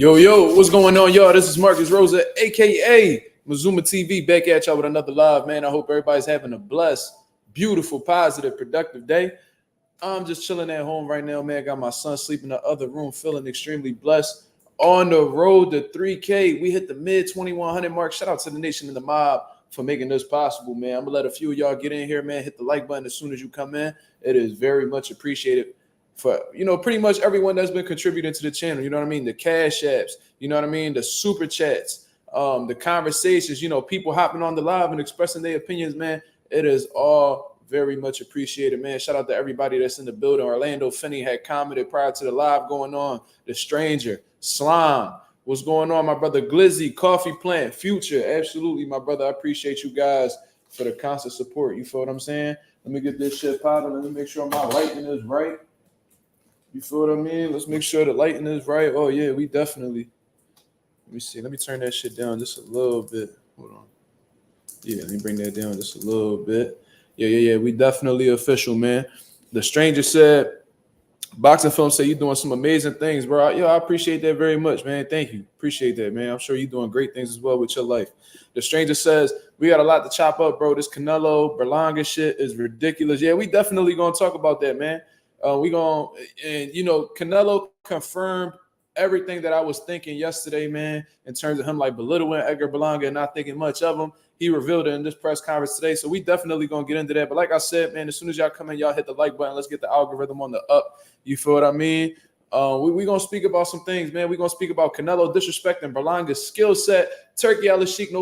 Yo, what's going on, y'all? This is Marcus Rosa, a.k.a. Mazuma TV, back at y'all with another live, man. I hope everybody's having a blessed, beautiful, positive, productive day. I'm just chilling at home right now, man. Got my son sleeping in the other room, feeling extremely blessed. On the road to 3K, we hit the mid-2100 mark. Shout out to the nation and the mob for making this possible, man. I'm going to let a few of y'all get in here, man. Hit the like button as soon as you come in. It is very much appreciated for, pretty much everyone that's been contributing to the channel. You know what I mean? The cash apps, you know what I mean? The super chats, the conversations, people hopping on the live and expressing their opinions, man. It is all very much appreciated, man. Shout out to everybody that's in the building. Orlando Finney had commented prior to the live going on. The Stranger, Slime, what's going on, my brother? Glizzy, Coffee Plant, Future, absolutely, my brother. I appreciate you guys for the constant support. You feel what I'm saying? Let me get this shit popping. Let me make sure my lighting is right. You feel what I mean? Let's make sure the lighting is right. Oh, yeah, we definitely. Let me see. Let me turn that shit down just a little bit. Hold on. Yeah, let me bring that down just a little bit. Yeah. We definitely official, man. The Stranger said, Boxing Film said you're doing some amazing things, bro. I appreciate that very much, man. Thank you. Appreciate that, man. I'm sure you're doing great things as well with your life. The Stranger says, we got a lot to chop up, bro. This Canelo, Berlanga'S shit is ridiculous. Yeah, we definitely going to talk about that, man. Canelo confirmed everything that I was thinking yesterday, man, in terms of him like belittling Edgar Berlanga and not thinking much of him. He revealed it in this press conference today. So we definitely going to get into that. But like I said, man, as soon as y'all come in, y'all hit the like button. Let's get the algorithm on the up. You feel what I mean? We're going to speak about some things, man. We're going to speak about Canelo disrespecting Berlanga'S skill set. Turki Alalshikh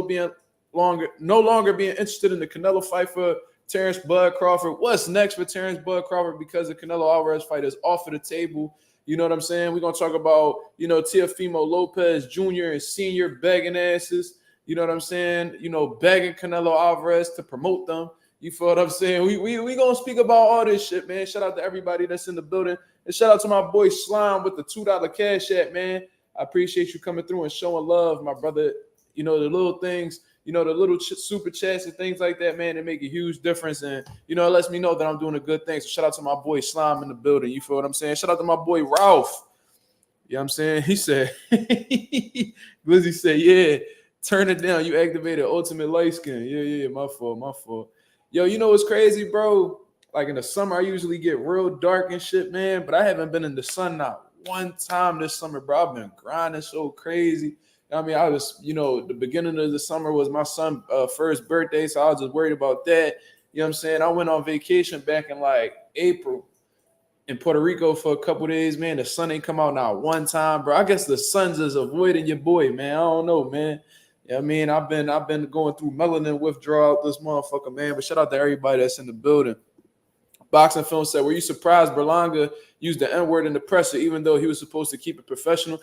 no longer being interested in the Canelo fight for Terrence Bud Crawford. What's next for Terrence Bud Crawford because the Canelo Alvarez fight is off of the table? You know what I'm saying? We're going to talk about, Teofimo Lopez Jr. and Sr. begging asses. You know what I'm saying? Begging Canelo Alvarez to promote them. You feel what I'm saying? We going to speak about all this shit, man. Shout out to everybody that's in the building. And shout out to my boy Slime with the $2 cash app, man. I appreciate you coming through and showing love, my brother. The little things, the little super chats and things like that, man, they make a huge difference. And, it lets me know that I'm doing a good thing. So shout out to my boy Slime in the building. You feel what I'm saying? Shout out to my boy Ralph. You know what I'm saying? He said, Glizzy said, yeah, turn it down. You activated ultimate light skin. Yeah, my fault. Yo, what's crazy, bro? Like in the summer, I usually get real dark and shit, man. But I haven't been in the sun not one time this summer, bro. I've been grinding so crazy. I mean, I was, the beginning of the summer was my son's first birthday, so I was just worried about that. You know what I'm saying? I went on vacation back in like April in Puerto Rico for a couple days, man. The sun ain't come out not one time, bro. I guess the sun's just avoiding your boy, man. I don't know, man. You know what I mean? I've been going through melanin withdrawal this motherfucker, man. But shout out to everybody that's in the building. Boxing Film said, were you surprised Berlanga used the N-word in the presser, even though he was supposed to keep it professional?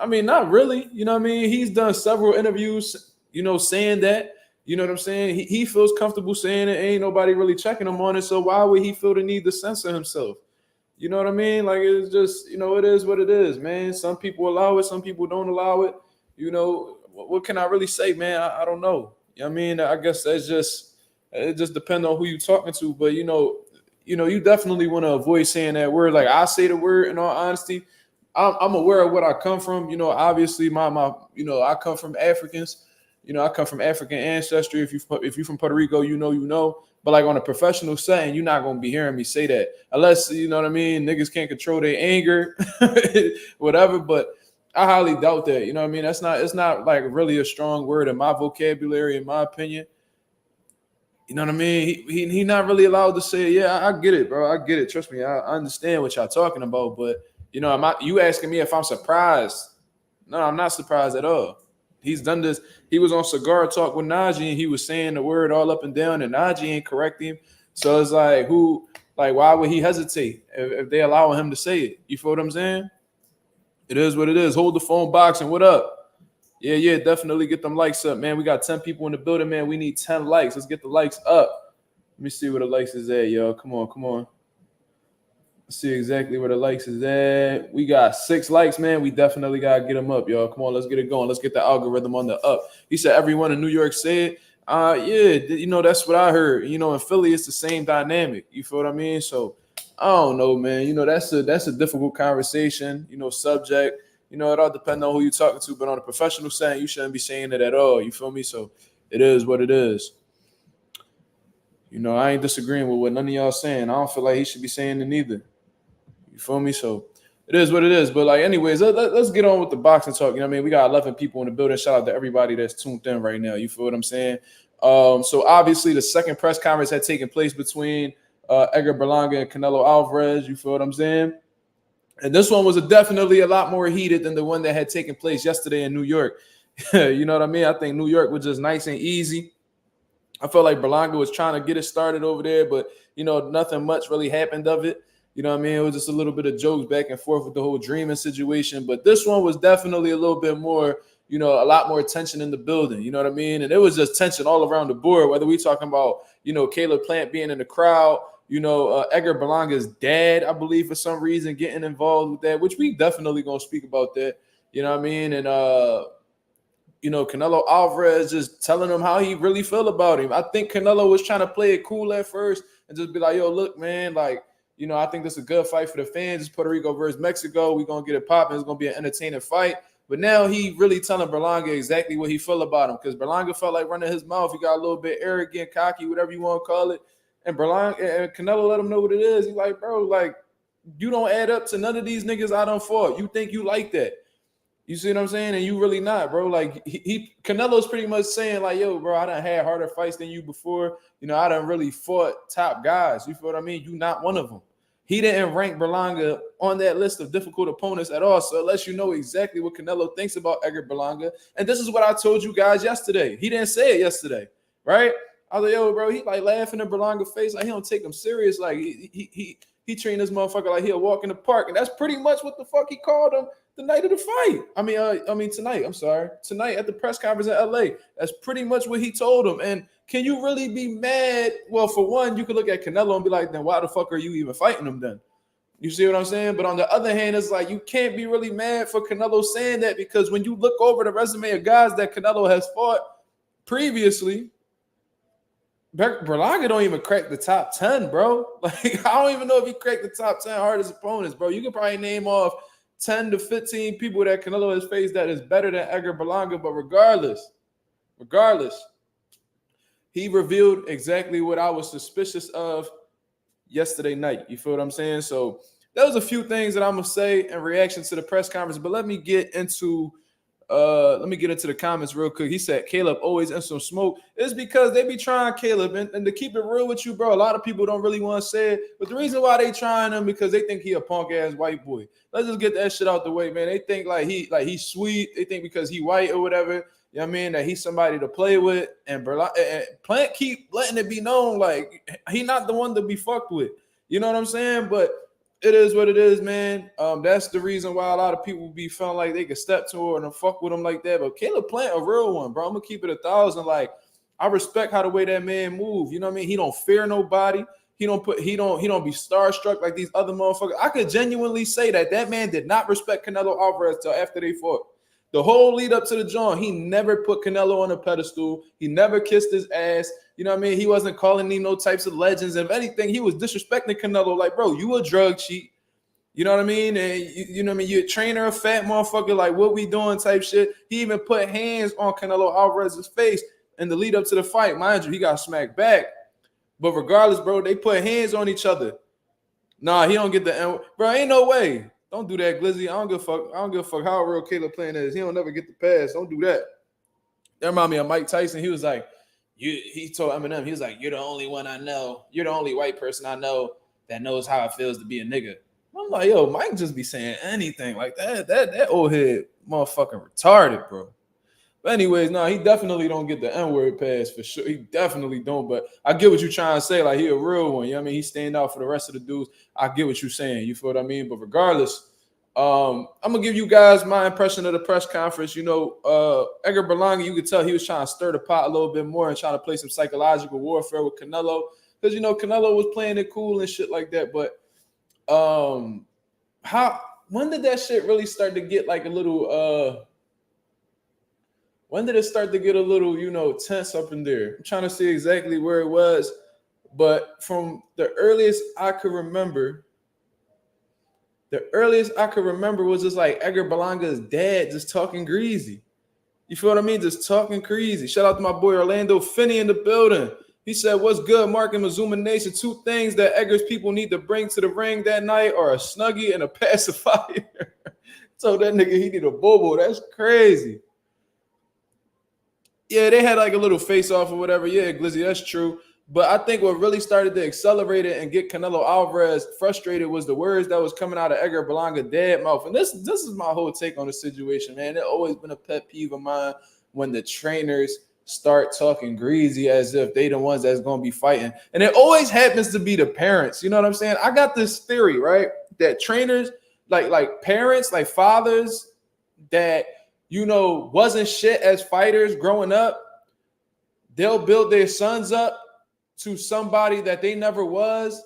I mean, not really. You know what I mean? He's done several interviews, saying that. You know what I'm saying? He feels comfortable saying it. Ain't nobody really checking him on it. So why would he feel the need to censor himself? You know what I mean? Like, it's just, it is what it is, man. Some people allow it. Some people don't allow it. What can I really say, man? I don't know. You know what I mean? I guess it just depends on who you're talking to. But, you definitely want to avoid saying that word. Like, I say the word in all honesty. I'm aware of what I come from. Obviously I come from Africans. I come from African ancestry. If you're from Puerto Rico, you know. But like on a professional setting, you're not gonna be hearing me say that unless you know what I mean. Niggas can't control their anger, whatever. But I highly doubt that. You know what I mean? It's not like really a strong word in my vocabulary, in my opinion. You know what I mean? He not really allowed to say, yeah, I get it, bro. I get it. Trust me, I understand what y'all talking about, but. You asking me if I'm surprised? No, I'm not surprised at all. He's done this. He was on Cigar Talk with Najee, and he was saying the word all up and down, and Najee ain't correcting him. So it's like, why would he hesitate if they allow him to say it? You feel what I'm saying? It is what it is. Hold the phone, Boxing. What up? Yeah, definitely get them likes up, man. We got 10 people in the building, man. We need 10 likes. Let's get the likes up. Let me see where the likes is at, y'all. Come on. See exactly where the likes is at. We got 6 likes, man. We definitely got to get them up, y'all. Come on, let's get it going. Let's get the algorithm on the up. He said everyone in New York said, yeah, that's what I heard. In Philly, it's the same dynamic. You feel what I mean? So I don't know, man. That's a difficult conversation, subject. You know, it all depends on who you're talking to. But on a professional setting, you shouldn't be saying it at all. You feel me? So it is what it is. You know, I ain't disagreeing with what none of y'all saying. I don't feel like he should be saying it neither. You feel me? So it is what it is. But like, anyways, let's get on with the boxing talk. You know what I mean? We got 11 people in the building. Shout out to everybody that's tuned in right now. You feel what I'm saying? So obviously the second press conference had taken place between Edgar Berlanga and Canelo Alvarez. You feel what I'm saying? And this one was definitely a lot more heated than the one that had taken place yesterday in New York. You know what I mean? I think New York was just nice and easy. I felt like Berlanga was trying to get it started over there, but, you know, nothing much really happened of it. You know what I mean? It was just a little bit of jokes back and forth with the whole dreaming situation. But this one was definitely a little bit more, you know, a lot more tension in the building. You know what I mean? And it was just tension all around the board, whether we talking about, you know, Caleb Plant being in the crowd, you know, Edgar Berlanga's dad, I believe, for some reason, getting involved with that, which we definitely going to speak about that. You know what I mean? And, you know, Canelo Alvarez just telling him how he really feel about him. I think Canelo was trying to play it cool at first and just be like, yo, look, man, like, you know, I think this is a good fight for the fans. It's Puerto Rico versus Mexico. We're going to get it popping. It's going to be an entertaining fight. But now he really telling Berlanga exactly what he feel about him, because Berlanga felt like running his mouth. He got a little bit arrogant, cocky, whatever you want to call it. And Berlanga and Canelo let him know what it is. He's like, bro, like, you don't add up to none of these niggas I done fought. You think you like that. You see what I'm saying? And you really not, bro. Like, Canelo's pretty much saying, like, yo, bro, I done had harder fights than you before. You know, I done really fought top guys. You feel what I mean? You not one of them. He didn't rank Berlanga on that list of difficult opponents at all. So it lets you know exactly what Canelo thinks about Edgar Berlanga. And this is what I told you guys yesterday. He didn't say it yesterday, right? I was like, yo, bro, he like laughing in Berlanga's face. Like, he don't take him serious. Like, he treating this motherfucker like he'll walk in the park. And that's pretty much what the fuck he called him the night of the fight. I mean tonight. I'm sorry. Tonight at the press conference in LA. That's pretty much what he told him. And can you really be mad? Well, for one, you could look at Canelo and be like, then why the fuck are you even fighting him then? You see what I'm saying? But on the other hand, it's like you can't be really mad for Canelo saying that, because when you look over the resume of guys that Canelo has fought previously, Berlanga don't even crack the top 10, bro. Like, I don't even know if he cracked the top 10 hardest opponents, bro. You can probably name off 10 to 15 people that Canelo has faced that is better than Edgar Berlanga. But regardless, he revealed exactly what I was suspicious of yesterday night. You feel what I'm saying? So there was a few things that I'm gonna say in reaction to the press conference, but let me get into the comments real quick. He said Caleb always in some smoke. It's because they be trying Caleb, and to keep it real with you, bro, a lot of people don't really want to say it, but the reason why they trying him because they think he a punk ass white boy. Let's just get that shit out the way, man. They think like he's sweet. They think because he white or whatever, you know what I mean, that he's somebody to play with. And Plant keep letting it be known like he not the one to be fucked with. You know what I'm saying? But it is what it is, man. That's the reason why a lot of people be feeling like they can step to her and fuck with him like that. But Caleb Plant a real one, bro. I'm gonna keep it 1,000. Like, I respect how the way that man move. You know what I mean? He don't fear nobody. He don't be starstruck like these other motherfuckers. I could genuinely say that man did not respect Canelo Alvarez till after they fought. The whole lead up to the joint, he never put Canelo on a pedestal. He never kissed his ass. You know what I mean? He wasn't calling him no types of legends. If anything, he was disrespecting Canelo. Like, bro, you a drug cheat. You know what I mean? And you know what I mean? You're a trainer, a fat motherfucker. Like, what we doing type shit. He even put hands on Canelo Alvarez's face in the lead up to the fight. Mind you, he got smacked back. But regardless, bro, they put hands on each other. Nah, he don't get the N. Bro, ain't no way. Don't do that, Glizzy. I don't give a fuck how real Caleb Plant is. He don't never get the pass. Don't do that. That remind me of Mike Tyson. He was like, he told Eminem, he was like, you're the only one I know. You're the only white person I know that knows how it feels to be a nigga. I'm like, yo, Mike just be saying anything like that. That old head motherfucking retarded, bro. But anyways, no, he definitely don't get the N-word pass for sure. He definitely don't. But I get what you're trying to say. Like, he a real one. You know what I mean? He stand out for the rest of the dudes. I get what you're saying. You feel what I mean? But regardless, I'm gonna give you guys my impression of the press conference. You know, Edgar Berlanga, you could tell he was trying to stir the pot a little bit more and trying to play some psychological warfare with Canelo, because you know Canelo was playing it cool and shit like that. But when did that shit really start to get like a little when did it start to get a little, you know, tense up in there? I'm trying to see exactly where it was, but from the earliest I could remember, The earliest I could remember was just like Edgar Berlanga'S dad just talking greasy. You feel what I mean? Just talking crazy. Shout out to my boy Orlando Finney in the building. He said, "What's good, MarkMazuma Nation? 2 things that Edgar's people need to bring to the ring that night are a Snuggie and a pacifier." Told that nigga he need a bobo. That's crazy. Yeah, they had like a little face off or whatever. Yeah, Glizzy, that's true. But I think what really started to accelerate it and get Canelo Alvarez frustrated was the words that was coming out of Edgar Berlanga dead mouth. And this is my whole take on the situation, man. It's always been a pet peeve of mine when the trainers start talking greasy as if they the ones that's going to be fighting. And it always happens to be the parents. You know what I'm saying? I got this theory, right? That trainers, like parents, like fathers that, you know, wasn't shit as fighters growing up, they'll build their sons up to somebody that they never was,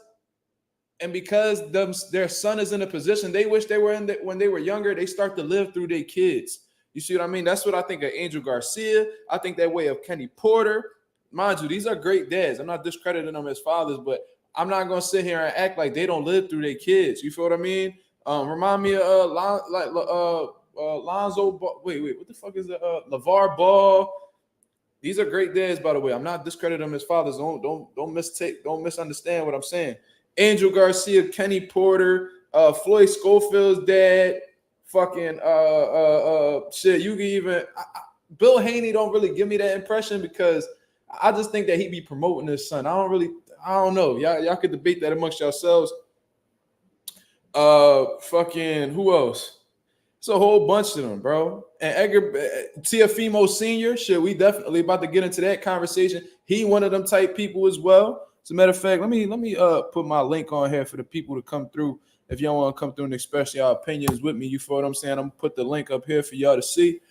and because their son is in a position they wish they were in when they were younger, they start to live through their kids. You see what I mean? That's what I think of Angel Garcia. I think that way of Kenny Porter. Mind you, these are great dads. I'm not discrediting them as fathers, but I'm not gonna sit here and act like they don't live through their kids. You feel what I mean? Remind me of Lonzo. Wait, what the fuck is it? LeVar Ball. These are great dads, by the way. I'm not discrediting them as fathers. Don't misunderstand what I'm saying. Angel Garcia, Kenny Porter, Floyd Schofield's dad, fucking shit. You can even Bill Haney don't really give me that impression because I just think that he be promoting his son. I don't know. Y'all could debate that amongst yourselves. Fucking who else? It's a whole bunch of them, bro. And Edgar Teofimo Sr., shit, we definitely about to get into that conversation. He one of them type people as well. As a matter of fact, let me put my link on here for the people to come through. If y'all want to come through and express your opinions with me, you feel what I'm saying? I'm gonna put the link up here for y'all to see.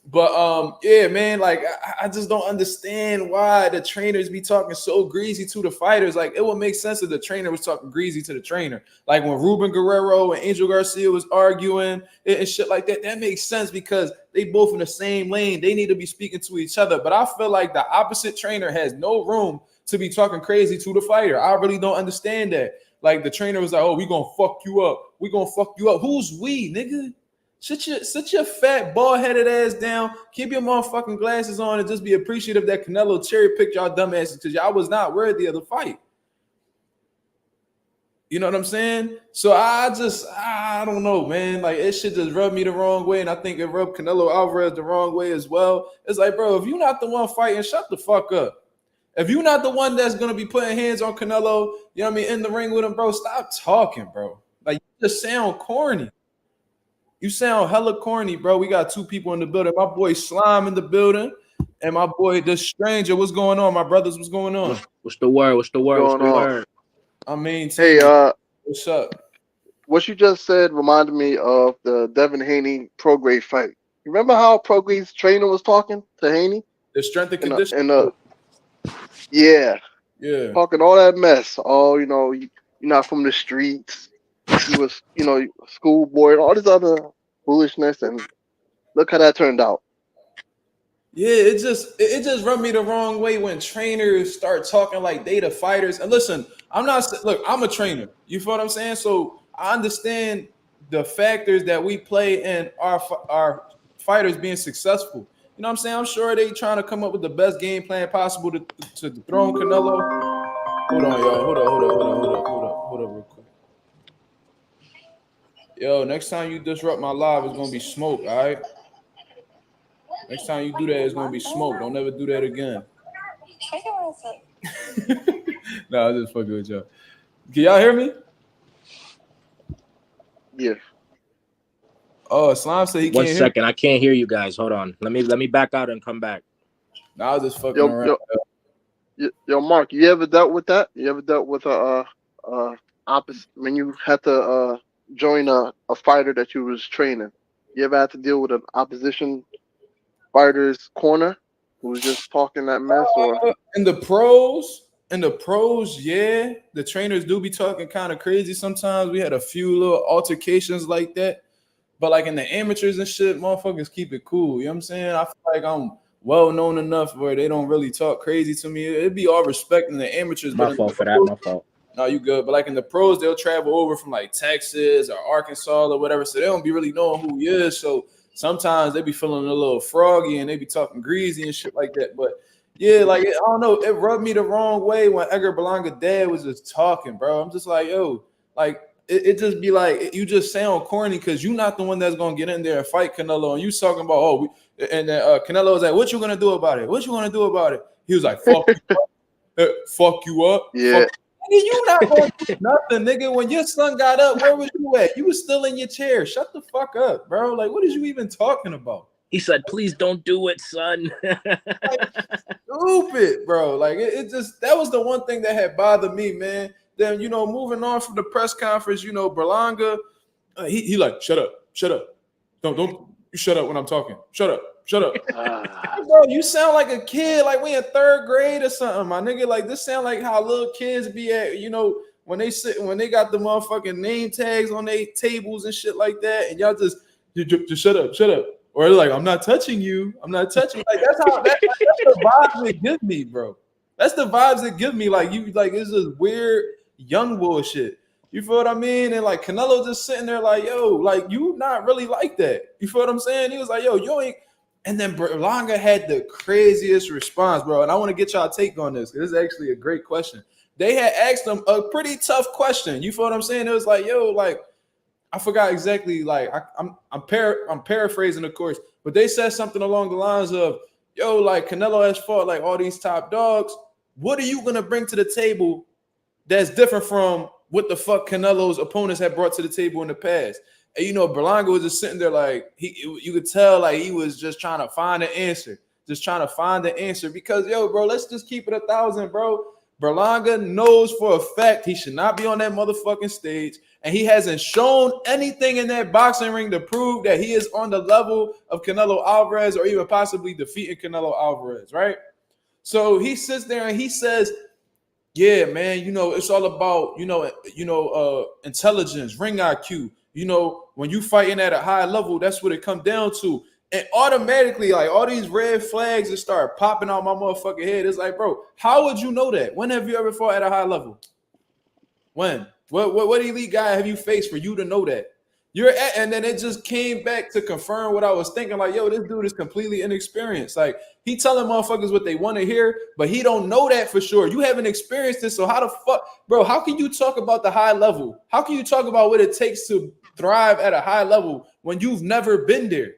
But yeah, man, like I just don't understand why the trainers be talking so greasy to the fighters. Like it would make sense if the trainer was talking greasy to the trainer. Like when Ruben Guerrero and Angel Garcia was arguing and shit like that, that makes sense because they both in the same lane. They need to be speaking to each other. But I feel like the opposite trainer has no room to be talking crazy to the fighter. I really don't understand that. Like the trainer was like, "Oh, we gonna fuck you up. We gonna fuck you up." Who's we, nigga? Sit your fat, bald-headed ass down. Keep your motherfucking glasses on and just be appreciative that Canelo cherry-picked y'all dumbasses because y'all was not worthy of the fight. You know what I'm saying? So I don't know, man. Like, it shit just rubbed me the wrong way, and I think it rubbed Canelo Alvarez the wrong way as well. It's like, bro, if you're not the one fighting, shut the fuck up. If you're not the one that's going to be putting hands on Canelo, you know what I mean, in the ring with him, bro, stop talking, bro. Like, you just sound corny. You sound hella corny, bro. We got 2 people in the building. My boy Slime in the building, and my boy the Stranger. What's going on, my brothers? What's going on? What's the word? What's the word? I mean, hey, what's up? What you just said reminded me of the Devin Haney Prograis fight. You remember how Prograis' trainer was talking to Haney? The strength and conditioning. Yeah, talking all that mess. Oh, you know, you're not from the streets. You was, you know, schoolboy and all this other foolishness, and look how that turned out. Yeah, it just rubbed me the wrong way when trainers start talking like they the fighters. And listen, I'm a trainer. You feel what I'm saying? So I understand the factors that we play in our fighters being successful. You know what I'm saying? I'm sure they trying to come up with the best game plan possible to dethrone Canelo. Hold on, y'all. Hold up real quick. Yo, next time you disrupt my live, it's gonna be smoke, all right? Next time you do that, it's gonna be smoke. Don't ever do that again. Nah, I'm just fucking with y'all. Can y'all hear me? Yeah. Oh, Slime said he can't hear. 1 second, I can't hear you guys. Hold on. Let me back out and come back. Nah, I was just fucking around. Yo, Mark, you ever dealt with that? You ever dealt with a opposite when you had to join a fighter that you was training? You ever had to deal with an opposition fighter's corner who was just talking that mess? Or in the pros, yeah, the trainers do be talking kind of crazy sometimes. We had a few little altercations like that, but like in the amateurs and shit, motherfuckers keep it cool. You know what I'm saying? I feel like I'm well known enough where they don't really talk crazy to me. It'd be all respect in the amateurs. My fault for that. My fault. No, you good. But like in the pros, they'll travel over from like Texas or Arkansas or whatever, so they don't be really knowing who he is. So sometimes they be feeling a little froggy and they be talking greasy and shit like that. But yeah, like I don't know, it rubbed me the wrong way when Edgar Berlanga dad was just talking, bro. I'm just like, yo, like it just be like you just sound corny because you're not the one that's gonna get in there and fight Canelo, and you talking about and then Canelo was like, what you gonna do about it? What you gonna do about it? He was like, fuck you up, fuck you up, Yeah. fuck. Nigga, you not gonna do nothing, nigga. When your son got up, where was you at? You was still in your chair. Shut the fuck up, bro. Like, what is you even talking about? He said, please don't do it, son. Like, stupid, bro. Like, it just, that was the one thing that had bothered me, man. Then, you know, moving on from the press conference, you know, Berlanga, he like, shut up. Don't, you shut up when I'm talking. Shut up. Bro, you sound like a kid, like we in third grade or something, my nigga. Like, this sound like how little kids be at, you know, when they got the motherfucking name tags on their tables and shit like that, and y'all just shut up. Or they're like, I'm not touching you. Like, that's the vibes it gives me, bro. That's the vibes it gives me. Like, you, like, it's just weird young bullshit. You feel what I mean? And like Canelo just sitting there like, yo, like, you not really like that. You feel what I'm saying? He was like, yo, you ain't. And then Berlanga had the craziest response, bro. And I want to get y'all take on this, because this is actually a great question. They had asked him a pretty tough question. You feel what I'm saying? It was like, yo, like, I forgot exactly, like, I'm paraphrasing, of course, but they said something along the lines of, yo, like, Canelo has fought like all these top dogs. What are you gonna bring to the table that's different from what the fuck Canelo's opponents had brought to the table in the past? And you know, Berlanga was just sitting there like, you could tell like he was just trying to find an answer, because, yo, bro, let's just keep it 1,000, bro. Berlanga knows for a fact he should not be on that motherfucking stage, and he hasn't shown anything in that boxing ring to prove that he is on the level of Canelo Alvarez or even possibly defeating Canelo Alvarez, right? So he sits there and he says, yeah, man, you know, it's all about, intelligence, ring IQ. You know, when you fighting at a high level, that's what it comes down to. And automatically, like, all these red flags that start popping out my motherfucking head. It's like, bro, how would you know that? When have you ever fought at a high level? When? What elite guy have you faced for you to know that? And then it just came back to confirm what I was thinking. Like, yo, this dude is completely inexperienced. Like, he telling motherfuckers what they want to hear, but he don't know that for sure. You haven't experienced this, so how the fuck, bro? How can you talk about the high level? How can you talk about what it takes to thrive at a high level when you've never been there?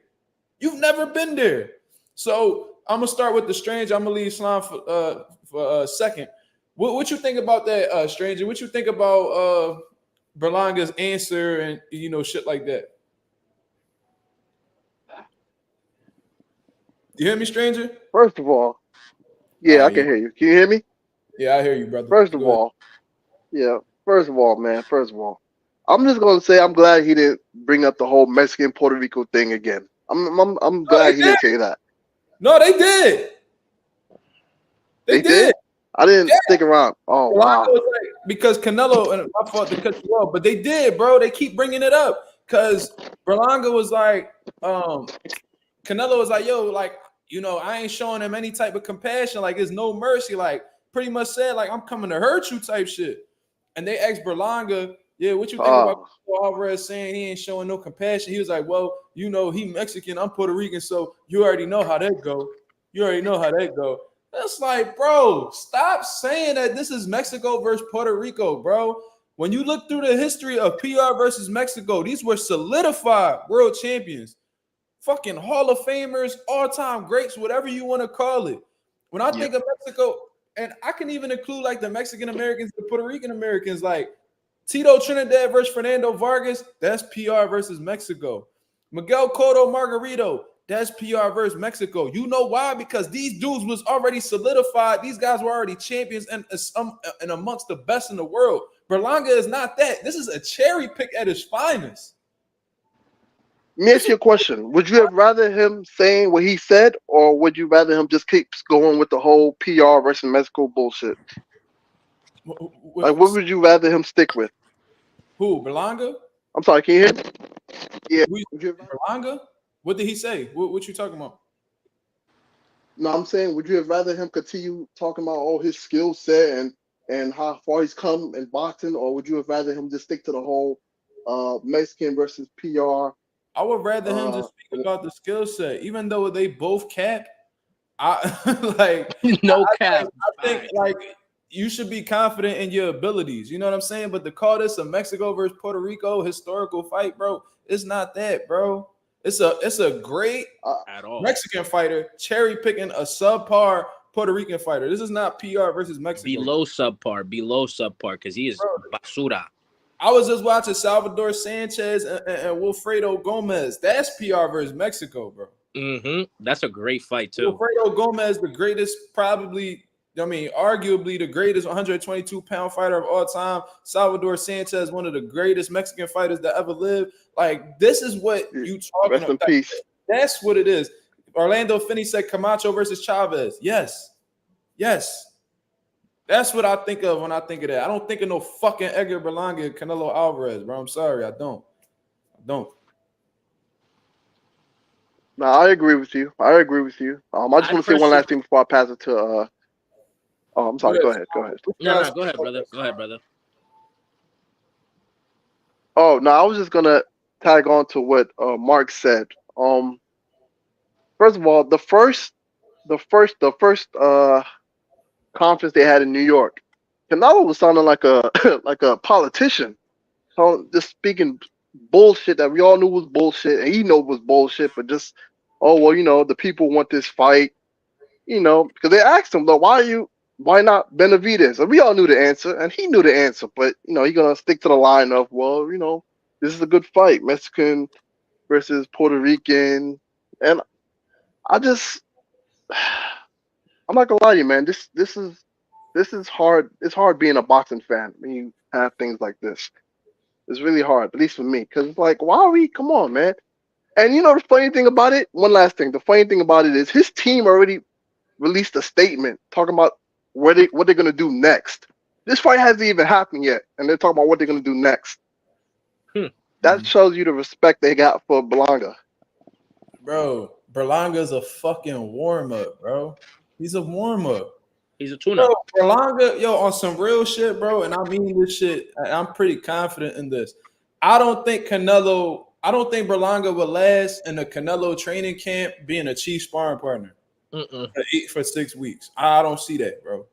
You've never been there. So I'm gonna start with the Stranger. I'm gonna leave Islam for a second. What you think about that, Stranger? What you think about Berlanga's answer and, you know, shit like that? You hear me, Stranger? First of all, yeah, I can hear you. Can you hear me? Yeah, I hear you, brother. First of all, man. I'm just gonna say I'm glad he didn't bring up the whole Mexican Puerto Rico thing again. I'm glad he didn't say that. No, they did. They did. I didn't stick around. Oh, wow. Like, because Canelo, and I fought to cut you off, but they did, bro. They keep bringing it up because Berlanga was like, Canelo was like, yo, like, you know, I ain't showing him any type of compassion. Like, there's no mercy. Like, pretty much said, like, I'm coming to hurt you type shit. And they asked Berlanga, yeah, what you think about Alvarez saying he ain't showing no compassion? He was like, well, you know, he Mexican, I'm Puerto Rican, so you already know how that go. That's like, bro, stop saying that this is Mexico versus Puerto Rico, bro. When you look through the history of PR versus Mexico, these were solidified world champions, fucking Hall of Famers, all-time greats, whatever you want to call it. When I think of Mexico, and I can even include like the Mexican Americans, the Puerto Rican Americans, like Tito Trinidad versus Fernando Vargas, that's PR versus Mexico. Miguel Cotto Margarito, that's PR versus Mexico. You know why? Because these dudes was already solidified. These guys were already champions and amongst the best in the world. Berlanga is not that. This is a cherry pick at his finest. Let me ask you a question. Would you have rather him saying what he said, or would you rather him just keep going with the whole PR versus Mexico bullshit? Like, what would you rather him stick with? Who, Berlanga? I'm sorry, can you hear me? Yeah. Berlanga? What did he say? What you talking about? No, I'm saying, would you have rather him continue talking about all his skill set and how far he's come in boxing, or would you have rather him just stick to the whole Mexican versus PR? I would rather him just speak about the skill set, even though they both cap. I like No cap. I think like you should be confident in your abilities. You know what I'm saying? But to call this a Mexico versus Puerto Rico historical fight, bro, it's not that, bro. It's a great At all. Mexican fighter cherry picking a subpar Puerto Rican fighter. This is not PR versus Mexico. Below subpar, because he is basura. I was just watching Salvador Sanchez and Wilfredo Gomez. That's PR versus Mexico, bro. That's a great fight too. Wilfredo Gomez, the greatest, arguably the greatest 122-pound fighter of all time. Salvador Sanchez, one of the greatest Mexican fighters that ever lived. Like, this is what you talking Rest about. in peace. That's what it is. Orlando Finney said Camacho versus Chavez. Yes. That's what I think of when I think of that. I don't think of no fucking Edgar Berlanga and Canelo Alvarez, bro. I'm sorry, I don't. No, I agree with you. I just want to say one last thing before I pass it to. Oh, I'm sorry. Go ahead. No, go ahead, brother. Oh no, I was just gonna tag on to what Mark said. First of all, the first conference they had in New York, Canelo was sounding like a like a politician, so just speaking bullshit that we all knew was bullshit, and he knew it was bullshit, but just the people want this fight, because they asked him, though, why not Benavidez? And we all knew the answer, and he knew the answer, but he's gonna stick to the line of, this is a good fight, Mexican versus Puerto Rican, and I'm not gonna lie to you, man. This is hard. It's hard being a boxing fan when you have things like this. It's really hard, at least for me, because it's like, why are we? Come on, man. And the funny thing about it. One last thing. The funny thing about it is his team already released a statement talking about what they're gonna do next. This fight hasn't even happened yet, and they're talking about what they're gonna do next. That shows you the respect they got for Berlanga. Bro, Berlanga's a fucking warm-up, bro. He's a warm-up. He's a tune-up. Berlanga, on some real shit, bro, and I mean this shit. I'm pretty confident in this. I don't think Berlanga will last in the Canelo training camp being a chief sparring partner for 6 weeks. I don't see that, bro.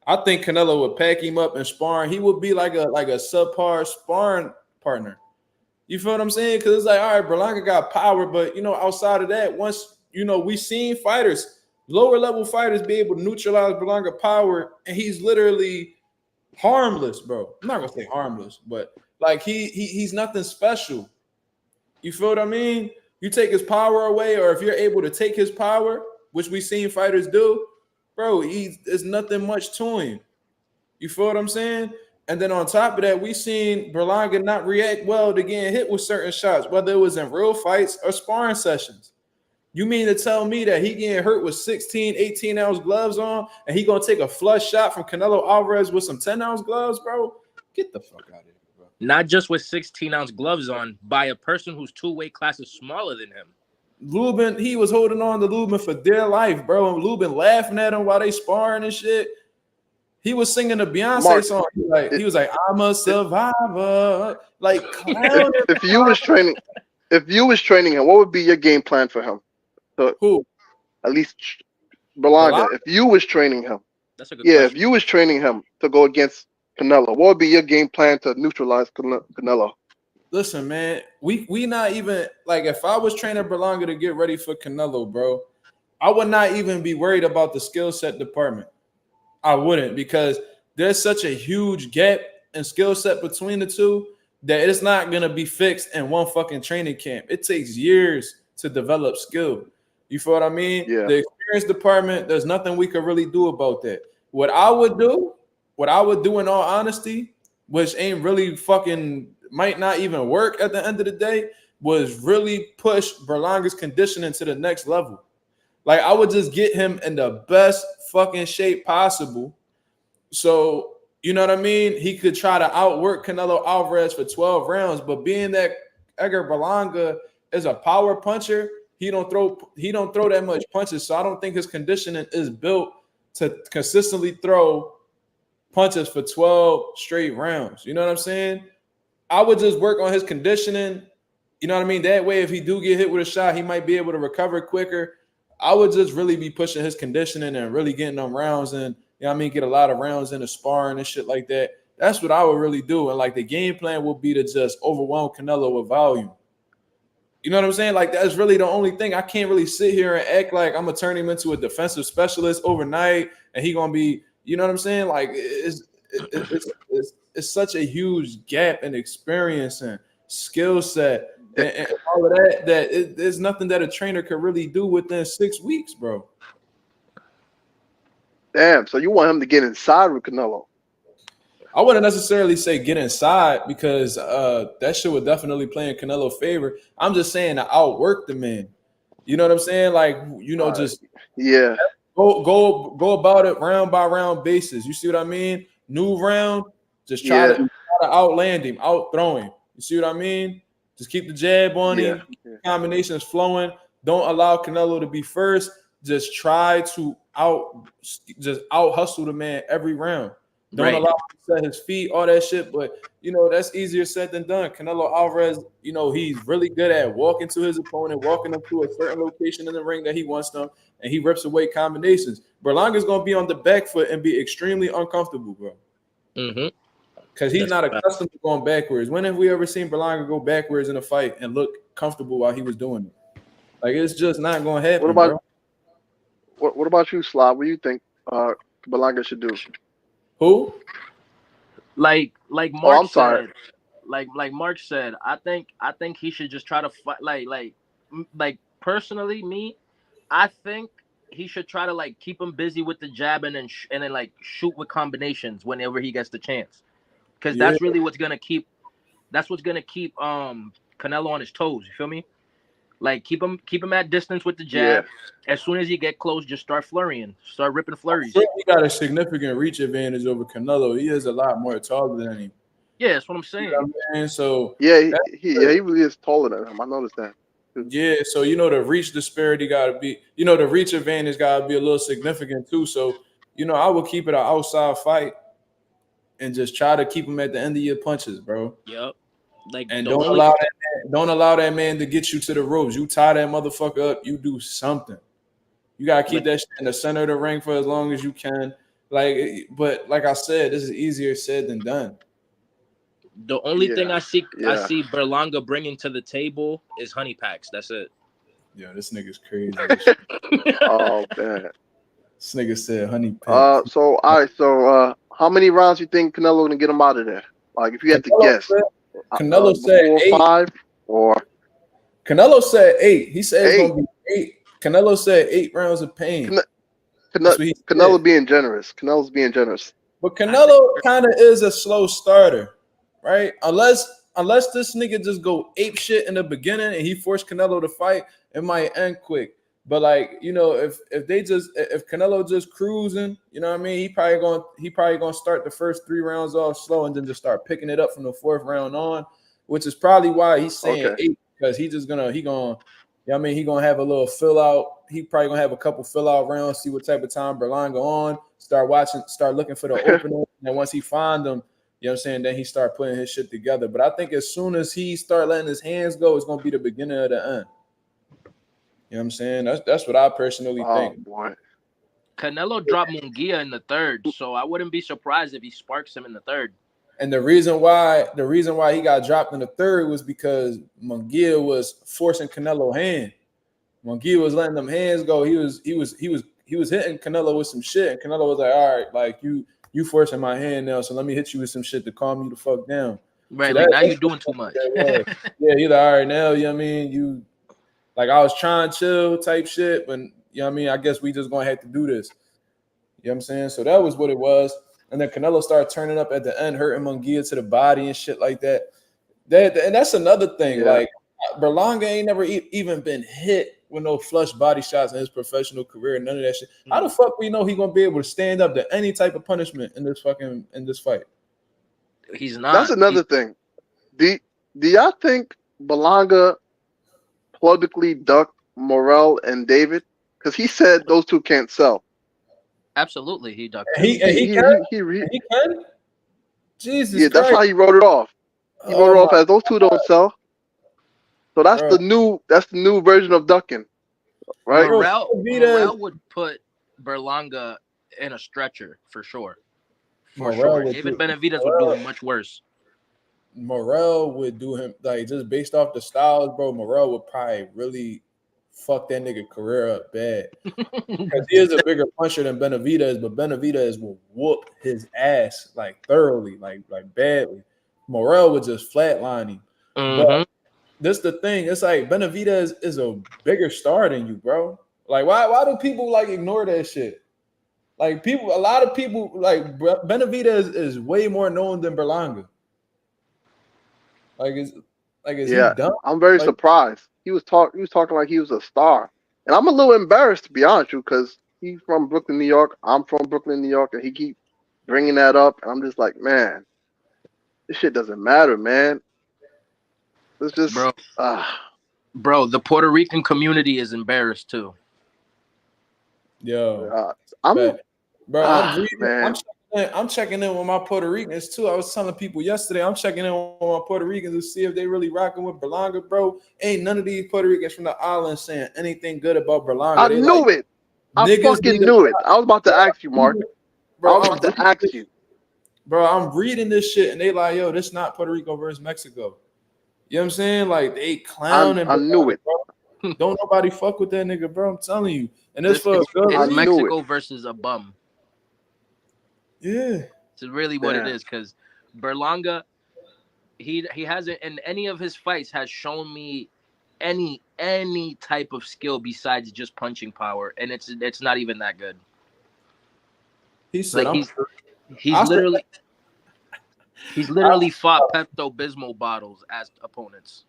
I think Canelo would pack him up and sparring. He would be like a subpar sparring partner. You feel what I'm saying? Because it's like, all right, Berlanga got power, but outside of that, once we've seen fighters, lower level fighters, be able to neutralize Berlanga power, and he's literally harmless, bro. I'm not gonna say harmless, but like he's nothing special. You feel what I mean? You take his power away, or if you're able to take his power, which we've seen fighters do, bro, there's nothing much to him. You feel what I'm saying? And then on top of that, we seen Berlanga not react well to getting hit with certain shots, whether it was in real fights or sparring sessions. You mean to tell me that he getting hurt with 16, 18-ounce gloves on, and he going to take a flush shot from Canelo Alvarez with some 10-ounce gloves, bro? Get the fuck out of here, bro. Not just with 16-ounce gloves on, by a person who's 2 weight classes smaller than him. Lubin, he was holding on to Lubin for dear life, bro. And Lubin laughing at him while they sparring and shit. He was singing the Beyonce song. He was like, I'm a survivor. Like, if you was training him, what would be your game plan for him? Who? At least Berlanga. If you was training him, that's a good question. If you was training him to go against Canelo, what would be your game plan to neutralize Canelo? Listen, man, we not even like, if I was training Berlanga to get ready for Canelo, bro, I would not even be worried about the skill set department. I wouldn't, because there's such a huge gap in skill set between the two that it's not gonna be fixed in one fucking training camp. It takes years to develop skill. You feel what I mean? Yeah. The experience department, there's nothing we could really do about that. What I would do in all honesty, which ain't really fucking, might not even work at the end of the day, was really push Berlanga's conditioning to the next level. Like, I would just get him in the best fucking shape possible. So, you know what I mean? He could try to outwork Canelo Alvarez for 12 rounds, but being that Edgar Berlanga is a power puncher, he don't throw that much punches. So I don't think his conditioning is built to consistently throw punches for 12 straight rounds. You know what I'm saying? I would just work on his conditioning. You know what I mean? That way, if he do get hit with a shot, he might be able to recover quicker. I would just really be pushing his conditioning and really getting them rounds in. You know what I mean? Get a lot of rounds in the sparring and shit like that. That's what I would really do. And like the game plan will be to just overwhelm Canelo with volume. You know what I'm saying? Like that's really the only thing. I can't really sit here and act like I'm gonna turn him into a defensive specialist overnight and he gonna be, you know what I'm saying? Like it's such a huge gap in experience and skill set and all of that there's nothing that a trainer could really do within 6 weeks, bro. Damn, so you want him to get inside with Canelo? I wouldn't necessarily say get inside because that shit would definitely play in Canelo's favor. I'm just saying to outwork the man. You know what I'm saying? Like, you know, just go about it round by round basis. You see what I mean? New round, just try to outland him, outthrow him. You see what I mean? Just keep the jab on him, combinations flowing. Don't allow Canelo to be first. Just try to out hustle the man every round. Don't allow him to set his feet, all that shit. But, you know, that's easier said than done. Canelo Alvarez, you know, he's really good at walking to his opponent, walking them to a certain location in the ring that he wants them, and he rips away combinations. Berlanga's going to be on the back foot and be extremely uncomfortable, bro. Because he's not accustomed to going backwards. When have we ever seen Berlanga go backwards in a fight and look comfortable while he was doing it? Like, it's just not going to happen, What about you, Slav? What do you think Berlanga should do? Who? Like Mark said. Like Mark said, I think he should just try to fight. Like personally, me, I think he should try to like keep him busy with the jab and then like shoot with combinations whenever he gets the chance, because that's really what's gonna keep Canelo on his toes. You feel me? Like keep him at distance with the jab. As soon as he get close, just start flurrying, start ripping flurries. He got a significant reach advantage over Canelo. He is a lot more taller than him. Yeah, that's what I'm saying. You know what I'm saying? So he really is taller than him. I noticed that. Yeah, so you know the reach disparity gotta be, you know, the reach advantage gotta be a little significant too. So, you know, I would keep it an outside fight and just try to keep him at the end of your punches, bro. Yep. Like, and don't allow that man to get you to the ropes. You tie that motherfucker up, you do something. You gotta keep that shit in the center of the ring for as long as you can. Like, but like I said, this is easier said than done. The only thing I see Berlanga bringing to the table is honey packs. That's it. Yeah, this nigga's crazy. Oh man, this nigga said honey packs. So all right. So how many rounds you think Canelo gonna get him out of there? Like, if you had to guess. Canelo said 4 or 5 or Canelo said 8. He said it's gonna be 8. Canelo said 8 rounds of pain. Canelo being generous. Canelo's being generous. But Canelo kind of is a slow starter, right? Unless this nigga just go ape shit in the beginning and he forced Canelo to fight, it might end quick. But like, you know, if Canelo just cruising, you know what I mean, he probably gonna start the first 3 rounds off slow and then just start picking it up from the 4th round on, which is probably why he's saying 8, because he gonna you know what I mean, he gonna have a little fill out. He probably gonna have a couple fill out rounds, see what type of time Berlanga on, start looking for the opening, and once he find them, you know what I'm saying, then he start putting his shit together. But I think as soon as he start letting his hands go, it's gonna be the beginning of the end. You know what I'm saying? That's what I personally think. Boy. Canelo dropped Munguia in the 3rd, so I wouldn't be surprised if he sparks him in the 3rd. And the reason why he got dropped in the 3rd was because Munguia was forcing Canelo's hand. Munguia was letting them hands go. He was hitting Canelo with some shit, and Canelo was like, "All right, like you forcing my hand now, so let me hit you with some shit to calm you the fuck down." Right, so like now you're doing too much. Yeah, he's like, "All right, now, you know what I mean? You like I was trying to chill type shit, but you know what I mean? I guess we just gonna have to do this." You know what I'm saying? So that was what it was. And then Canelo started turning up at the end, hurting Munguia to the body and shit like that. And that's another thing. Yeah. Like, Berlanga ain't never even been hit with no flush body shots in his professional career. None of that shit. How the fuck we know he gonna be able to stand up to any type of punishment in this fight? He's not. That's another thing. Do y'all think Berlanga publicly ducked Morrell and David? Because he said those two can't sell. Absolutely, he ducked And him. he can. Jesus Yeah, that's Christ. how he wrote it off. He wrote Oh it my off as those two don't sell. So that's bro. the new version of ducking, right? Bro, Morrell would put Berlanga in a stretcher for sure. For Morrell sure. would David do Benavidez would do him much worse. Morrell would do him like just based off the styles, bro. Morrell would probably really fuck that nigga career up bad. Because he is a bigger puncher than Benavidez, but Benavidez will whoop his ass like thoroughly, like badly. Morrell would just flatline him. But this the thing. It's like Benavidez is a bigger star than you, bro. Like why do people like ignore that shit? Like a lot of people like Benavidez is way more known than Berlanga. Is he dumb? I'm very Like, surprised. He was talking like he was a star, and I'm a little embarrassed to be honest with you because he's from Brooklyn, New York. I'm from Brooklyn, New York, and he keep bringing that up, and I'm just like, man, this shit doesn't matter, man. It's just, bro, the Puerto Rican community is embarrassed too. yo, I'm checking in with my Puerto Ricans too. I was telling people yesterday, I'm checking in with my Puerto Ricans to see if they really rocking with Berlanga, bro. Ain't none of these Puerto Ricans from the island saying anything good about Berlanga. I knew it. I fucking knew it. I was about to ask you, Mark. Bro, I was about to ask you. Bro, I'm reading this shit and they like, yo, this not Puerto Rico versus Mexico. You know what I'm saying? Like they clowning. I knew it. Bro. Don't nobody fuck with that nigga, bro. I'm telling you. And this for it's Mexico versus a bum. Yeah. It's really what it is, because Berlanga, he hasn't in any of his fights has shown me any type of skill besides just punching power, and it's not even that good. He said like he's literally fought Pepto-Bismol bottles as opponents.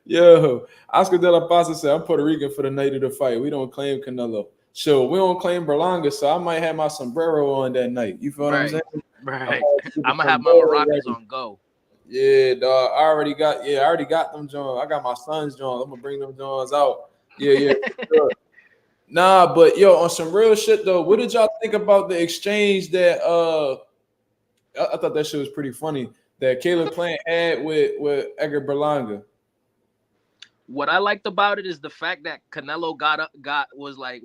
Yo, Oscar De La Paz said, I'm Puerto Rican for the night of the fight. We don't claim Canelo. Sure, we don't claim Berlanga, so I might have my sombrero on that night. You feel what I'm saying? Right. I'm gonna have my Moroccans on go. Yeah, dog. I already got them Johns. I got my son's Johns. I'm gonna bring them Johns out. Yeah. Sure. Nah, but yo, on some real shit though, what did y'all think about the exchange that I thought that shit was pretty funny that Caleb Plant had with Edgar Berlanga? What I liked about it is the fact that Canelo was like,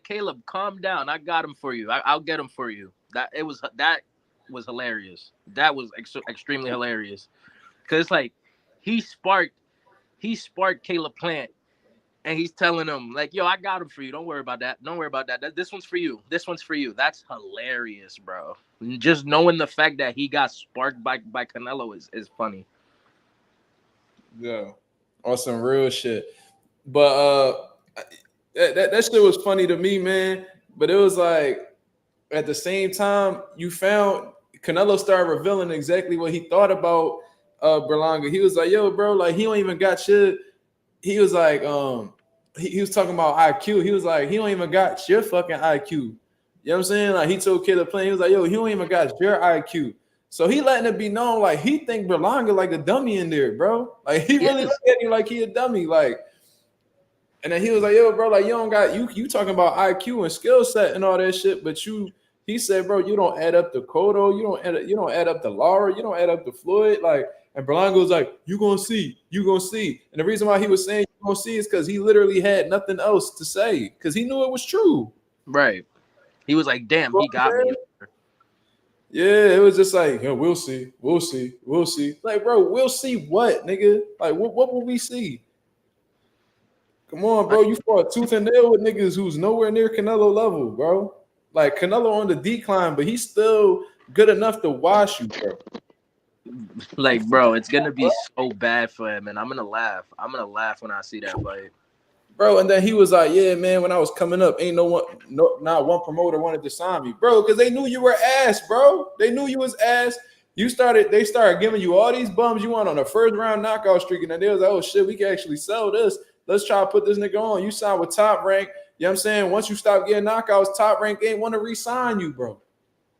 Caleb, calm down. I got him for you. I'll get him for you. That was hilarious. That was extremely hilarious. Cause like he sparked Caleb Plant, and he's telling him like, yo, I got him for you. Don't worry about that. Don't worry about that. This one's for you. This one's for you. That's hilarious, bro. Just knowing the fact that he got sparked by Canelo is funny. Yeah. On some real shit. But that shit was funny to me, man. But it was like at the same time, you found Canelo started revealing exactly what he thought about Berlanga. He was like, yo, bro, like he don't even got shit. He was like, he was talking about IQ. He was like, he don't even got your fucking IQ. You know what I'm saying? Like he told Caleb Plant, he was like, yo, he don't even got your IQ. So he letting it be known, like he think Berlanga like a dummy in there, bro. Like he really look at him like he a dummy, like. And then he was like, yo, bro, like you don't got you talking about IQ and skill set and all that shit, but he said, bro, you don't add up the Cotto, you don't add up the Lara, you don't add up the Floyd, like. And Berlanga was like, you gonna see. And the reason why he was saying you gonna see is because he literally had nothing else to say because he knew it was true. Right. He was like, damn, he got me. Yeah, it was just like, yo, we'll see. Like, bro, we'll see what, nigga? Like, what will we see? Come on, bro. You fought tooth and nail with niggas who's nowhere near Canelo level, bro. Like, Canelo on the decline, but he's still good enough to wash you, bro. Like, bro, it's gonna be so bad for him, and I'm gonna laugh. I'm gonna laugh when I see that fight. Bro, and then he was like, yeah, man, when I was coming up, not one promoter wanted to sign me, bro, because they knew you were ass, bro. They knew you was ass. They started giving you all these bums you want on a first round knockout streak, and then they was like, oh shit, we can actually sell this. Let's try to put this nigga on. You signed with Top Rank. You know what I'm saying? Once you stop getting knockouts, Top Rank ain't want to re-sign you, bro.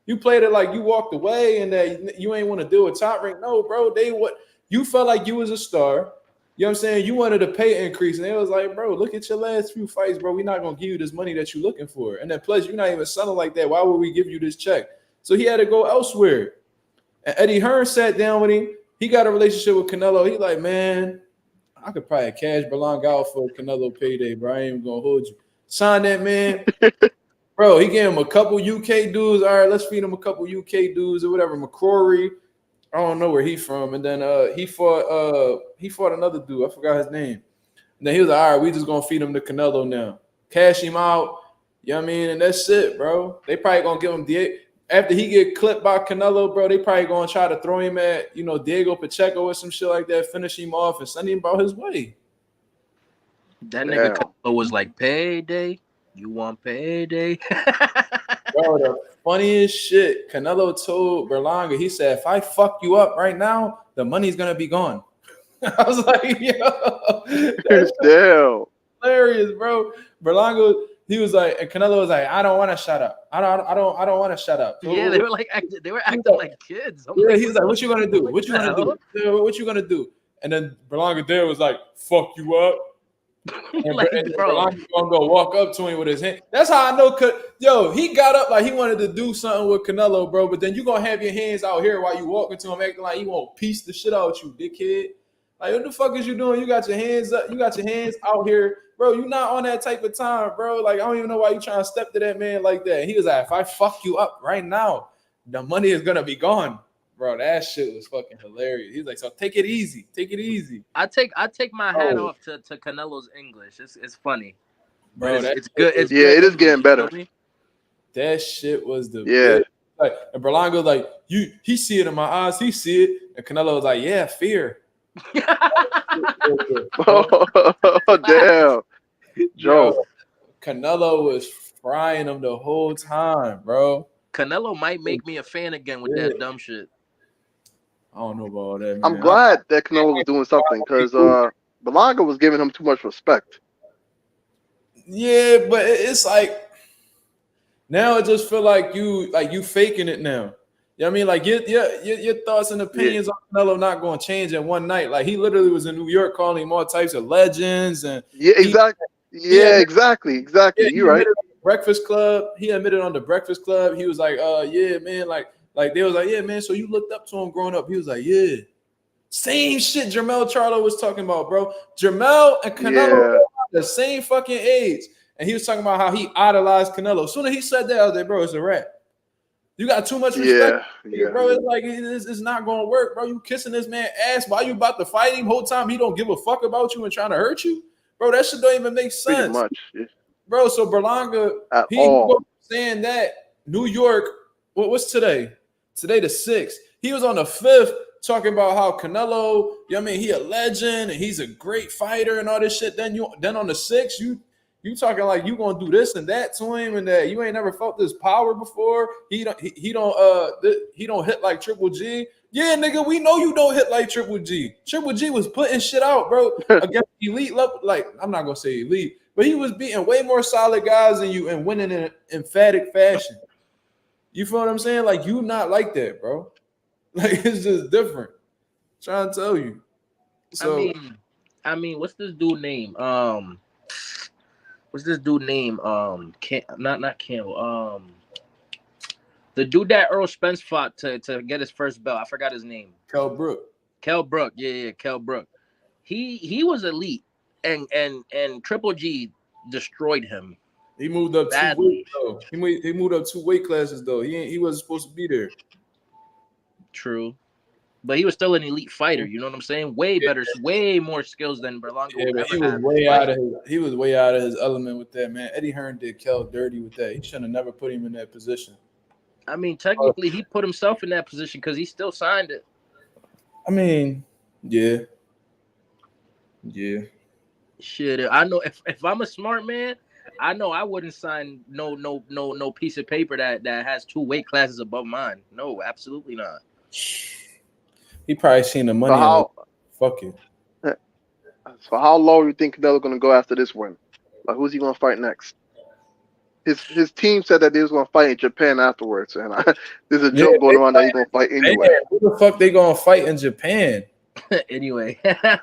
You played it like you walked away and that you ain't want to deal with Top Rank. No, bro, you felt like you was a star. You know what I'm saying? You wanted a pay increase, and they was like, bro, look at your last few fights, bro. We're not gonna give you this money that you're looking for. And then plus, you're not even selling like that. Why would we give you this check? So he had to go elsewhere. And Eddie Hearn sat down with him. He got a relationship with Canelo. He like, man, I could probably cash Berlanga'S for Canelo payday, bro. I ain't even gonna hold you. Sign that, man. Bro, he gave him a couple UK dudes. All right, let's feed him a couple UK dudes or whatever. McCrory. I don't know where he's from. And then he fought another dude. I forgot his name. And then he was like, all right, we just gonna feed him to Canelo now. Cash him out. You know what I mean? And that's it, bro. They probably gonna give him after he get clipped by Canelo, bro, they probably gonna try to throw him at, Diego Pacheco or some shit like that, finish him off and send him about his way. That nigga Canelo was like, payday? You want payday? Bro, the funniest shit, Canelo told Berlanga, he said, if I fuck you up right now, the money's gonna be gone. I was like, yo, that's hilarious, bro. Berlanga, he was like, and Canelo was like, I don't want to shut up. I don't want to shut up. Yeah, they were acting like kids. He was like, what you gonna do? What you gonna do? What you gonna do? And then Berlanga there was like, fuck you up. And, like, and bro, Berlanga gonna go walk up to him with his hand. That's how I know. Yo, he got up like he wanted to do something with Canelo, bro. But then you gonna have your hands out here while you walking to him, acting like he won't piece the shit out you, dickhead. Like, what the fuck is you doing? You got your hands up. You got your hands out here, bro. You not on that type of time, bro. Like, I don't even know why you trying to step to that man like that. He was like, if I fuck you up right now, the money is gonna be gone. Bro, that shit was fucking hilarious. He's like, so take it easy. Take it easy. I take my hat off to Canelo's English. It's funny. Bro, it's good. It's good. It is getting better. That shit was the best. Like, and Berlanga like, he see it in my eyes, he see it. And Canelo was like, yeah, fear. Oh, damn. Joe. Canelo was frying him the whole time, bro. Canelo might make me a fan again with that dumb shit. I don't know about all that, man. I'm glad that Canelo was doing something because Berlanga was giving him too much respect. Yeah, but it's like now it just feel like you faking it now. You know what I mean? Like your thoughts and opinions on Canelo not going to change in one night. Like he literally was in New York calling him all types of legends and exactly. Exactly. You're right. Breakfast Club. He admitted on the Breakfast Club. He was like, yeah, man, like they was like, yeah, man. So you looked up to him growing up. He was like, yeah. Same shit Jermell Charlo was talking about, bro. Jermell and Canelo the same fucking age. And he was talking about how he idolized Canelo. As soon as he said that, I was like, bro, it's a wrap. You got too much respect, bro. It's like it's not gonna work, bro. You kissing this man ass while you about to fight him. Whole time he don't give a fuck about you and trying to hurt you, bro. That shit don't even make sense, pretty much, bro. So Berlanga, he saying that New York. What's today? Today the 6th. He was on the 5th talking about how Canelo. You know what I mean? He a legend and he's a great fighter and all this shit. Then on the 6th, you talking like you gonna do this and that to him and that you ain't never felt this power before. He don't hit like Triple G. Yeah, nigga, we know you don't hit like Triple G. Triple G was putting shit out, bro, against elite level. Like I'm not gonna say elite, but he was beating way more solid guys than you and winning in an emphatic fashion. You feel what I'm saying? Like you not like that, bro. Like it's just different. I'm trying to tell you. So I mean, what's this dude name? What's this dude name? Not Campbell. The dude that Earl Spence fought to get his first belt. I forgot his name. Kell Brook. Yeah, Kell Brook. He was elite, and Triple G destroyed him. He moved up badly. 2 weight, though. He moved up 2 weight classes though. He wasn't supposed to be there. True. But he was still an elite fighter, you know what I'm saying? Way better, way more skills than Berlanga. Yeah, he was way out of his element with that, man. Eddie Hearn did Kell dirty with that. He shouldn't have never put him in that position. I mean, technically, he put himself in that position because he still signed it. I mean, yeah. Shit, I know if I'm a smart man, I know I wouldn't sign no piece of paper that has 2 weight classes above mine. No, absolutely not. He probably seen the money. Fuck it. So how low do you think Canelo going to go after this win? Like, who's he going to fight next? His team said that they was going to fight in Japan afterwards, and there's a joke going around that he's going to fight anyway. Who the fuck they going to fight in Japan? Anyway. Gonna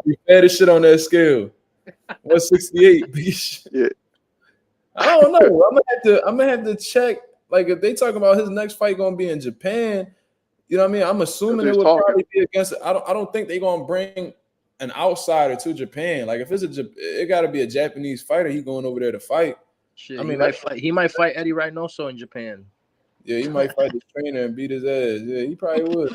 be fat as shit on that scale. 168, bitch. Yeah. I don't know. I'm gonna have to check. Like if they talk about his next fight gonna be in Japan, you know what I mean? I'm assuming it would probably be against. I don't think they're gonna bring an outsider to Japan. Like if it got to be a Japanese fighter. He going over there to fight. Shit, I mean, he might fight Eddie Reynoso in Japan. Yeah, he might fight the trainer and beat his ass. Yeah, he probably would.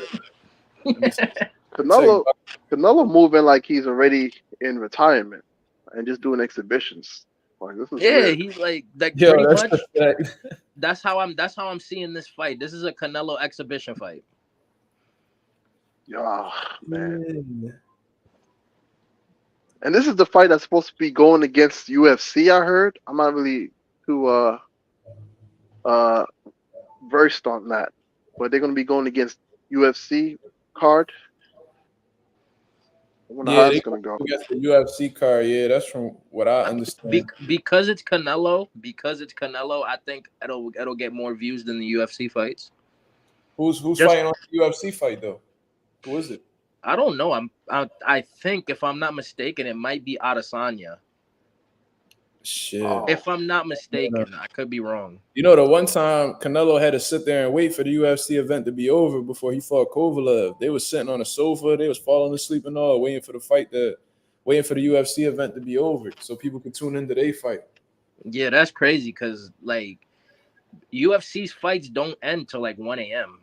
Canelo moving like he's already in retirement and just doing exhibitions. Like this is weird. He's like pretty much. That's how I'm seeing this fight. This is a Canelo exhibition fight. Yeah, man. And this is the fight that's supposed to be going against UFC. I heard. I'm not really too versed on that, but they're going to be going against UFC card. I wonder how it's going to go against the UFC card. Yeah, that's from what I understand. Because it's Canelo. I think it'll get more views than the UFC fights. Who's fighting on the UFC fight though? Who is it? I don't know. I think if I'm not mistaken, it might be Adesanya. Shit. If I'm not mistaken, I could be wrong. You know, the one time Canelo had to sit there and wait for the UFC event to be over before he fought Kovalev. They was sitting on a sofa, they was falling asleep and all, waiting for the UFC event to be over so people could tune into their fight. Yeah, that's crazy because like UFC's fights don't end till like 1 a.m.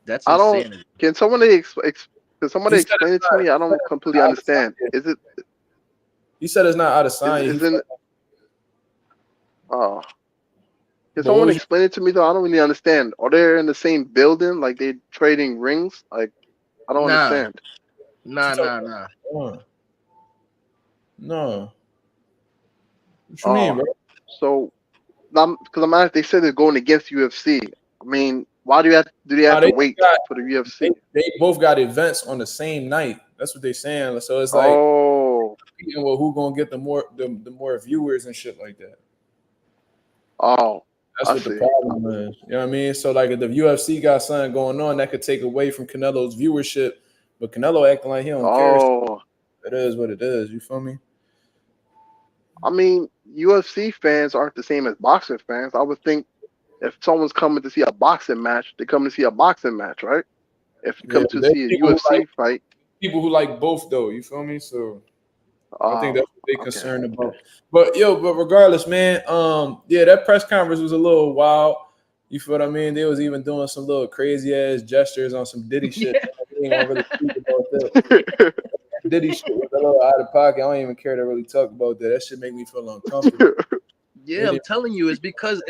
That's insanity. Can somebody explain it to me? I don't completely understand. Is it? He said it's not Adesanya. Can someone explain it to me though? I don't really understand. Are they in the same building? Like they trading rings? Like I don't understand. Nah. No. What you mean, bro? So, because I'm asking, they said they're going against UFC. I mean, why do they have to wait for the UFC? They both got events on the same night. That's what they're saying. So it's like, well, who gonna get the more viewers and shit like that? That's what the problem is. You know what I mean? So like, if the UFC got something going on, that could take away from Canelo's viewership. But Canelo acting like he don't care. It is what it is. You feel me? I mean, UFC fans aren't the same as boxing fans. I would think if someone's coming to see a boxing match, they come to see a boxing match, right? If you come to see a UFC fight. People who like both, though. You feel me? So I think that's what they're concerned about. But regardless, man, that press conference was a little wild. You feel what I mean? They was even doing some little crazy ass gestures on some Diddy shit. They ain't gonna really speak about that. Diddy shit was a little out of pocket. I don't even care to really talk about that. That shit make me feel uncomfortable. Yeah, I'm telling you, it's because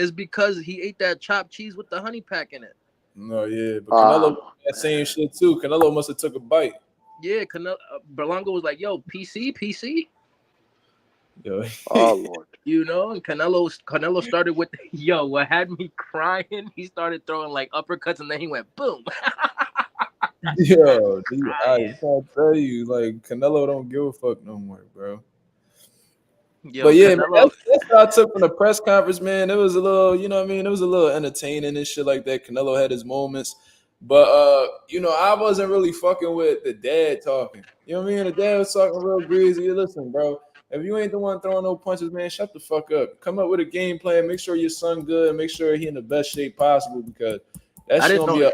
he ate that chopped cheese with the honey pack in it. No, yeah, but Canelo that same shit too. Canelo must have took a bite. Yeah, Canelo. Berlanga was like, "Yo, PC." Yo. Oh Lord. You know, and Canelo started with what had me crying. He started throwing like uppercuts, and then he went boom. Yo, dude, I can't tell you, like Canelo don't give a fuck no more, bro. Yo, but yeah, man, that's what I took from the press conference, man. It was a little, you know what I mean? It was a little entertaining and shit like that. Canelo had his moments. But, I wasn't really fucking with the dad talking. You know what I mean? The dad was talking real greasy. Listen, bro, if you ain't the one throwing no punches, man, shut the fuck up. Come up with a game plan. Make sure your son good. Make sure he in the best shape possible because that's going to be a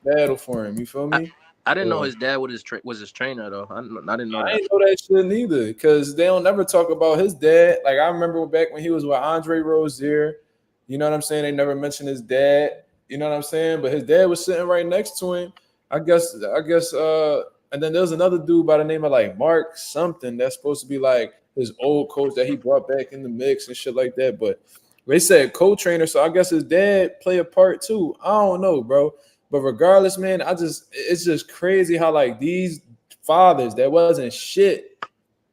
battle for him. You feel me? I didn't know his dad was his trainer, though. I didn't know that. I didn't know that shit neither because they don't never talk about his dad. Like, I remember back when he was with Andre Rozier. You know what I'm saying? They never mentioned his dad. You know what I'm saying? But his dad was sitting right next to him. I guess. And then there's another dude by the name of like Mark something that's supposed to be like his old coach that he brought back in the mix and shit like that. But they said co-trainer, so I guess his dad play a part too. I don't know, bro. But regardless, man, it's just crazy how like these fathers that wasn't shit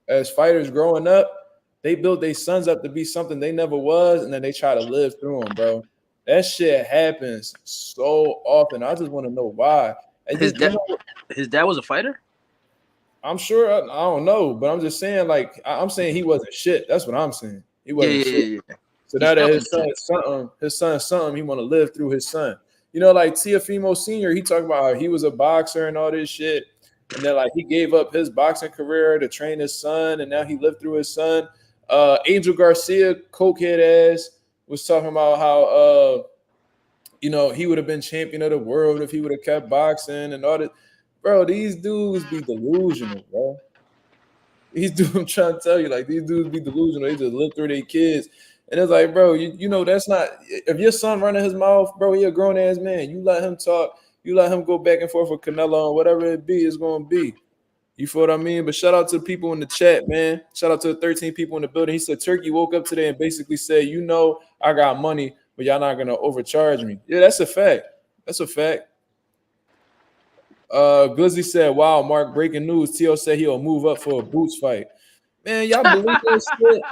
as fighters growing up, they built their sons up to be something they never was, and then they try to live through them, bro. That shit happens so often. I just want to know why. His dad was a fighter? I'm sure. I don't know, but I'm just saying, like, I'm saying he wasn't shit. That's what I'm saying. He wasn't shit. Yeah. So now that his son something, he want to live through his son. You know, like Teofimo Sr., he talked about how he was a boxer and all this shit. And then like he gave up his boxing career to train his son, and now he lived through his son. Angel Garcia, cokehead ass, was talking about how you know, he would have been champion of the world if he would have kept boxing and all that. Bro, these dudes be delusional, bro. These dudes, I'm trying to tell you, like these dudes be delusional. They just live through their kids. And it's like, bro, you know, that's not, if your son running his mouth, bro, he a grown ass man. You let him talk, you let him go back and forth with Canelo and whatever it be, it's gonna be. You feel what I mean? But shout out to the people in the chat, man. Shout out to the 13 people in the building. He said Turkey woke up today and basically said, you know, I got money, but y'all not gonna overcharge me. Yeah, that's a fact. That's a fact. Glizzy said, wow, Mark, breaking news. Tio said he'll move up for a boots fight. Man, y'all believe that shit?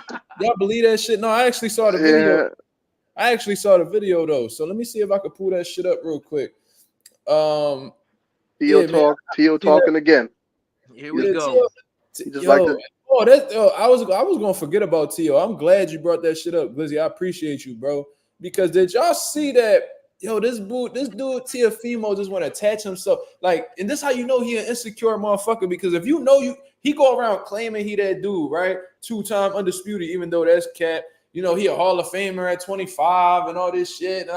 Y'all believe that shit? No, I actually saw the video. Yeah. I actually saw the video though. So let me see if I could pull that shit up real quick. Tio yeah, Tio talking again. Here we go. I was gonna forget about Tio. I'm glad you brought that shit up, Glizzy. I appreciate you, bro. Because did y'all see that? Yo, this dude Teofimo just want to attach himself. Like, and this how you know he an insecure motherfucker. Because if you know he go around claiming he that dude, right? 2-time undisputed, even though that's cat. You know, he a Hall of Famer at 25 and all this shit.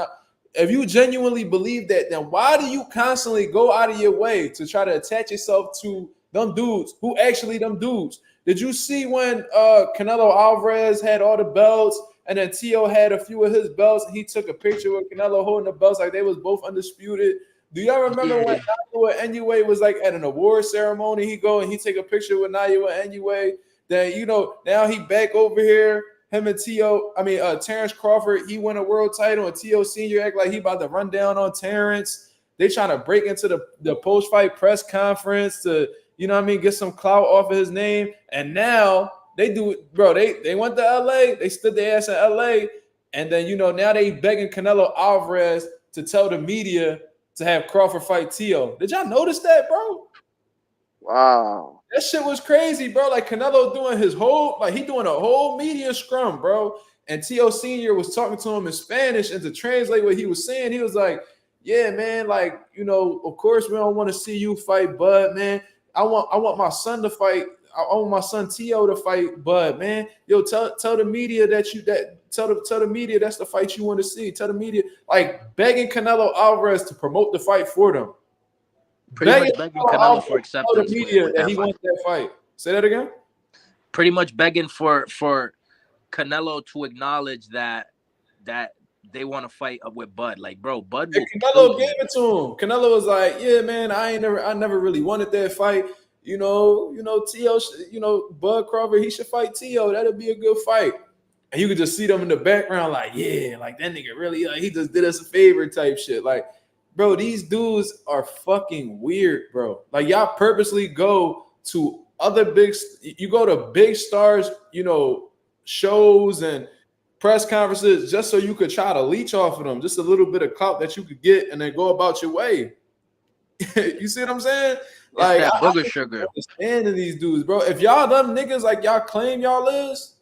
If you genuinely believe that, then why do you constantly go out of your way to try to attach yourself to them dudes who actually them dudes? Did you see when Canelo Alvarez had all the belts and then Tio had a few of his belts and he took a picture with Canelo holding the belts like they was both undisputed? Do y'all remember when Naoya Inoue was like at an award ceremony? He go and he take a picture with Naoya Inoue. Then, you know, now he back over here. Him and Terrence Crawford, he won a world title, and Tio Sr. act like he about to run down on Terrence. They trying to break into the post-fight press conference to, you know what I mean, get some clout off of his name. And now they do it, bro. They went to LA, they stood their ass in LA, and then, you know, now they begging Canelo Alvarez to tell the media to have Crawford fight Tio. Did y'all notice that, bro? Wow. That shit was crazy, bro. Like Canelo doing his whole, like he doing a whole media scrum, bro. And Tio Sr. was talking to him in Spanish, and to translate what he was saying, he was like, yeah, man, like, you know, of course we don't want to see you fight Bud, man. I want my son to fight. I want my son Tio to fight Bud, man. Yo, tell the media tell the media that's the fight you want to see. Tell the media, like begging Canelo Alvarez to promote the fight for them. Pretty much begging Canelo for acceptance. The media that he wants that fight. Say that again. Pretty much begging for Canelo to acknowledge that they want to fight up with Bud. Like, bro, Bud. Canelo gave it to him. Canelo was like, yeah, man, I never really wanted that fight. You know, Tio, Bud Crawford, he should fight Tio. That'll be a good fight. And you could just see them in the background, like, yeah, like that nigga really, like, he just did us a favor type shit. Like, bro, these dudes are fucking weird, bro. Like, y'all purposely go to you go to big stars, you know, shows and press conferences just so you could try to leech off of them, just a little bit of clout that you could get and then go about your way. You see what I'm saying? Like, that booger sugar. Understanding these dudes, bro. If y'all them niggas like y'all claim y'all is,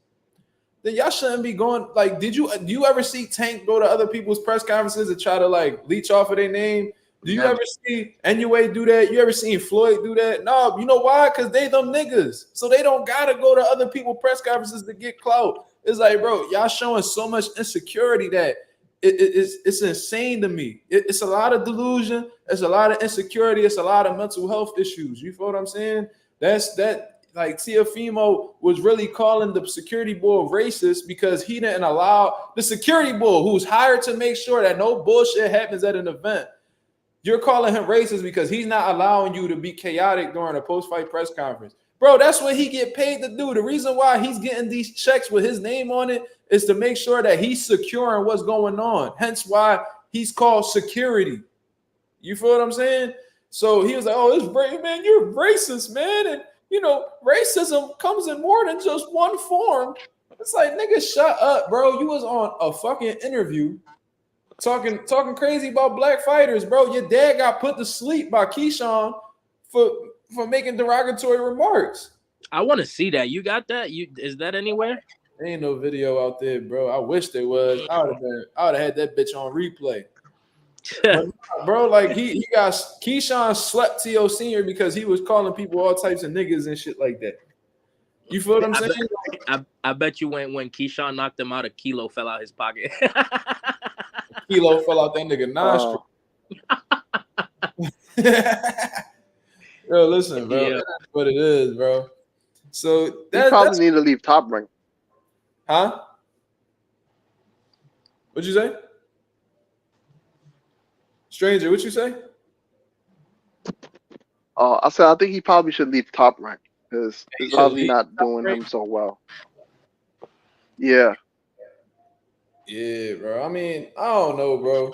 then y'all shouldn't be going. Like, do you ever see Tank go to other people's press conferences and try to like leech off of their name? Do you ever see Inoue do that? You ever seen Floyd do that? No, you know why? Because they them niggas. So they don't gotta go to other people's press conferences to get clout. It's like, bro, y'all showing so much insecurity that it's insane to me. It's a lot of delusion. It's a lot of insecurity. It's a lot of mental health issues. You feel what I'm saying? Like Teofimo was really calling the security board racist because he didn't allow the security board, who's hired to make sure that no bullshit happens at an event. You're calling him racist because he's not allowing you to be chaotic during a post-fight press conference. Bro, that's what he get paid to do. The reason why he's getting these checks with his name on it is to make sure that he's securing what's going on. Hence why he's called security. You feel what I'm saying? So he was like, oh, man, you're racist, man. And, you know, racism comes in more than just one form. It's like, nigga, shut up, bro. You was on a fucking interview talking crazy about black fighters, bro. Your dad got put to sleep by Keyshawn for making derogatory remarks. I want to see that. You got that? Is that anywhere? There ain't no video out there, bro. I wish there was. I would have had that bitch on replay. But, bro, like he got Keyshawn slept T.O. Senior because he was calling people all types of niggas and shit like that. You feel what I'm saying? I bet you when Keyshawn knocked him out, a kilo fell out his pocket. Kilo fell out that nigga nostril. Yo, listen, bro. Yeah. That's what it is, bro. So that probably need to leave Top Rank. Huh? What'd you say? Stranger, what you say? I said I think he probably should leave Top Rank because he's probably not doing him so well. Yeah. Yeah, bro. I mean, I don't know, bro.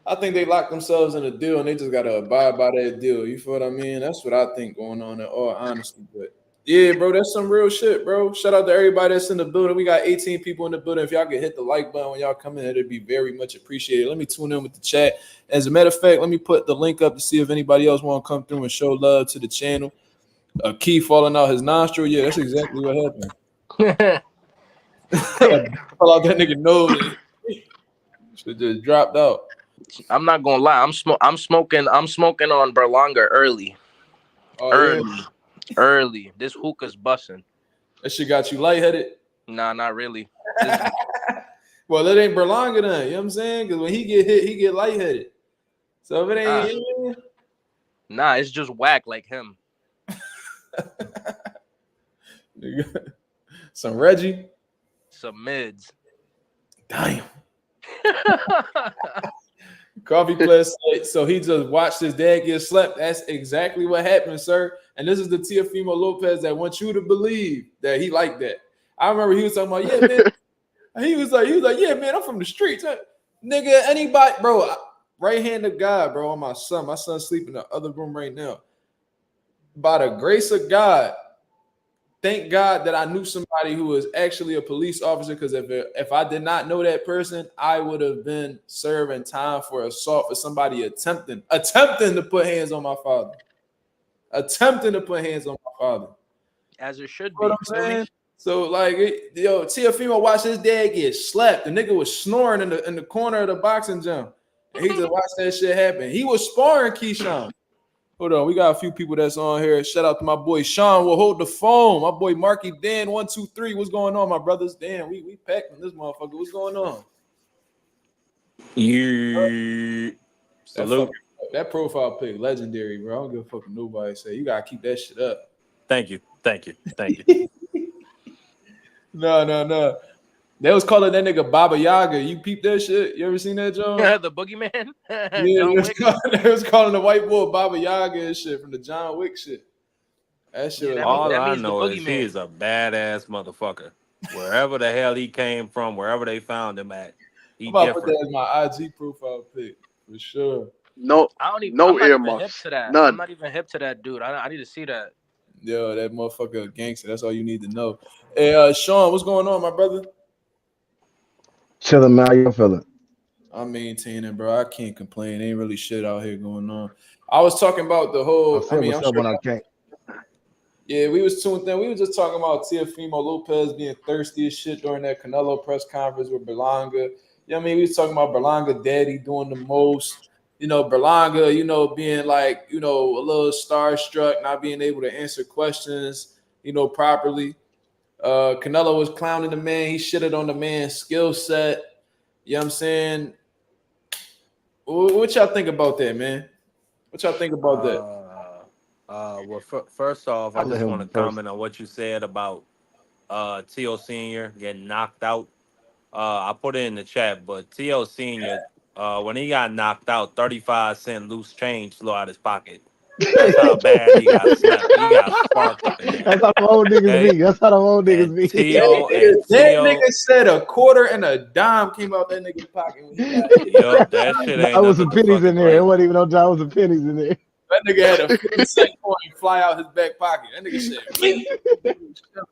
I think they locked themselves in a deal and they just gotta abide by that deal. You feel what I mean? That's what I think going on in all honesty. But yeah, bro, that's some real shit, bro. Shout out to everybody that's in the building. We got 18 people in the building. If y'all could hit the like button when y'all come in, it'd be very much appreciated. Let me tune in with the chat. As a matter of fact, let me put the link up to see if anybody else want to come through and show love to the channel. A key falling out his nostril. Yeah, that's exactly what happened. Fell out that nigga nose. Should just dropped out. I'm not gonna lie. I'm smoking on Berlanga early. Oh, early. This hookah's busting. That shit got you lightheaded? Nah, not really. Well, it ain't Berlanga then. You know what I'm saying? Because when he get hit, he get lightheaded. So if it ain't nah, it's just whack like him. Some Reggie. Some mids. Damn. Coffee plus. So he just watched his dad get slept. That's exactly what happened, sir. And this is the Teofimo Lopez that wants you to believe that he liked that. I remember he was talking about, yeah, man. he was like, yeah, man, I'm from the streets. Nigga, anybody, bro, right hand of God, bro, on my son. My son's sleeping in the other room right now. By the grace of God, thank God that I knew somebody who was actually a police officer, because if I did not know that person, I would have been serving time for assault for somebody attempting to put hands on my father. Attempting to put hands on my father. As it should be. You know what I'm saying? So, like, Teofimo watched his dad get slapped. The nigga was snoring in the corner of the boxing gym. And he just watched that shit happen. He was sparring Keyshawn. Hold on, we got a few people that's on here. Shout out to my boy Sean. Will hold the phone. My boy Marky Dan 123. What's going on, my brothers? Damn, we packed on this motherfucker. What's going on? Yeah. Salute. That profile pic, legendary, bro. I don't give a fuck what nobody say. You gotta keep that shit up. Thank you. No. They was calling that nigga Baba Yaga. You peep that shit? You ever seen that, John? The boogeyman? Yeah, they was calling the white boy Baba Yaga and shit from the John Wick shit. That shit. Yeah, all I know is he is a badass motherfucker. Wherever the hell he came from, wherever they found him at, he I'm about to put that as my IG profile pic for sure. No, I'm not even hip to that. None. I'm not even hip to that, dude. I need to see that. Yo, that motherfucker gangster. That's all you need to know. Hey, Sean, what's going on, my brother? Chilling, man. How you feeling? I'm maintaining, bro. I can't complain. Ain't really shit out here going on. I was talking about the whole. Yeah, we was tuned in. We were just talking about Teofimo Lopez being thirsty as shit during that Canelo press conference with Berlanga. You know what I mean? We was talking about Berlanga daddy doing the most. You know, Berlanga, you know, being like, you know, a little starstruck, not being able to answer questions, you know, properly. Canelo was clowning the man. He shitted on the man's skill set. You know what I'm saying? What y'all think about that, man? What y'all think about that? Well, first off, I just want to comment on what you said about T.O. Senior getting knocked out. I put it in the chat, but T.O. Senior, when he got knocked out, 35-cent loose change flew out his pocket. That's how bad he got slapped. He got sparked up in there. That's how the old niggas be. That's how the old niggas be. That nigga said a quarter and a dime came out that nigga's pocket when he got hit. Yo, that shit ain't. I was some pennies in there. It wasn't even no job. It was some pennies in there. That nigga had a 50-cent coin fly out his back pocket. That nigga said, 50 that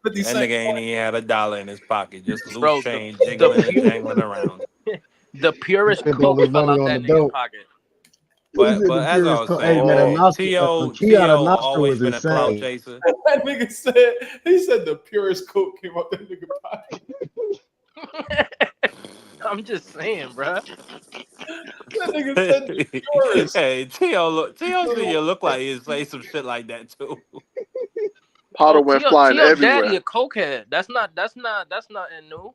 nigga ain't even had $1 in his pocket. Just loose change jiggling and jangling around. The purest coke fell out that nigga's pocket. But as I was saying, T.O. always been a clout chaser. That nigga said, he said the purest coke came out that nigga pocket. I'm just saying, bro. That nigga said yours. Hey, T.O. Senior look like he'd say some shit like that too. Potter went flying T.O. daddy everywhere. a cokehead. That's nothing new.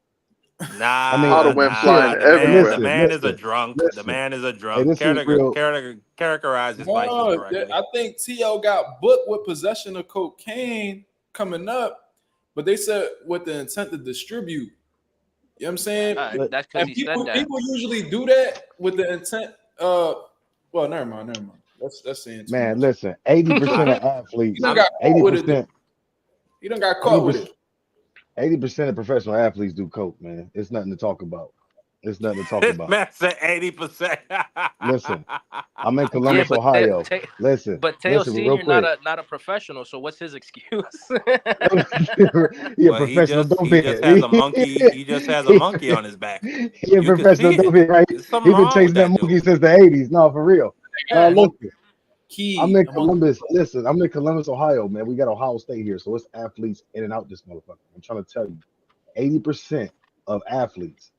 I mean, Potter went flying The everywhere. man is a drunk. The man is a Hey, drunk. this is real. Characterize his vices No, correctly. I think T.O. got booked with possession of cocaine coming up, but they said with the intent to distribute. You know what I'm saying? That's because he said that. People usually do that with the intent. Well, never mind. That's saying too Man, much. listen, 80% of athletes, He done got caught with it. 80%, He done got caught with it. 80% of professional athletes do coke, man. It's nothing to talk about. It's nothing to talk This about. man said 80%. Listen, I'm in Columbus, but Ohio. Listen, but Teo listen, Senior real quick. not a professional, so what's his excuse? He a Well, professional dope he just has a monkey. He just has a monkey on his back. He a You can professional see dope it. right? There's something He been wrong with chasing that that monkey dude. since the 80s. No, for real. No, listen. I'm in Key. Columbus. Listen, I'm in Columbus, Ohio, man. We got Ohio State here, so it's athletes in and out this motherfucker. I'm trying to tell you, 80% of athletes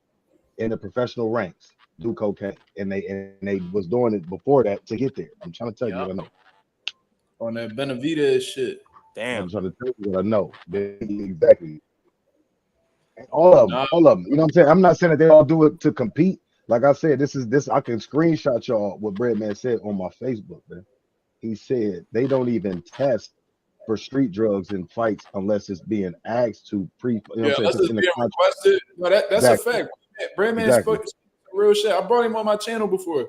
in the professional ranks do cocaine, and they was doing it before that to get there. I'm trying to tell you what I know. On that Benavidez shit. Damn. I'm trying to tell you what I know. Exactly. All of them. You know what I'm saying? I'm not saying that they all do it to compete. Like I said, this. I can screenshot y'all what Breadman said on my Facebook, man. He said they don't even test for street drugs in fights unless it's being asked to Unless it's being requested. No, that's exactly. a fact. Breadman spoke some real shit. I brought him on my channel before.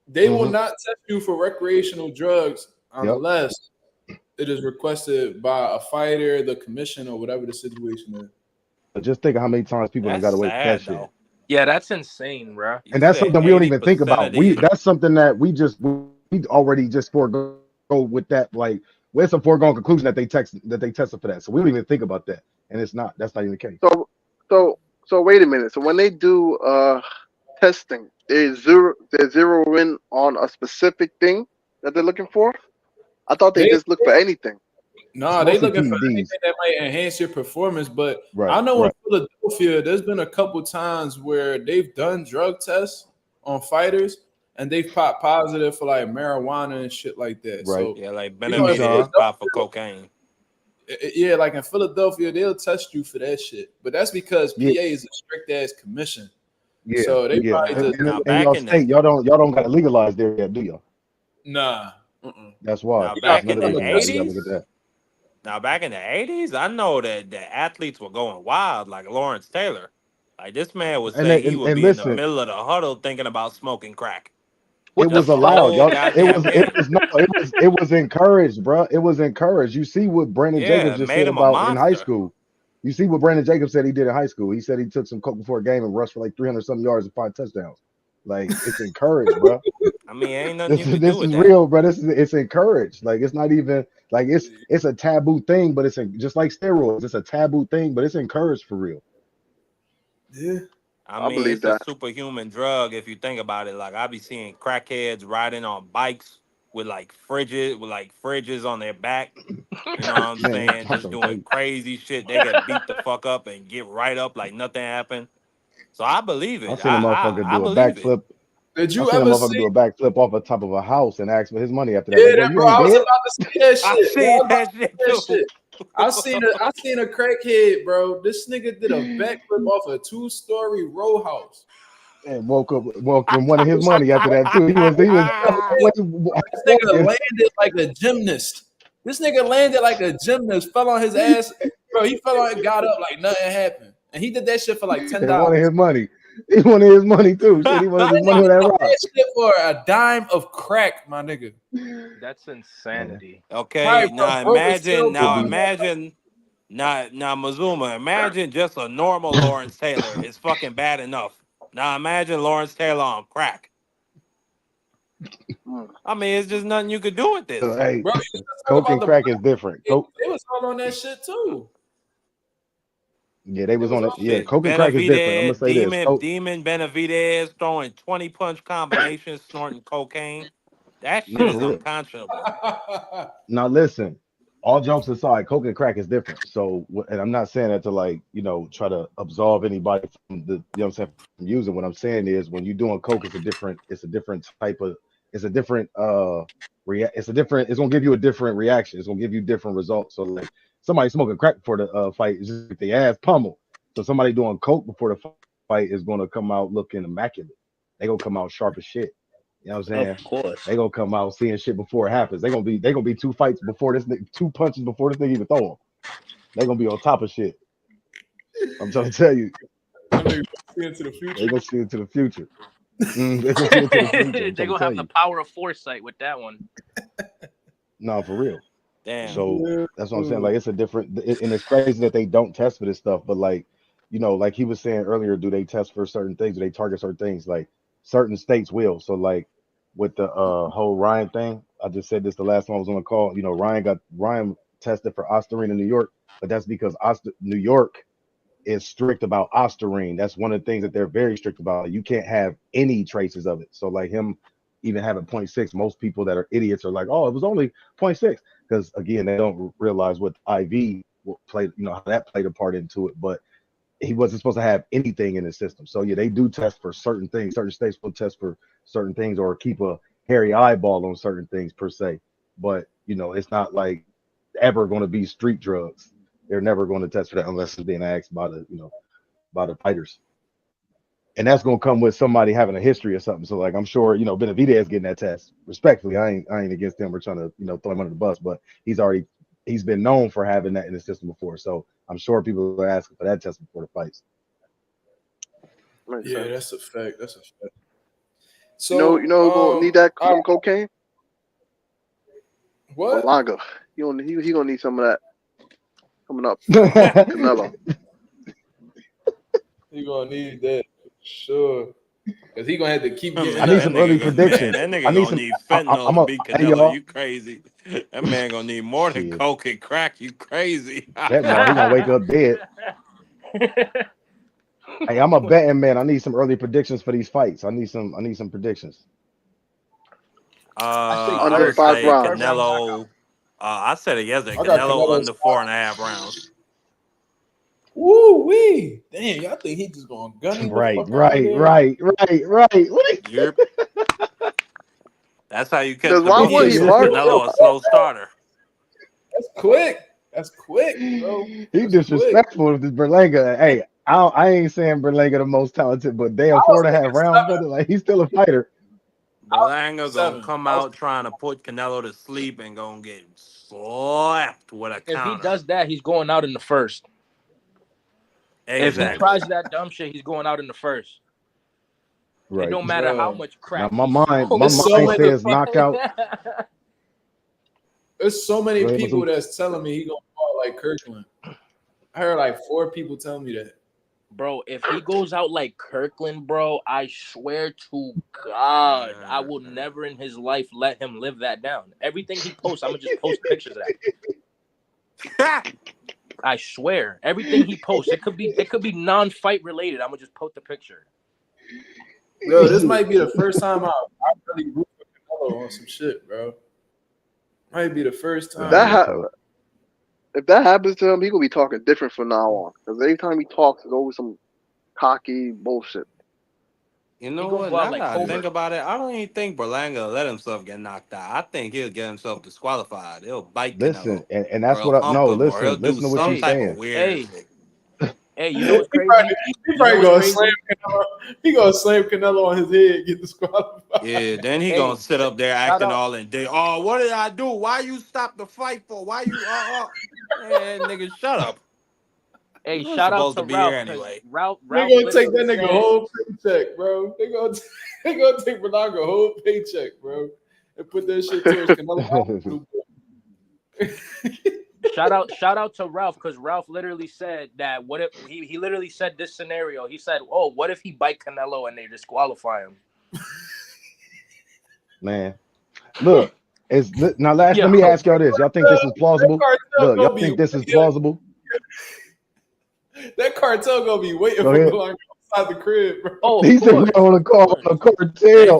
They will not test you for recreational drugs unless it is requested by a fighter, the commission, or whatever the situation is. But just think of how many times people got away with that shit. Yeah, that's insane, bro. And that's something we don't even think about. That's something that we already just forego with that. Like, it's a foregone conclusion that they tested for that. So we don't even think about that. And that's not even the case. So wait a minute. So when they do testing, they zero in on a specific thing that they're looking for? I thought they just look for anything. No, they looking for anything that might enhance your performance. But I know in Philadelphia, there's been a couple times where they've done drug tests on fighters and they've popped positive for like marijuana and shit like that. Right. So yeah, like Benavidez popped for cocaine. Yeah, like in Philadelphia, they'll test you for that shit. But that's because PA is a strict ass commission. Yeah. So they probably just in y'all state, y'all don't got to legalize there yet, do you? Nah. That's why. Now back in the 80s. Now, back in the 80s, I know that the athletes were going wild, like Lawrence Taylor. Like, this man would say he would be in the middle of the huddle thinking about smoking crack. It was allowed, y'all. It was encouraged, bro. It was encouraged. You see what Brandon Jacobs just said about in high school. You see what Brandon Jacobs said he did in high school. He said he took some coke before a game and rushed for like 300-something yards and 5 touchdowns. Like, it's encouraged, bro. I mean, ain't nothing you can do this with is that. real, bro. It's encouraged. Like, it's not even like it's a taboo thing, but it's just like steroids. It's a taboo thing, but it's encouraged for real. Yeah. I mean, it's a superhuman drug if you think about it. Like, I be seeing crackheads riding on bikes with fridges on their back. You know what I'm saying? Just doing crazy shit. They get beat the fuck up and get right up like nothing happened. So I believe it. I seen a motherfucker do a backflip. Did you ever see do a backflip off the top of a house and ask for his money after that? Yeah, bro, I was about to say that shit. I seen that shit too. I seen a crackhead, bro. This nigga did a backflip off a 2-story row house. And woke from one of his money after that too. This nigga landed like a gymnast. Fell on his ass, bro. He fell on and got up like nothing happened, and he did that shit for like $10. Wanted his money. He wanted his money too. Shit, he wanted his money with that rock. Shit for a dime of crack, my nigga. That's insanity. Okay, right, now imagine, Mazuma, imagine just a normal Lawrence Taylor. It's fucking bad enough. Now imagine Lawrence Taylor on crack. I mean, it's just nothing you could do with this. Hey, bro, coke and crack is different. Coke, they was all on that shit too. Yeah, they was on it. Yeah, coke and crack is different. I'm gonna say this. Demon Benavidez throwing 20-punch combinations, snorting cocaine. That shit is unconscionable. Now listen, all jokes aside, coke and crack is different. So, and I'm not saying that to like, try to absolve anybody from the, what I'm saying, from using. What I'm saying is when you're doing coke, it's a different type of, it's a different, it's gonna give you a different reaction. It's gonna give you different results. So like somebody smoking crack before the fight is just the ass pummel. So somebody doing coke before the fight is gonna come out looking immaculate. They gonna come out sharp as shit. You know what I'm saying? Of course. They gonna come out seeing shit before it happens. They gonna be 2 fights before this, 2 punches before this thing even throw them. They gonna be on top of shit. I'm trying to tell you. They gonna see into the future. They gonna see into the future. They gonna see into the future. They gonna have the power of foresight with that one. No, for real. Damn. So that's what I'm saying. Like it's a different, and it's crazy that they don't test for this stuff. But like, like he was saying earlier, do they test for certain things? Do they target certain things? Like certain states will. So like with the whole Ryan thing, I just said this the last time I was on the call. Ryan tested for Ostarine in New York, but that's because New York is strict about Ostarine. That's one of the things that they're very strict about. You can't have any traces of it. So like him even having 0.6, most people that are idiots are like, oh, it was only 0.6. Because again, they don't realize what IV played, how that played a part into it. But he wasn't supposed to have anything in his system. So yeah, they do test for certain things. Certain states will test for certain things or keep a hairy eyeball on certain things per se. But it's not like ever going to be street drugs. They're never going to test for that unless it's being asked by the fighters. And that's going to come with somebody having a history or something. So like I'm sure Benavidez getting that test. Respectfully, I ain't against him or trying to throw him under the bus, but he's been known for having that in his system before. So I'm sure people are asking for that test before the fights. Yeah, that's a fact. That's a fact. So who's gonna need that some cocaine? What? Berlanga. He gonna need some of that coming up. Canelo. He gonna need that for sure. Cause he gonna have to keep getting. I need some early predictions. That nigga gonna need fentanyl to beat Canelo. You crazy? That man gonna need more than coke and crack. You crazy? That man, he gonna wake up dead. Hey, I'm a betting man. I need some early predictions for these fights. I need some predictions. I would say Canelo. I said it yesterday. Canelo under 4.5 rounds. Woo wee! Damn, y'all think he just gonna gun him? Right. What Yep. That's how you catch the bookies. Canelo a slow starter. That's quick, bro. He disrespectful with this Berlanga. Hey, I ain't saying Berlanga the most talented, but damn, 4.5 rounds, brother. Like he's still a fighter. Berlanga gonna come out trying to put Canelo to sleep and gonna get slapped with a counter. If he does that, he's going out in the first. Exactly. If he tries that dumb shit, he's going out in the first. Right. It don't matter how much crack. Now, my mind says knockout. There's so many people that's telling me he gonna fall like Kirkland. I heard like 4 people tell me that. Bro, if he goes out like Kirkland, bro, I swear to God, I will never in his life let him live that down. Everything he posts, I'm gonna just post pictures of that. I swear, everything he posts, it could be non-fight related. I'm gonna just post the picture. Bro, this might be the first time I really root for Canelo on some shit, bro. Might be the first time. If that happens to him, he gonna be talking different from now on. Because every time he talks, it's always some cocky bullshit. You know what? Now that I think about it, I don't even think Berlanga let himself get knocked out. I think he'll get himself disqualified. He'll bite Canelo. And that's what I know. Listen to what you're saying. Hey, you know what's crazy? He probably gonna slam Canelo. He gonna slam Canelo on his head, get disqualified. Yeah, then he gonna sit up there acting all in day. Oh, what did I do? Why you stop the fight for? Why you? Man, nigga, shut up. Hey, shout out to Ralph. Anyway. Ralph they gonna take that nigga whole paycheck, bro. They gonna take Berlanga whole paycheck, bro, and put that shit towards Canelo. Shout out to Ralph, because Ralph literally said that what if he literally said this scenario. He said, "Oh, what if he bite Canelo and they disqualify him?" Man, look, let me ask y'all this: y'all think this is plausible? Look, y'all think this is plausible? That cartel gonna be waiting for Berlanga outside the crib, bro. Oh, he said on the cartel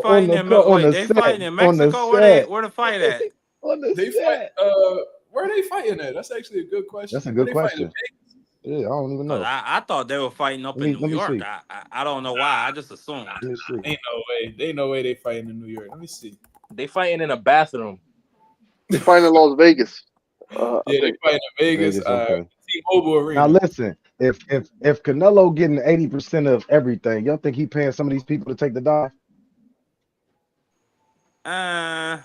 they fighting in Mexico. Where the fight at? They fight Where are they fighting at? That's actually a good question. That's a good question. Yeah, I don't even know. I thought they were fighting up in New York. See. I don't know why. I just assumed. Ain't no way. Ain't no way they fighting in New York. Let me see. They fighting in a bathroom. They fighting in Las Vegas. Yeah, they fighting in Vegas. Okay. T-Mobile Arena. Now listen, if Canelo getting 80% of everything, y'all think he paying some of these people to take the dive? I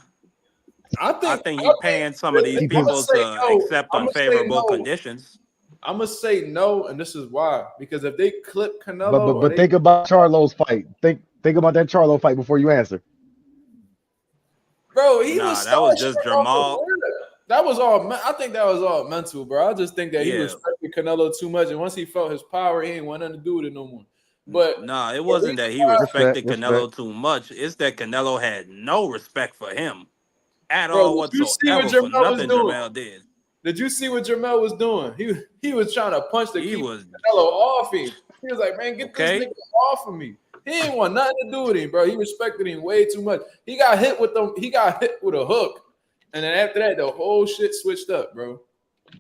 think he's paying some of these people to accept unfavorable conditions. I'm gonna say no, and this is why. Because if they clip Canelo, but think about Charlo's fight. Think about that Charlo fight before you answer. Bro, that was just Jamal. That was all. I think that was all mental, bro. I just think that he respected Canelo too much, and once he felt his power, he ain't want nothing to do with it no more. But it wasn't that he respected Canelo too much. It's that Canelo had no respect for him at all whatsoever for nothing Jamel did. Did you see what Jamel was doing? He was trying to punch Canelo off him. He was like, man, get this nigga off of me. He ain't want nothing to do with him, bro. He respected him way too much. He got hit with a hook. And then after that, the whole shit switched up, bro.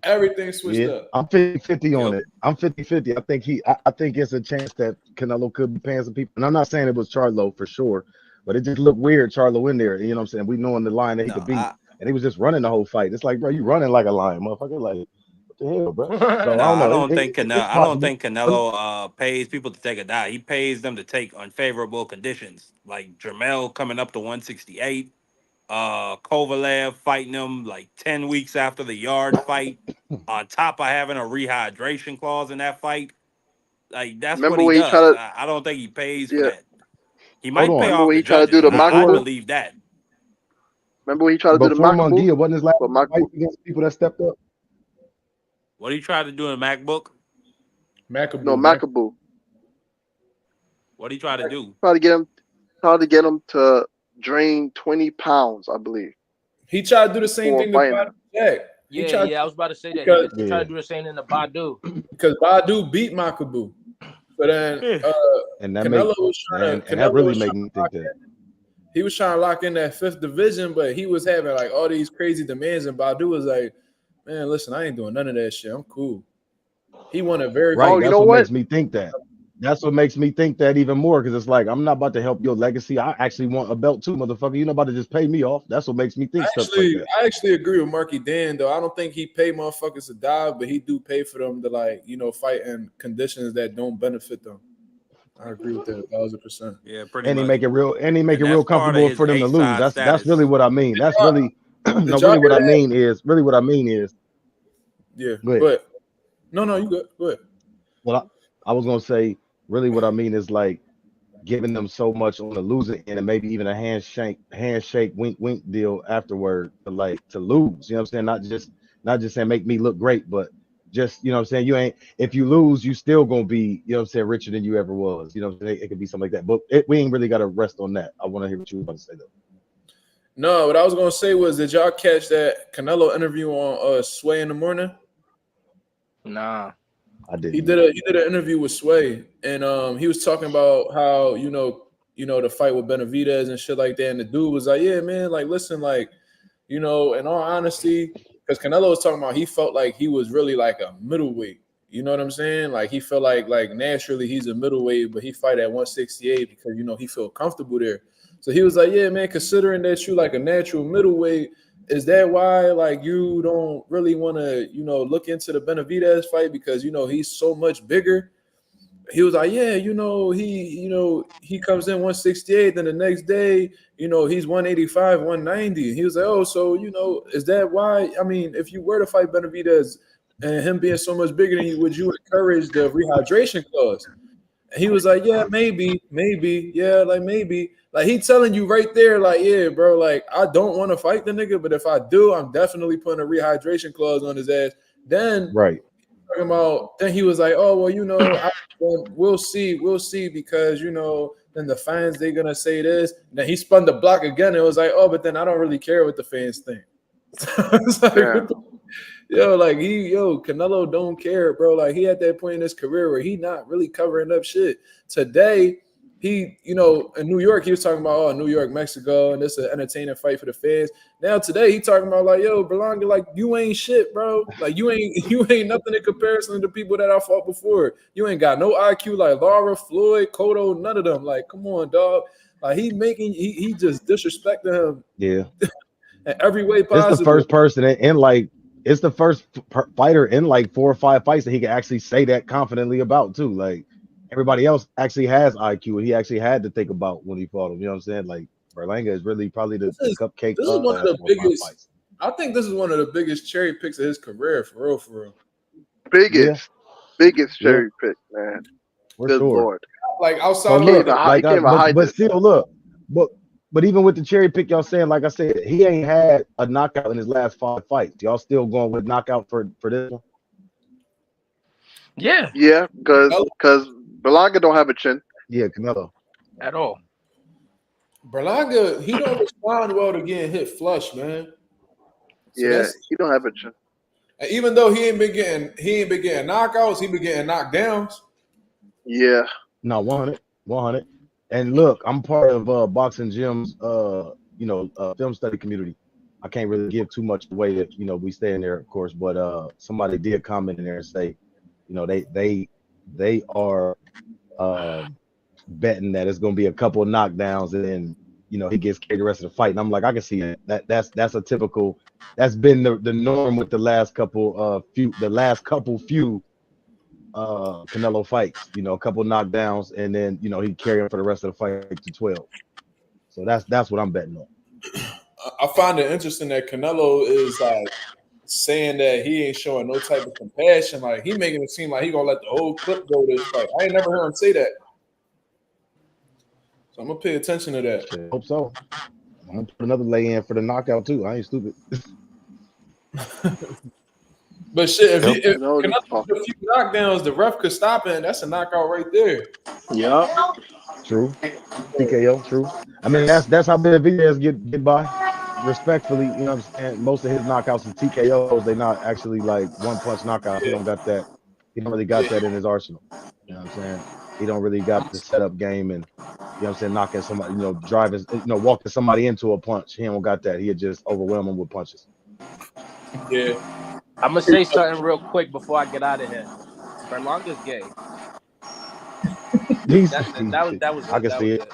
Everything switched up. I'm 50-50 on it. I'm 50-50. I think it's a chance that Canelo could be paying some people. And I'm not saying it was Charlo for sure, but it just looked weird, Charlo in there. You know what I'm saying? We know in the line that he could beat. And he was just running the whole fight. It's like, bro, you running like a lion, motherfucker. Like, what the hell, bro? So, I don't think Canelo pays people to take a dive. He pays them to take unfavorable conditions. Like Jermell coming up to 168. Kovalev fighting him like 10 weeks after the Yard fight, on top of having a rehydration clause in that fight. Like that's what he does. I don't think he pays for that. He might pay off the judges. I believe that. Remember when he tried to do the MacBook? Wasn't his last fight against people that stepped up? What he tried to do in MacBook? No, Macaboo. What he tried to do? Tried to get him to drain 20 pounds, I believe. He tried to do the same thing to Jack. I was about to say that. He tried to do the same thing to Badu. Because Badu beat Macaboo. So then Canelo was trying to... that really made me think that. He was trying to lock in that 5th division, but he was having like all these crazy demands, and Badu was like, man, listen, I ain't doing none of that shit. I'm cool. He won a very... Right, that's what makes me think that. That's what makes me think that even more, because it's like, I'm not about to help your legacy. I actually want a belt too, motherfucker. You're not about to just pay me off. That's what makes me think stuff like that. I actually agree with Marky Dan, though. I don't think he pay motherfuckers to dive, but he do pay for them to, like, fight in conditions that don't benefit them. I agree with that 1,000%. Yeah, pretty and much. He make it real comfortable for them to lose. That's really what I mean. That's really what I mean is yeah. But no, you good. Go ahead. Well, I was gonna say really what I mean is like giving them so much on the losing end and maybe even a handshake, wink deal afterward to lose. You know what I'm saying? Not just saying make me look great, but just, you know what I'm saying? If you lose, you still gonna be, you know what I'm saying, richer than you ever was. You know what I'm saying? It could be something like that. But we ain't really gotta rest on that. I want to hear what you were about to say though. No, what I was gonna say was, did y'all catch that Canelo interview on Sway in the morning? Nah. I did. He did an interview with Sway, and he was talking about how the fight with Benavidez and shit like that, and the dude was like, yeah, man, like listen, like, in all honesty, because Canelo was talking about he felt like he was really like a middleweight. You know what I'm saying? Like he felt like naturally he's a middleweight, but he fight at 168 because he feel comfortable there. So he was like, yeah, man, considering that you like a natural middleweight, is that why like you don't really want to look into the Benavidez fight because he's so much bigger? He was like, yeah, he comes in 168, then the next day, he's 185, 190. He was like, oh, so is that why? I mean, if you were to fight Benavidez and him being so much bigger than you, would you encourage the rehydration clause? And he was like, yeah, maybe, yeah, like maybe. Like he telling you right there, like, yeah, bro, like I don't want to fight the nigga, but if I do, I'm definitely putting a rehydration clause on his ass. Then right. Talking about, then he was like, oh well, we'll see because then the fans they're gonna say this. And then he spun the block again. It was like, oh, but then I don't really care what the fans think. It's like, Canelo don't care, bro. Like he at that point in his career where he not really covering up shit. Today, he, you know, in New York, he was talking about, oh, New York, Mexico, and this is an entertaining fight for the fans. Now today, he talking about like, yo, Berlanga, like you ain't shit, bro. Like you ain't nothing in comparison to the people that I fought before. You ain't got no IQ like Lara, Floyd, Cotto, none of them. Like, come on, dog. Like he just disrespecting him. Yeah. In every way possible. It's the first person it's the first fighter in like 4 or 5 fights that he can actually say that confidently about too. Like everybody else actually has IQ, and he actually had to think about when he fought him. You know what I'm saying? Like Berlanga is really probably the cupcake. This is one of the biggest fights. I think this is one of the biggest cherry picks of his career, for real, for real. Biggest cherry pick, man. For sure. Lord. Like outside but still look, but even with the cherry pick, y'all saying, like I said, he ain't had a knockout in his last 5 fights. Y'all still going with knockout for this one? Yeah. Yeah, because Berlanga don't have a chin. Yeah, Canelo. At all. Berlanga, he don't respond well to getting hit flush, man. So yeah, he don't have a chin. And even though he ain't been getting knockouts, he been getting knockdowns. Yeah. No, 100. And look, I'm part of Boxing Gym's film study community. I can't really give too much away that, you know, we stay in there, of course, but somebody did comment in there and say, you know, they are betting that it's gonna be a couple of knockdowns and then, you know, he gets carried the rest of the fight. And I'm like, I can see it. That's a typical, that's been the norm with the last couple few Canelo fights, you know, a couple knockdowns, and then, you know, he carry him for the rest of the fight to 12. So that's what I'm betting on. I find it interesting that Canelo is like saying that he ain't showing no type of compassion. Like he making it seem like he gonna let the whole clip go this fight. I ain't never heard him say that. So I'm gonna pay attention to that. I hope so. I'm gonna put another lay in for the knockout too. I ain't stupid. But shit, if Canelo put a few knockdowns, the ref could stop it, and that's a knockout right there. Yeah. True. TKO, true. I mean, that's how Benavidez get by. Respectfully, you know what I'm saying? Most of his knockouts and TKOs, they not actually like one-punch knockouts. He don't got that. He don't really got that in his arsenal. You know what I'm saying? He don't really got the setup game and, you know what I'm saying, knocking somebody, you know, driving, you know, walking somebody into a punch. He don't got that. He'd just overwhelm him with punches. Yeah. I'm gonna say something real quick before I get out of here. Berlanga's gay. That was I can see it.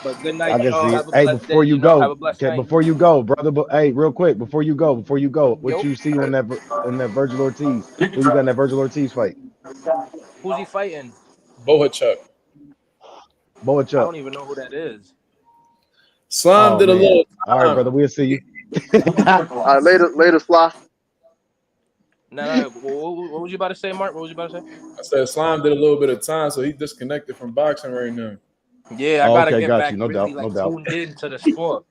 But good night, I can y'all. see it. Hey, before you go, before you go, brother. But hey, real quick, before you go, what you see on that Virgil Ortiz? Who you got in that Virgil Ortiz fight? Who's he fighting? Bohachuk. I don't even know who that is. Slime did a little. All right, brother. We'll see you. Later, Sly. No. What was you about to say, Mark? What was you about to say? I said Slime did a little bit of time, so he disconnected from boxing right now. Yeah, I gotta get back. No really, doubt. Tuned into the sport.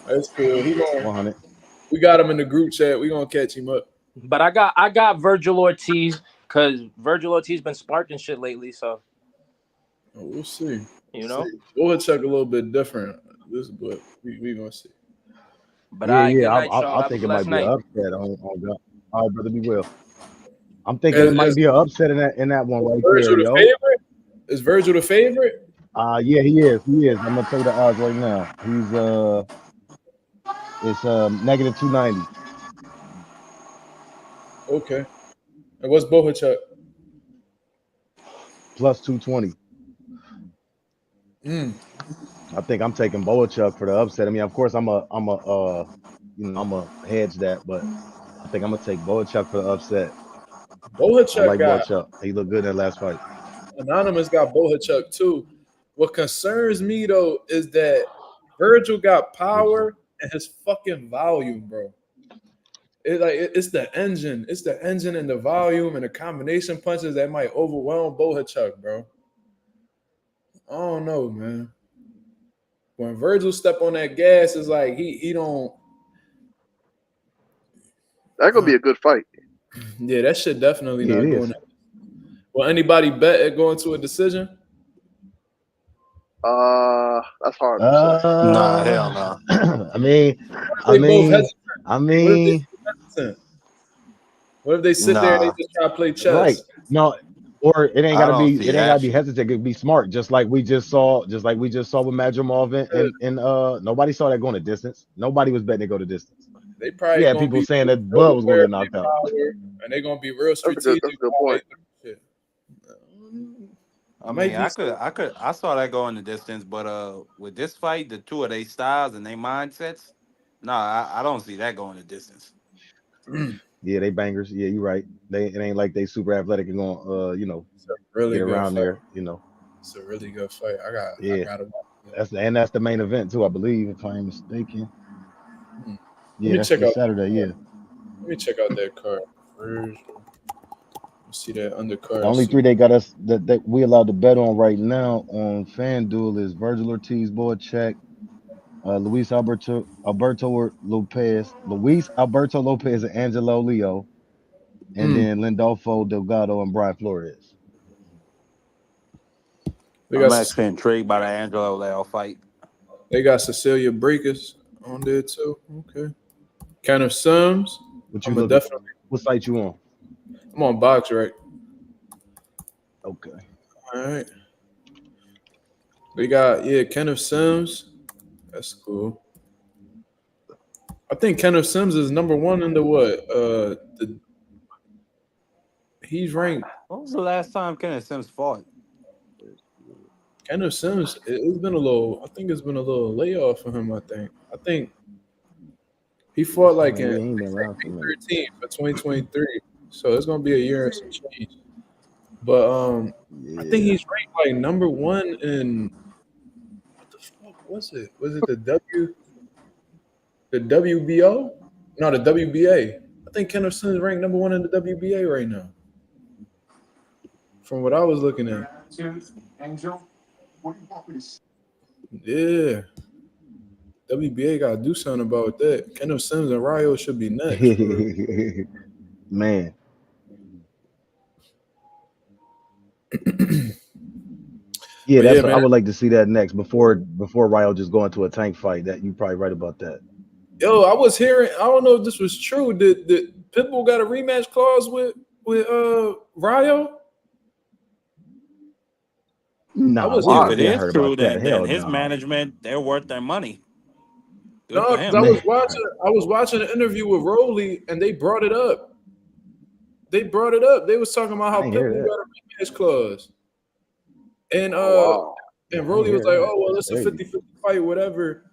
That's cool. He going 100. We got him in the group chat. We gonna catch him up. But I got Virgil Ortiz because Virgil Ortiz been sparking shit lately. So we'll see. You know, we'll check a little bit different. But we gonna see. But I think it might be an upset. On God. All right, brother, be well. I'm thinking it might be an upset in that one right Virgil there, the favorite? Is Virgil the favorite? Yeah, he is. I'm gonna tell you the odds right now. It's negative 290. Okay. And what's Bohachuk? Plus 220. I think I'm taking Bohachuk for the upset. I mean, of course, I'm a hedge that, but I think I'm gonna take Bohachuk for the upset. Bohachuk, I like Bohachuk. He looked good in that last fight. Anonymous got Bohachuk too. What concerns me though is that Virgil got power and his fucking volume, bro. It's the engine. It's the engine and the volume and the combination punches that might overwhelm Bohachuk, bro. I don't know, man. When Virgil step on that gas, it's like he don't. That's gonna be a good fight. Yeah, that shit definitely not going. Will anybody bet it going to a decision? That's hard. Nah, hell no. I mean, what if they sit there and they just try to play chess? Right. No, Or it ain't gotta be. see It ain't that gotta be shit. hesitant. It could be smart, just like we just saw. Just like we just saw with MarkMazuma and nobody saw that going the distance. Nobody was betting to go the distance. They probably Yeah, gonna people be saying that real Bud was gonna aware get of knocked their out. power, and they're gonna be real strategic. That's a good point. I Might mean, be I saw that go in the distance, but with this fight, the two of their styles and their mindsets, I don't see that going the distance. Yeah, they bangers. Yeah, you're right. It ain't like they super athletic and going It's a really get good around fight. there. It's a really good fight. I Yeah, gotta watch it. that's the main event too, I believe, if I ain't mistaken. Let Yeah, me that's check this out. Saturday. Yeah, Let me check out that card. See that undercard. the only three they got us that we allowed to bet on right now on FanDuel is Virgil Ortiz, Boychek, Luis Alberto Lopez, and Angelo Leo, and then Lindolfo Delgado and Brian Flores. I'm actually intrigued by the Angelo Leo fight. They got Cecilia Breakers on there too. Okay. Kenneth Sims. What you I'm look? definitely. What site you on? I'm on Box right. Okay. All right. We got Kenneth Sims. That's cool. I think Kenneth Sims is number one in the what? He's ranked. When was the last time Kenneth Sims fought? Kenneth Sims. It's been a little. I think it's been a little layoff for him. I think he fought like He in ain't been around for a minute. 2013 for 2023. So it's gonna be a year and some change. But I think he's ranked like number one in what the fuck was it? Was it the WBO? No, the WBA. I think Kenneth Sims is ranked number one in the WBA right now. From what I was looking at. Yeah. WBA gotta do something about that. Kenneth Sims and Ryo should be next. Man. Yeah, that's I would like to see that next before Ryo just go into a tank fight. That you probably right about that. Yo, I was hearing. I don't know if this was true. Did Pitbull got a rematch clause with Ryo? No, if it is true, then his management, they're worth their money. No, because I was watching an interview with Rolly, and they brought it up. They was talking about how Pitbull got a rematch clause. And and Rolly was like, "Oh well, it's a 50-50 fight, whatever."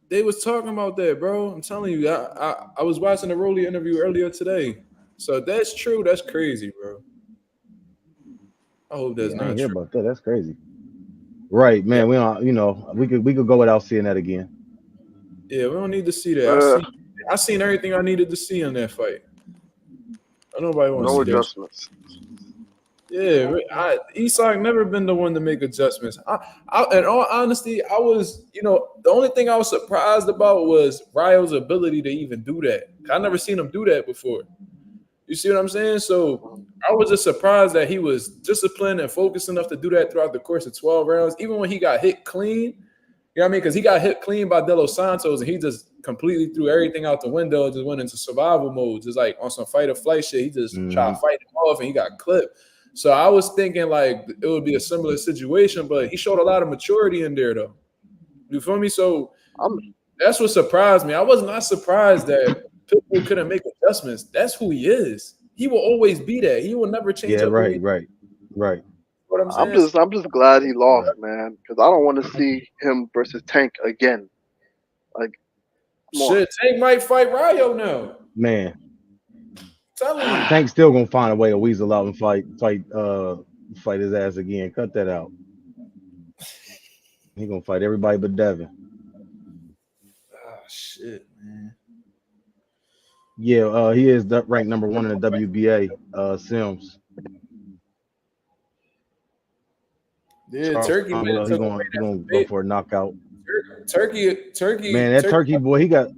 They was talking about that, bro. I'm telling you, I was watching the Rolly interview earlier today. So if that's true, that's crazy, bro. I hope that's not I true. hear about that. That's crazy. Right, man. Yeah. We don't. We could go without seeing that again. Yeah, we don't need to see that. I seen everything I needed to see in that fight. Nobody wants to see adjustments. Yeah, Isak never been the one to make adjustments. In all honesty, I was, the only thing I was surprised about was Ryo's ability to even do that. I never seen him do that before. You see what I'm saying? So I was just surprised that he was disciplined and focused enough to do that throughout the course of 12 rounds, even when he got hit clean. You know what I mean? Because he got hit clean by De Los Santos, and he just completely threw everything out the window and just went into survival mode, just like on some fight or flight shit. He just tried to fight him off, and he got clipped. So I was thinking like it would be a similar situation, but he showed a lot of maturity in there, though. You feel me? So that's what surprised me. I was not surprised that Pitbull couldn't make adjustments. That's who he is. He will always be that. He will never change up. Right. What I'm saying. I'm just glad he lost, man, because I don't want to see him versus Tank again. Like, shit, Tank might fight Ryo now. Man, tell him. Tank's still gonna find a way to weasel out and fight his ass again. Cut that out. He gonna fight everybody but Devin. Oh shit, man. Yeah, he is ranked number one in the WBA. Sims. Yeah, Turkey. He's gonna go for a knockout. Turkey. Man, that Turkey boy, he got.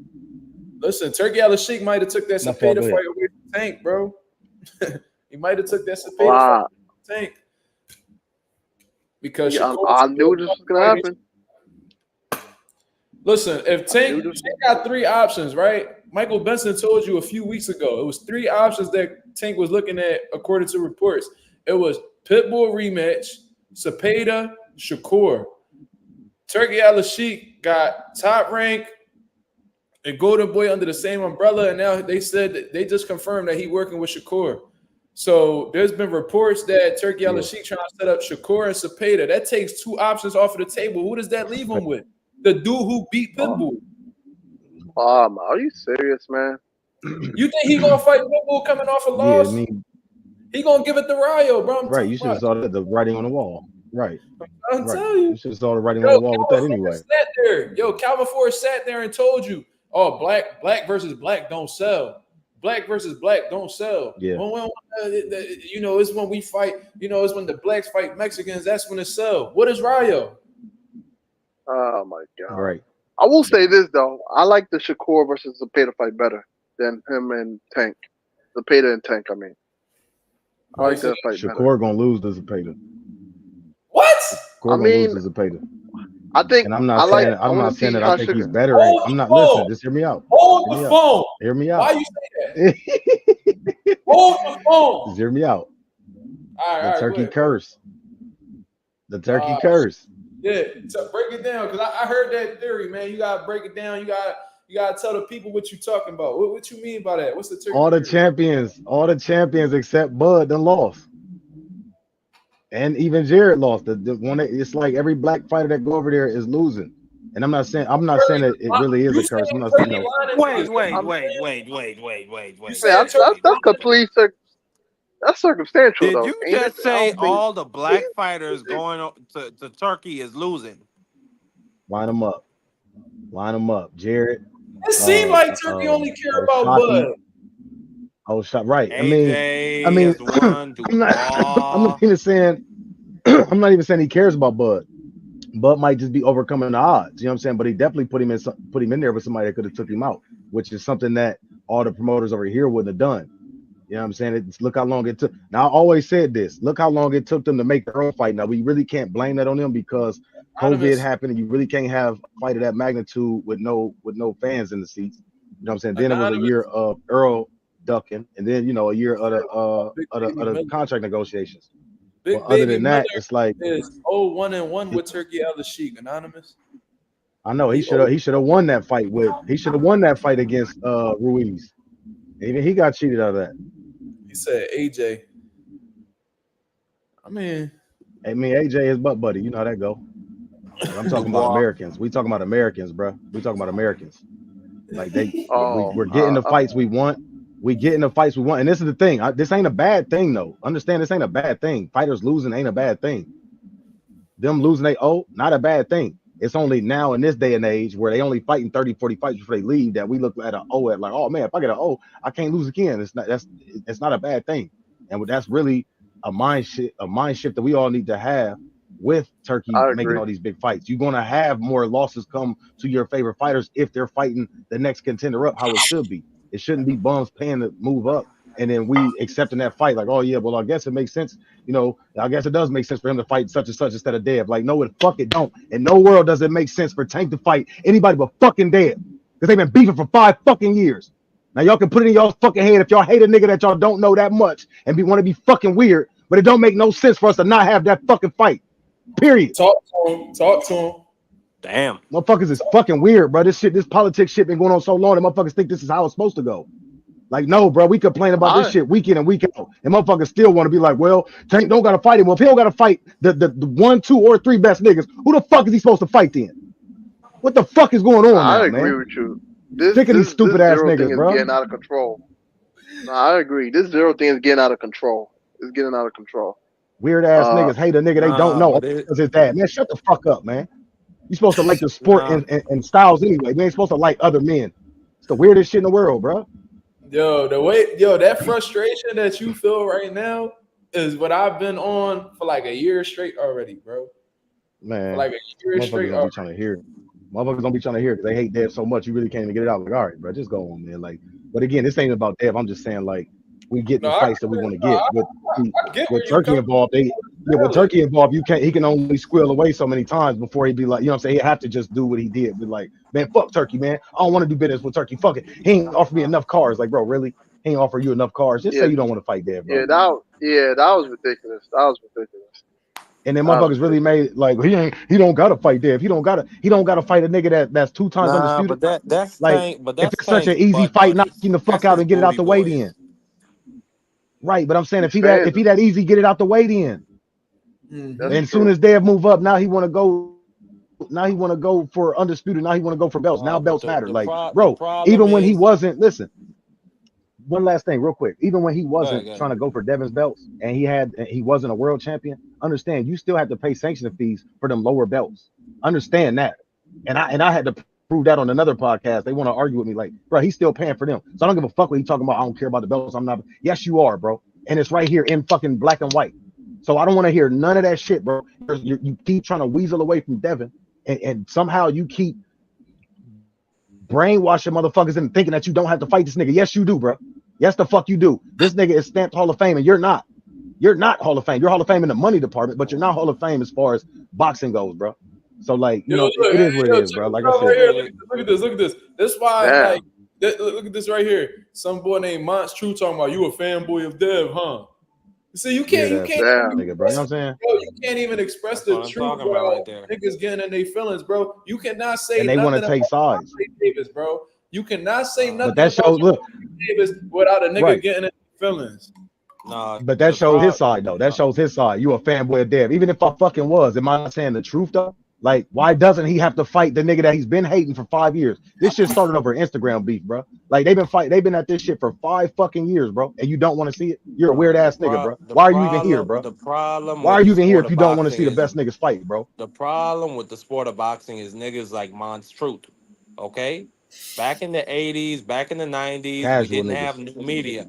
Listen, Turki Alalshikh might have took that Cepeda fight away from Tank, bro. He might have took that Cepeda fight from Tank. Because I knew this was gonna happen. Listen, if Tank got three options, right? Michael Benson told you a few weeks ago it was three options that Tank was looking at according to reports. It was Pitbull rematch, Cepeda, Shakur. Turki Alalshikh got Top Rank and Golden Boy under the same umbrella, and now they said that they just confirmed that he working with Shakur. So there's been reports that Turki Alalshikh trying to set up Shakur and Cepeda. That takes two options off of the table. Who does that leave him with? The dude who beat Pitbull. Are you serious, man? You think he gonna fight Pitbull coming off a loss? Yeah, I mean, he gonna give it to Rayo, bro. Right, you should have saw the writing on the wall. Right. I'm telling you. You should have saw the writing on the wall with that anyway. Sat there. Yo, Calvin Ford sat there and told you, oh, black versus black don't sell. Black versus black don't sell. Yeah. You know, it's when we fight, you know, it's when the blacks fight Mexicans, that's when it sell. What is Rayo? Oh my God. All right. I will say this though. I like the Shakur versus Cepeda fight better than him and Tank. Cepeda and Tank, I mean. I like that fight better. Shakur gonna lose to Cepeda. What? Shakur gonna lose to Cepeda. I think, and I'm not saying that I think he's better. I'm not listening. Just hear me out. Hold the phone. Hear me out. Why you say that? Hold the phone. Just hear me out. All right, the turkey curse. The turkey curse. Yeah, so break it down because I heard that theory, man. You gotta break it down. You gotta tell the people what you talking about. What you mean by that? What's the turkey? All the champions except Bud done lost. And even Jared lost. The one that, it's like every black fighter that go over there is losing. And I'm not saying that it really is a curse. I'm not saying Wait. That's complete. That's circumstantial. Did you just say all the black fighters going to Turkey is losing? Line them up. Jared. It seemed like Turkey only care about Bud. Oh, shot right. AJ I mean, I'm not even saying I'm not even saying he cares about Bud. Bud might just be overcoming the odds. You know what I'm saying? But he definitely put him in there with somebody that could have took him out, which is something that all the promoters over here wouldn't have done. You know what I'm saying? Look how long it took. Now I always said this. Look how long it took them to make their own fight. Now we really can't blame that on them because COVID happened, and you really can't have a fight of that magnitude with no fans in the seats. You know what I'm saying? Then it was a year of Earl ducking, and then a year of the contract negotiations. Other than that, it's like is 0-1-1 with Turki Alalshikh. Anonymous. I know he should have won that fight against Ruiz. Even he got cheated out of that. He said AJ. I mean AJ is butt buddy. You know how that go. I'm talking about Americans. We talking about Americans, bro. We talking about Americans. Like we're getting the fights we want. We getting the fights we want. And this is the thing. This ain't a bad thing, though. Understand, this ain't a bad thing. Fighters losing ain't a bad thing. Them losing not a bad thing. It's only now in this day and age where they only fighting 30, 40 fights before they leave that we look at an O at like, oh man, if I get an O, I can't lose again. It's not a bad thing. And that's really a mind shift that we all need to have with Turkey making all these big fights. You're gonna have more losses come to your favorite fighters if they're fighting the next contender up, how it should be. It shouldn't be bums paying to move up and then we accepting that fight like, oh yeah, well I guess it makes sense. I guess it does make sense for him to fight such and such instead of Dev. Like, no, it don't. In no world does it make sense for Tank to fight anybody but fucking Dev because they've been beefing for 5 fucking years. Now y'all can put it in y'all fucking head if y'all hate a nigga that y'all don't know that much and want to be fucking weird, but it don't make no sense for us to not have that fucking fight. Period. Talk to him. Damn. Motherfuckers is fucking weird, bro. This politics shit been going on so long that motherfuckers think this is how it's supposed to go. Like, no, bro, we complain about this shit week in and week out. And motherfuckers still want to be like, well, Tank don't got to fight him. Well, if he don't got to fight the 1, 2, or 3 best niggas, who the fuck is he supposed to fight then? What the fuck is going on I now, agree man? with you. Sick of these stupid ass niggas, bro. Is getting out of control. No, I agree. This zero thing is getting out of control. It's getting out of control. Weird ass niggas hate a nigga they don't know because his dad. Man, shut the fuck up, man. You're supposed to like the sport and styles anyway. Man, you're supposed to like other men. It's the weirdest shit in the world, bro. That frustration that you feel right now is what I've been on for like a year straight already, bro. Man, for like a year straight. Don't be trying to hear it. Motherfuckers don't be trying to hear it because they hate Dev so much. You really can't even get it out. Like, all right, bro, just go on, man. Like, but again, this ain't about Dev. I'm just saying, like, we get the fights that we want to get. With Turkey involved, with Turkey involved, he can only squeal away so many times before he'd be like, you know what I'm saying? He'd have to just do what he did. Be like, man, fuck Turkey, man. I don't want to do business with Turkey. Fuck it. He ain't offered me enough cars. Like, bro, really? He ain't offer you enough cards. Just say you don't want to fight Dev, bro. Yeah, that was ridiculous. That was ridiculous. And then motherfuckers really made like he don't gotta fight Dev. He don't gotta fight a nigga that's 2 times undisputed. But that's like Tank. But if that's it's such an easy fight, knock him the fuck out and get it out the way then. Right, but I'm saying if he that easy, get it out the way then. And as soon as Dev move up, now he want to go. Now he want to go for undisputed. Now he want to go for belts. Now belts matter. Like, bro, even when he wasn't, listen. One last thing, real quick. Even when he wasn't trying to go for Devin's belts, and he wasn't a world champion. Understand, you still have to pay sanction fees for them lower belts. Understand that. And I had to prove that on another podcast. They want to argue with me, like, bro, he's still paying for them. So I don't give a fuck what he's talking about. I don't care about the belts. I'm not. Yes, you are, bro. And it's right here in fucking black and white. So I don't want to hear none of that shit, bro. You keep trying to weasel away from Devin, and somehow you keep brainwashing motherfuckers and thinking that you don't have to fight this nigga. Yes, you do, bro. Yes, the fuck you do. This nigga is stamped Hall of Fame, and you're not. You're not Hall of Fame. You're Hall of Fame in the money department, but you're not Hall of Fame as far as boxing goes, bro. So, like, you know, it is what it is, bro. Like I said. Right look at this. Look at this. That's why, look at this right here. Some boy named Monts True talking about you a fanboy of Dev, huh? See, you can't, nigga, bro. You know what I'm saying? Bro, you can't even express the truth, bro. Right there. Niggas getting in their feelings, bro. You cannot say and they want to take sides, Davis, bro. You cannot say nothing. But that shows, look, Davis without a nigga getting in their feelings. Nah, but that shows his side though. That shows his side. You a fanboy of Dev. Even if I fucking was, am I not saying the truth though? Like, why doesn't he have to fight the nigga that he's been hating for 5 years? This shit started over Instagram beef, bro. Like they've been at this shit for 5 fucking years, bro. And you don't want to see it? You're a weird ass nigga, bro. Why are you even here, bro? Why are you even here if you don't want to see the best niggas fight, bro? The problem with the sport of boxing is niggas like Monts Truth. Okay? Back in the 80s, back in the 90s, we didn't have new media.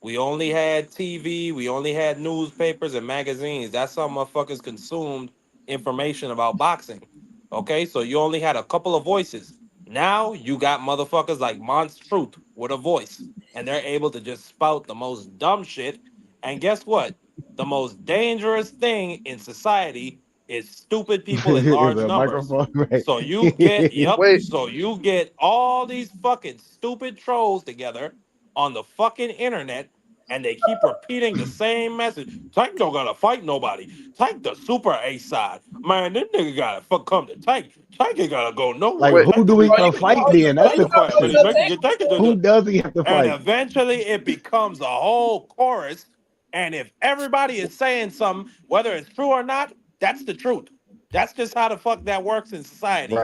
We only had TV, we only had newspapers and magazines. That's how motherfuckers consumed information about boxing. Okay, so you only had a couple of voices. Now you got motherfuckers like Monts Truth with a voice, and they're able to just spout the most dumb shit. And guess what? The most dangerous thing in society is stupid people in large numbers. Right. So you get so you get all these fucking stupid trolls together on the fucking internet, and they keep repeating the same message. Tank don't gotta fight nobody. Tank the super A side. Man, this nigga gotta come to Tank. Tank ain't gotta go nowhere. Like, who do we have to fight then? That's the question. Who does he have to fight? And eventually it becomes a whole chorus. And if everybody is saying something, whether it's true or not, that's the truth. That's just how the fuck that works in society,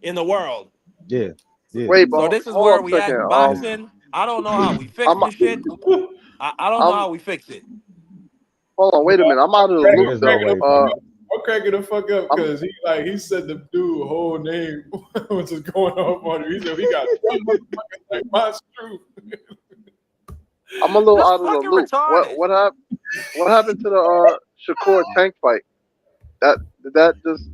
in the world. Yeah. Wait, so this is where we at in boxing. I don't know how we fix this shit. I don't know how we fix it. Hold on, wait a minute. I'm out of the loop. I'm cracking the fuck up because he said the dude whole name was just going off on him. He said he got like Monts Truth. I'm a little out of the loop. What happened to the Shakur Tank fight? Did that just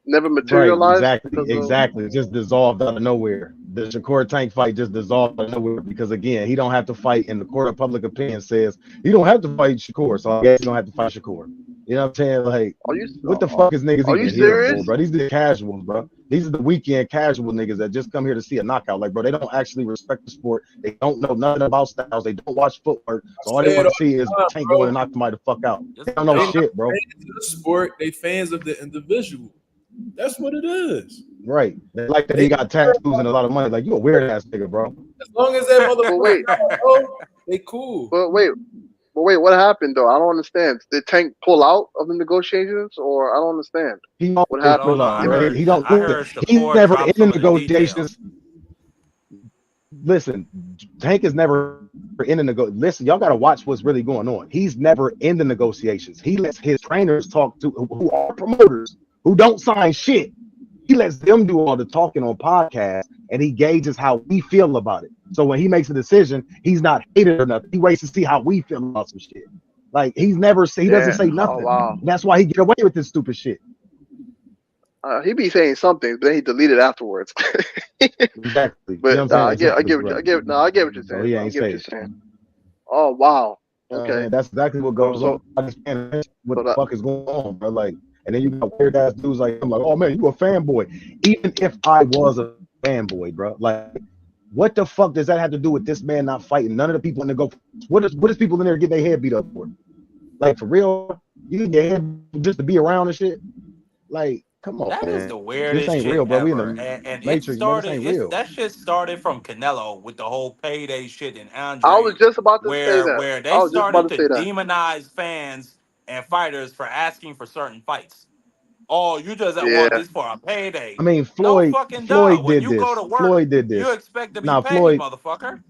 never materialized? Right, exactly. It just dissolved out of nowhere. The Shakur Tank fight just dissolved out of nowhere because, again, he don't have to fight, and the court of public opinion says he don't have to fight Shakur, so I guess he don't have to fight Shakur. You know what I'm saying? Like, what the fuck is niggas even here for, bro? These are the casuals, bro. These are the weekend casual niggas that just come here to see a knockout. Like, bro, they don't actually respect the sport. They don't know nothing about styles. They don't watch footwork. So all they want to see is Tank going and knock somebody the fuck out. They don't know shit, bro. Fans of the sport, they fans of the individual. That's what it is. Right. They like that he got tattoos and a lot of money. Like, you a weird ass nigga, bro. As long as that motherfucker, they cool. But wait, what happened though? I don't understand. Did Tank pull out of the negotiations, or I don't understand? What happened? He's never in the negotiations. Listen, Tank is never in the negotiations. Listen, y'all got to watch what's really going on. He's never in the negotiations. He lets his trainers talk to who are promoters who don't sign shit. He lets them do all the talking on podcasts, and he gauges how we feel about it. So when he makes a decision, he's not hated or nothing. He waits to see how we feel about some shit. Like, he doesn't say nothing. That's why he get away with this stupid shit. He be saying something, but then he deleted afterwards. Exactly. But you know I get what you're saying. He ain't saying. Oh wow. Okay. That's exactly what goes on. I understand what the fuck is going on, bro. Like, and then you got weird ass dudes like I'm like, oh man, you a fanboy. Even if I was a fanboy, bro, like What the fuck does that have to do with this man not fighting? None of the people in the go. What is people in there get their head beat up for? Like, for real? You get your head just to be around and shit? Like, come on, That man. is the This weirdest ain't shit real, bro. We in ever. the And it Matrix, man. This started, ain't real. that shit started from Canelo with the whole payday shit and I was Andre, just about to say that. where I they was just about started to to say that. demonize fans and fighters for asking for certain fights. Oh, you just want Yeah. this for a payday. I mean, No fucking duh. Floyd When did you go this. to work, Floyd did you this. expect to be Nah, paid, Floyd. motherfucker.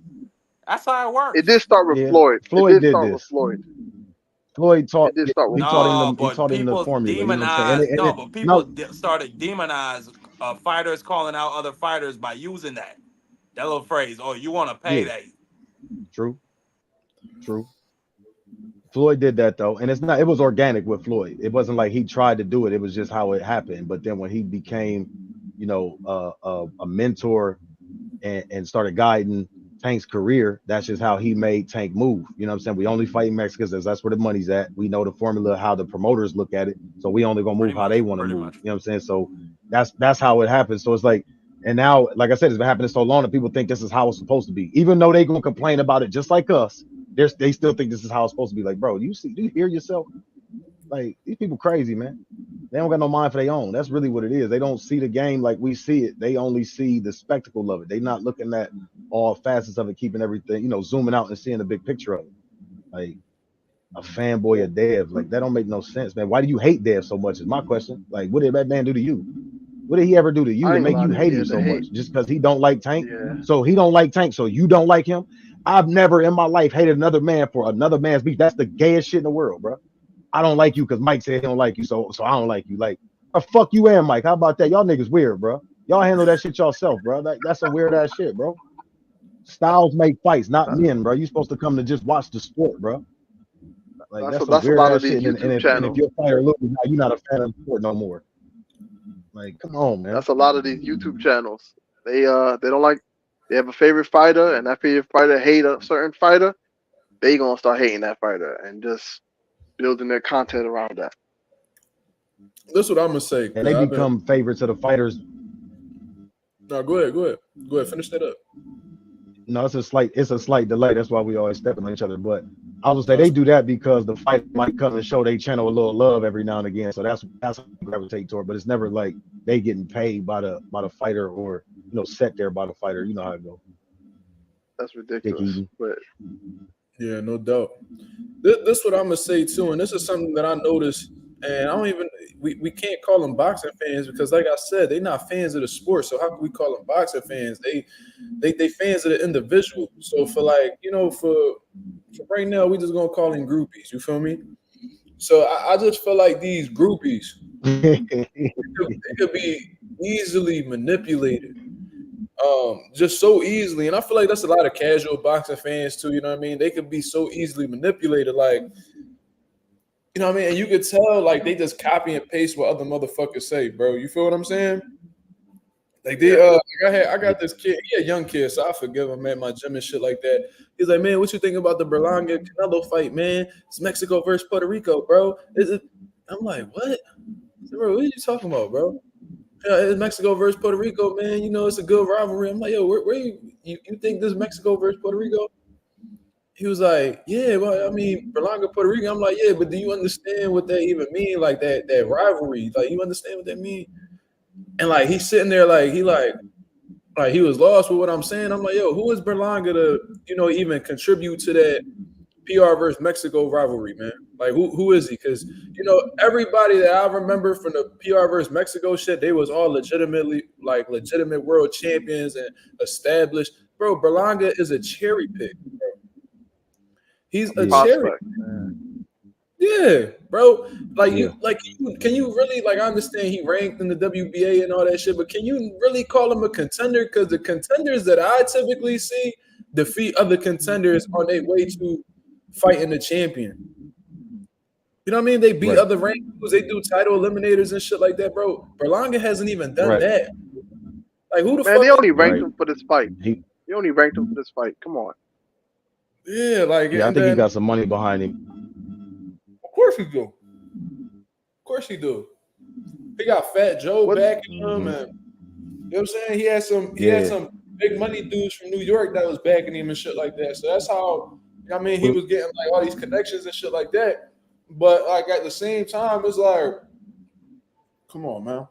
That's how it It works. did start with Yeah, Floyd. It Floyd did did start with this. Floyd. Floyd taught. It did start with He Floyd. taught No, but him the people formula. You know what I'm saying? demonize. No, but people No, started demonize fighters calling out other fighters by using that little phrase. Oh, you want a yeah, payday? true. Floyd did that though, and it was organic with Floyd. It wasn't like he tried to do it. It was just how it happened. But then when he became, a mentor and started guiding Tank's career, that's just how he made Tank move. You know what I'm saying? We only fight Mexicans as that's where the money's at. We know the formula, how the promoters look at it. So we only gonna move how they want to move. You know what I'm saying? So that's how it happens. So it's like, and now, like I said, it's been happening so long that people think this is how it's supposed to be. Even though they gonna complain about it just like us, they still think this is how it's supposed to be. Like, bro, do you hear yourself? Like, these people crazy, man. They don't got no mind for their own. That's really what it is. They don't see the game like we see it. They only see the spectacle of it. They not looking at all facets of it, keeping everything, zooming out and seeing the big picture of it. Like, a fanboy of Dev, like, that don't make no sense, man. Why do you hate Dev so much is my question. Like, what did that man do to you? What did he ever do to you I to ain't make gonna you lie to hate you. him Yeah, so the much? hate. Just because he don't like Tank? Yeah. So he don't like Tank, so you don't like him? I've never in my life hated another man for another man's beef. That's the gayest shit in the world, bro. I don't like you because Mike said he don't like you, so I don't like you. Like, fuck you and Mike. How about that? Y'all niggas weird, bro. Y'all handle that shit yourself, bro. That's some weird ass shit, bro. Styles make fights, not men, bro. You supposed to come to just watch the sport, bro. Like, that's some That's a weird lot ass of these shit. And YouTube if channels. your fighter loses, now you're not a fan of the sport no more. Like, come on, man. That's a lot of these YouTube channels. They don't like. They have a favorite fighter, and that favorite fighter hate a certain fighter. They gonna start hating that fighter and just building their content around that. That's what I'm gonna say. And they become favorites of the fighters. No, go ahead. Finish that up. No, it's a slight delay. That's why we always stepping on each other. But I was say they do that because the fight might come and show they channel a little love every now and again. So that's how we gravitate toward. But it's never like they getting paid by the fighter or set there by the fighter. You know how it goes. That's ridiculous. But yeah, no doubt. This what I'm gonna say too, and this is something that I noticed. And I don't even we can't call them boxing fans because, like I said, they're not fans of the sport. So how can we call them boxing fans? They fans of the individual. So for for right now, we just gonna call them groupies. You feel me? So I just feel like these groupies they could be easily manipulated, just so easily. And I feel like that's a lot of casual boxing fans too. You know what I mean? They could be so easily manipulated, like. You know what I mean? And you could tell, like, they just copy and paste what other motherfuckers say, bro. You feel what I'm saying? Like, I got this kid, he a young kid, so I forgive him, man, my gym and shit like that. He's like, man, what you think about the Berlanga Canelo fight, man? It's Mexico versus Puerto Rico, bro. I'm like, what? Said, bro, what are you talking about, bro? Yeah, it's Mexico versus Puerto Rico, man. It's a good rivalry. I'm like, yo, where you think this Mexico versus Puerto Rico? He was like, yeah, well, I mean, Berlanga, Puerto Rico. I'm like, yeah, but do you understand what that even mean? Like that rivalry. Like, you understand what that mean? And like he's sitting there like he was lost with what I'm saying. I'm like, yo, who is Berlanga to, even contribute to that PR versus Mexico rivalry, man? Like who is he? Because everybody that I remember from the PR versus Mexico shit, they was all legitimate world champions and established. Bro, Berlanga is a cherry pick, bro. He's a cherry. Yeah, bro. Like can you really, like, I understand he ranked in the WBA and all that shit, but can you really call him a contender? Because the contenders that I typically see defeat other contenders on their way to fighting the champion. You know what I mean? They beat other rankings, they do title eliminators and shit like that, bro. Berlanga hasn't even done that. Like, who the fuck? They only ranked him for this fight. They only ranked him for this fight. Come on. Yeah, like, I think he got some money behind him. Of course he do. Of course he do. He got Fat Joe backing him, and you know what I'm saying? He had some big money dudes from New York that was backing him and shit like that. So that's how he was getting like all these connections and shit like that. But like at the same time, it's like, come on, man.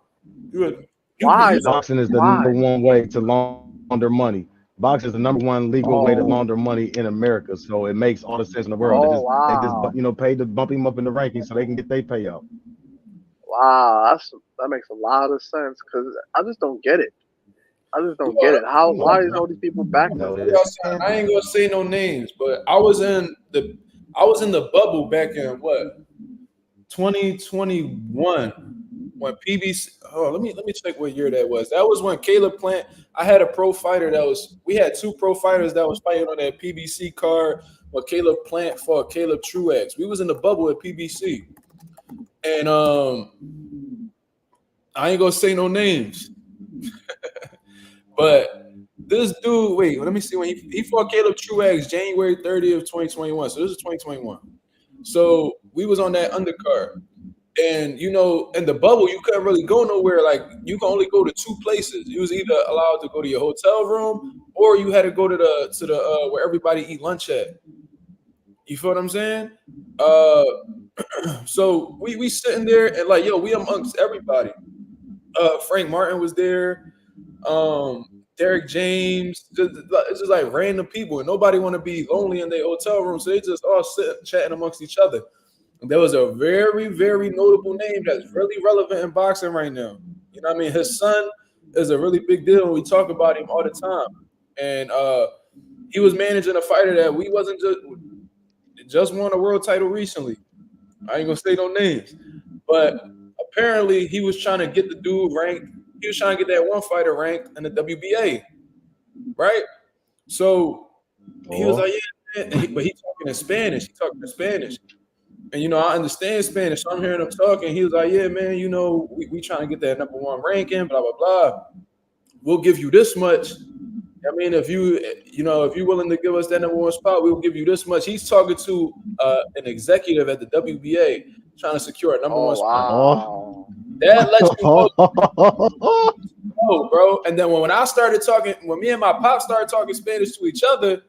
Boxing is the number one way to launder money. Boxing is the number one legal way to launder money in America. So it makes all the sense in the world. They just pay to bump him up in the rankings so they can get their payout. Wow, that makes a lot of sense because I just don't get it. I just don't get it. Why is all these people back? I ain't gonna say no names, but I was in the bubble back in what 2021 when PBC. Oh, let me check what year that was. That was when Caleb Plant. I had a pro fighter we had two pro fighters that was fighting on that PBC card. When Caleb Plant fought Caleb Truax, we was in the bubble at PBC, and I ain't gonna say no names. But this dude, wait, let me see when he fought Caleb Truax January 30th, 2021. So this is 2021. So we was on that undercard. And in the bubble, you couldn't really go nowhere. Like you can only go to two places. You was either allowed to go to your hotel room or you had to go to the where everybody eat lunch at. You feel what I'm saying? So we sitting there and like, we amongst everybody. Frank Martin was there. Derek James, it's just like random people, and nobody want to be lonely in their hotel room, so they just all sit chatting amongst each other. And there was a very, very notable name that's really relevant in boxing right now. You know what I mean? His son is a really big deal. We talk about him all the time, and he was managing a fighter that we wasn't just won a world title recently. I ain't gonna say no names, but apparently he was trying to get the dude ranked. He was trying to get that one fighter ranked in the WBA, right? So he was like, yeah, man. But he talking in Spanish. And, I understand Spanish. So I'm hearing him talking. He was like, yeah, man, we trying to get that number one ranking, blah, blah, blah. We'll give you this much. I mean, if you're willing to give us that number one spot, we'll give you this much. He's talking to an executive at the WBA trying to secure a number one spot. That lets you know, bro. And then when me and my pop started talking Spanish to each other,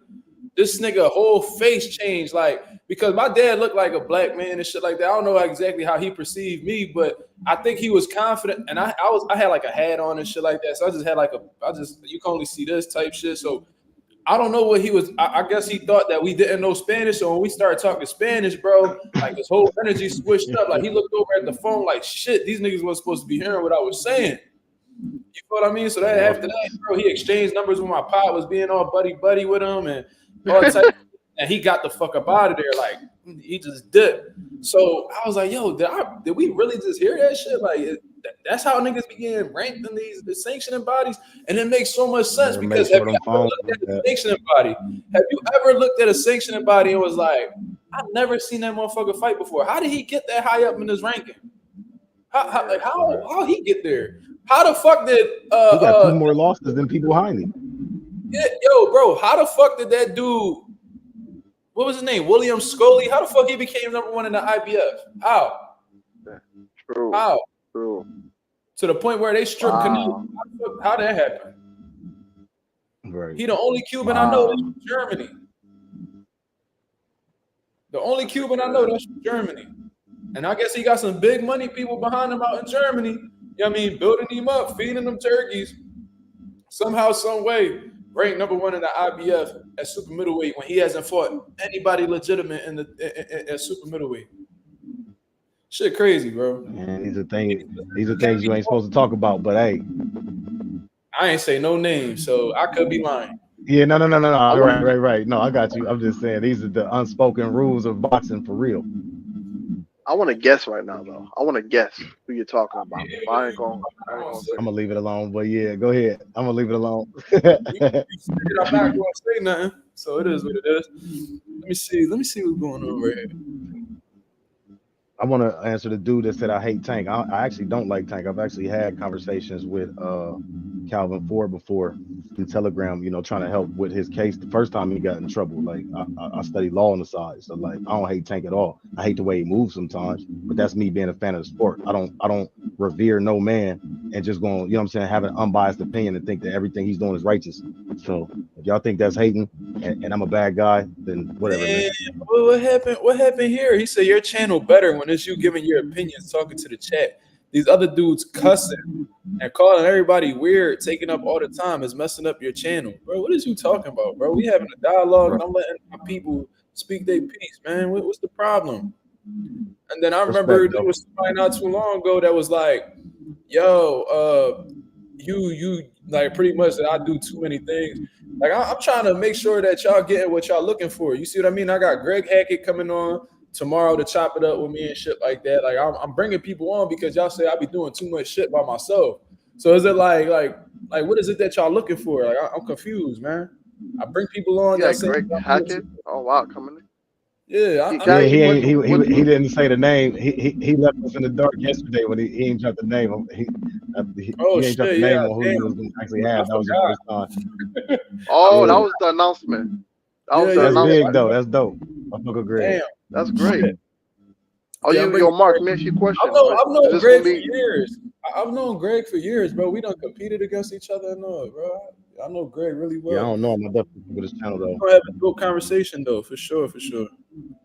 this nigga whole face changed, like, because my dad looked like a black man and shit like that. I don't know exactly how he perceived me, but I think he was confident. And I had like a hat on and shit like that. So I just had you can only see this type shit. So I don't know what he was. I guess he thought that we didn't know Spanish. So when we started talking Spanish, bro, like his whole energy switched up. Like he looked over at the phone like, shit, these niggas weren't supposed to be hearing what I was saying. You know what I mean? So that after that, bro, he exchanged numbers with my pop, was being all buddy with him and all type. And he got the fuck up out of there. Like he just dipped. So I was like, yo, did we really just hear that shit? Like that's how niggas be getting ranked in the sanctioning bodies. And it makes so much sense because have you ever looked at a sanctioning body? Have you ever looked at a sanctioning body and was like, I've never seen that motherfucker fight before. How did he get that high up in his ranking? How he get there? How the fuck did he got two more losses than people behind him? Yeah, yo, bro, how the fuck did that dude? What was his name? William Scully. How the fuck he became number one in the IBF? How? True. How? True. To the point where they stripped Canelo. How that happened? Right. He the only Cuban I know that's from Germany. The only Cuban I know that's from Germany. And I guess he got some big money people behind him out in Germany. You know what I mean? Building him up, feeding them turkeys. Somehow, some way, ranked number one in the IBF at super middleweight when he hasn't fought anybody legitimate at super middleweight. Shit crazy, bro. Man, these are things you ain't supposed to talk about, but hey. I ain't say no names, so I could be lying. Yeah, no. Right. No, I got you. I'm just saying these are the unspoken rules of boxing for real. I want to guess right now, though. I want to guess who you're talking about. I ain't gonna I'm gonna leave it alone, but yeah, go ahead. I'm gonna leave it alone. I'm not gonna say nothing, so it is what it is. Let me see what's going on right here. I want to answer the dude that said I hate Tank. I actually don't like Tank. I've actually had conversations with Calvin Ford before through Telegram, you know, trying to help with his case. The first time he got in trouble, like I studied law on the side, so like I don't hate Tank at all. I hate the way he moves sometimes, but that's me being a fan of the sport. I don't revere no man and just going, you know what I'm saying, have an unbiased opinion and think that everything he's doing is righteous. So if y'all think that's hating and I'm a bad guy, then whatever, man. What happened? What happened here? He said your channel better when it's you giving your opinions, talking to the chat. These other dudes cussing and calling everybody weird, taking up all the time is messing up your channel, bro. What is you talking about, bro? We having a dialogue and I'm letting my people speak their piece, man. What's the problem? And then I remember there was somebody not too long ago that was like, yo, you like pretty much that I do too many things. Like I'm trying to make sure that y'all getting what y'all looking for. You see what I mean? I got Greg Hackett coming on tomorrow to chop it up with me and shit like that. Like I'm bringing people on because y'all say I be doing too much shit by myself. So is it like what is it that y'all looking for? Like I'm confused, man. I bring people on. Yeah, Greg Hackett. Oh wow, coming in. Yeah, he didn't say the name. He left us in the dark yesterday when he ain't dropped the name. He ain't dropped the name on who he was going to actually have. That was the first time. Oh, that was the announcement. That's big though. That's dope. I fuck with Greg. Damn, that's great. Oh, yo, Mark, let me ask you a question. I've known Greg for years. I've known Greg for years, bro. We done competed against each other. No, bro. I know Greg really well. Yeah, I don't know him. I definitely with his channel though. We're having a good conversation though, for sure.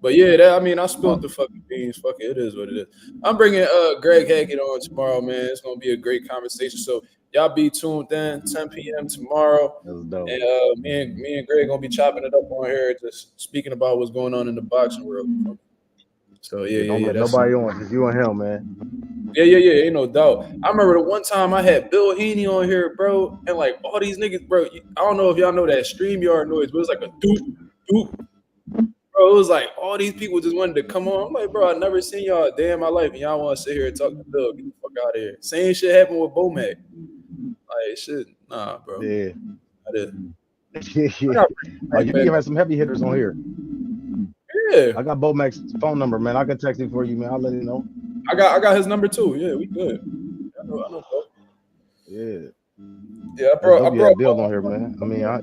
But yeah, I spilled the fucking beans. Fuck it, it is what it is. I'm bringing Greg Hackett on tomorrow, man. It's gonna be a great conversation. So y'all be tuned in 10 p.m. tomorrow. That's dope. And me and Greg gonna be chopping it up on here, just speaking about what's going on in the boxing world. So yeah, don't let nobody on, just you and him, man. Yeah, ain't no doubt. I remember the one time I had Bill Heaney on here, bro, and like all these niggas, bro. I don't know if y'all know that StreamYard noise, but it was like a doop, doop. Bro, it was like all these people just wanted to come on. I'm like, bro, I never seen y'all a day in my life, and y'all want to sit here and talk to Bill. Get the fuck out of here. Same shit happened with Bomac. Like shit, nah, bro. Yeah. I did. You have some heavy hitters on here. Yeah. I got Bomac's phone number, man. I can text him for you, man. I'll let you know. I got his number too. Yeah, we good. I know, bro. Yeah. Yeah, I brought Bill on here, man. I mean, a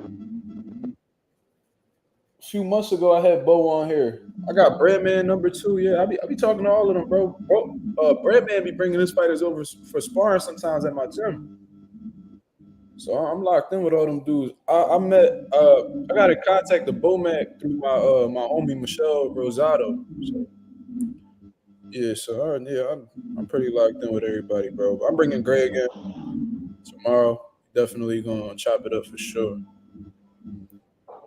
few months ago, I had Bo on here. I got Breadman number 2. Yeah, I be talking to all of them, bro. Breadman be bringing his fighters over for sparring sometimes at my gym. So I'm locked in with all them dudes. I got in contact with Bomac through my homie Michelle Rosado. So yeah, I'm pretty locked in with everybody, bro. I'm bringing Greg in tomorrow. Definitely gonna chop it up for sure.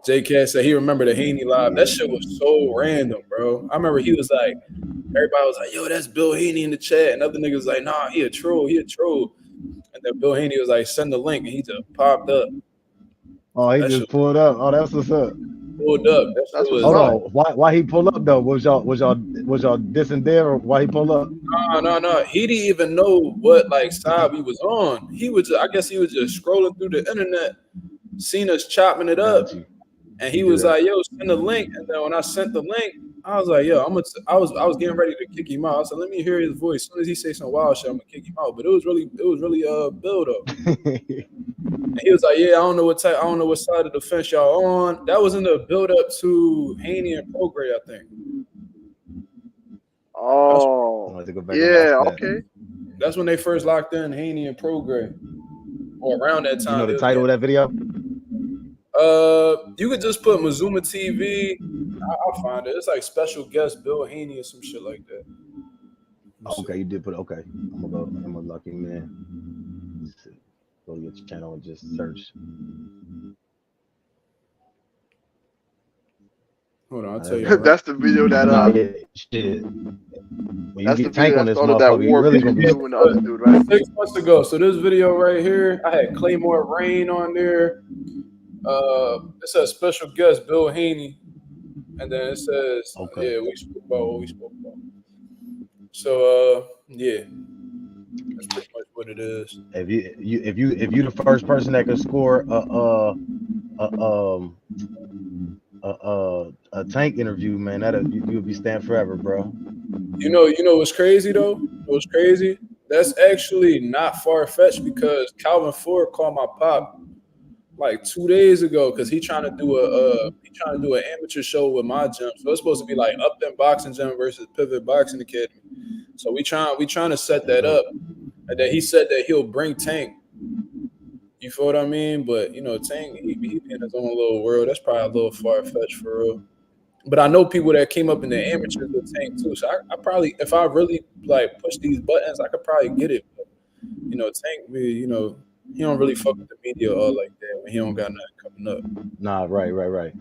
J-Cat said he remembered the Haney live. That shit was so random, bro. I remember he was like, everybody was like, yo, that's Bill Haney in the chat. And other niggas like, nah, he a troll. And then Bill Haney was like, send the link, and he just popped up. Oh, he just pulled up. Oh, that's what's up. Pulled up. Hold on. Why he pull up though? Was y'all dissing there, or why he pull up? No. He didn't even know what like side we was on. I guess he was just scrolling through the internet, seen us chopping it up, and he was like, "Yo, send the link." And then when I sent the link, I was like, "Yo, I was getting ready to kick him out." I said, "Let me hear his voice. As soon as he say some wild shit, I'm gonna kick him out." But it was really Bill though. And he was like, "Yeah, I don't know what side of the fence y'all on." That was in the build up to Haney and Progray, I think. Oh, yeah, okay. That's when they first locked in Haney and Progray, or around that time. You know the title of that video? You could just put Mazuma TV. I'll find it. It's like special guest Bill Haney or some shit like that. Okay, you did put it. Okay, I'm a lucky man. Go to your channel and just search. Hold on, I'll tell you. That's the video that shit. When that's you the get Tank video on this that motherfucker, you really gonna be doing the other dude, right? 6 months ago. So this video right here, I had Claymore Rain on there. It says special guest Bill Haney, and then it says, yeah, we spoke about what we spoke about. So yeah, that's pretty much what it is. If you the first person that could score a Tank interview, man, you'll be staying forever, bro. You know what's crazy though? What's crazy? That's actually not far-fetched because Calvin Ford called my pop like 2 days ago because he trying to do an amateur show with my gym. So it's supposed to be like Upton Boxing Gym versus Pivot Boxing Academy. So we trying to set that up. And then he said that he'll bring Tank. You feel what I mean? But Tank, he in his own little world. That's probably a little far-fetched for real. But I know people that came up in the amateurs with Tank too. So I probably, if I really like push these buttons, I could probably get it. But, Tank, he don't really fuck with the media all like that when he don't got nothing coming up. Nah, right.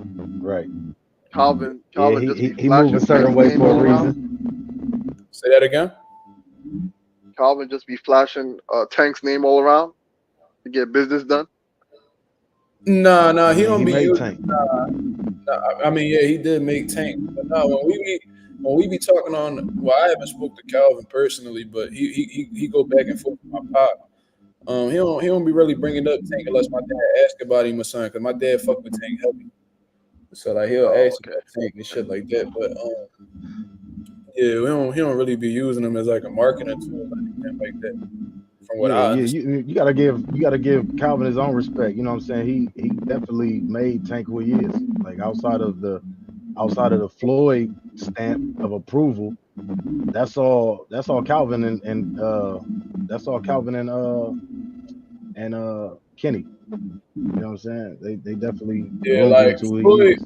Calvin, he moved a certain way for a reason. Say that again. Calvin just be flashing Tank's name all around to get business done. Nah, he don't be using Tank. I mean, yeah, he did make Tank. But no, when we be talking on, well, I haven't spoke to Calvin personally, but he go back and forth with my pop. He don't be really bringing up Tank unless my dad ask about him or something, because my dad fuck with Tank heavy. So like he'll ask about Tank and shit like that. But yeah, he don't really be using him as like a marketing tool or anything like that. From what I understand. You gotta give Calvin his own respect. You know what I'm saying? He definitely made Tank who he is. Like outside of the Floyd stamp of approval, that's all Calvin and that's all Calvin and Kenny. You know what I'm saying? They definitely like Floyd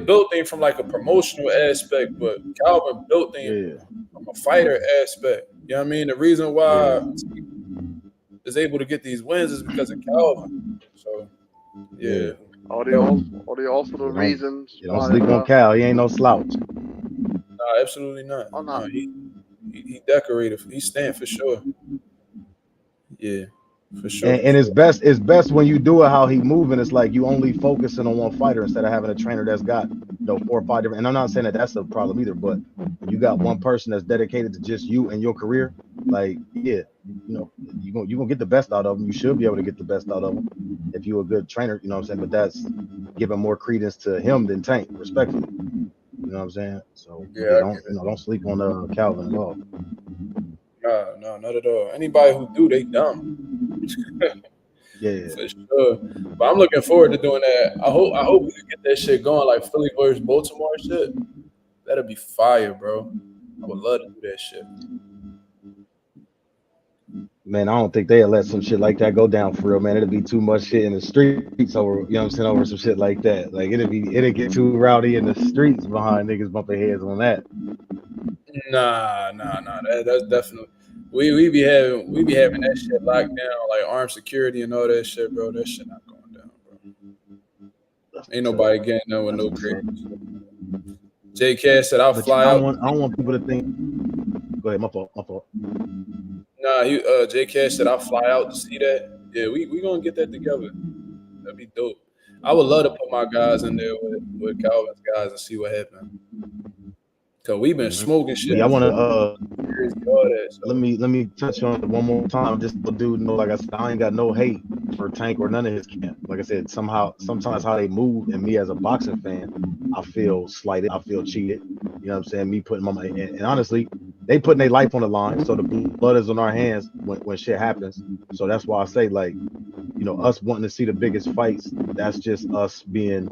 built him from like a promotional aspect, but Calvin built him from a fighter aspect. You know what I mean? The reason why is able to get these wins is because of Calvin. So Are they also the reasons? You don't sleep on Cal. He ain't no slouch. Nah, absolutely not. Oh, no. He decorated. He stand for sure. Yeah, for sure. And it's best when you do it how he moving. It's like you only focusing on one fighter instead of having a trainer that's got 4 or 5 different. And I'm not saying that that's a problem either, but when you got one person that's dedicated to just you and your career, like you're gonna get the best out of them. You should be able to get the best out of them if you're a good trainer. You know what I'm saying? But that's giving more credence to him than Tank, respectfully. You know what I'm saying? So don't sleep on Calvin at all. No, not at all. Anybody who do, they dumb. For sure. But I'm looking forward to doing that. I hope we can get that shit going, like Philly versus Baltimore shit. That'd be fire, bro. I would love to do that shit. Man, I don't think they'll let some shit like that go down for real, man. It'll be too much shit in the streets over, you know what I'm saying, over some shit like that. Like it'll get too rowdy in the streets behind niggas bumping heads on that. Nah. That's definitely we be having that shit locked down, like armed security and all that shit, bro. That shit not going down, bro. Ain't nobody getting done with no crazy shit. J Cash said I'll fly out. I don't want people to think. Go ahead, my fault. Nah, J Cash said I'll fly out to see that. Yeah, we gonna get that together. That'd be dope. I would love to put my guys in there with Calvin's guys and see what happens. Cause we've been smoking shit. Yeah, I want to so. let me touch on it one more time. Just so dude know, like I said, I ain't got no hate for Tank or none of his camp. Like I said, sometimes how they move, and me as a boxing fan, I feel slighted. I feel cheated. You know what I'm saying? Me putting my money, and honestly, they putting their life on the line, so the blood is on our hands when shit happens. So that's why I say, like, us wanting to see the biggest fights, that's just us being,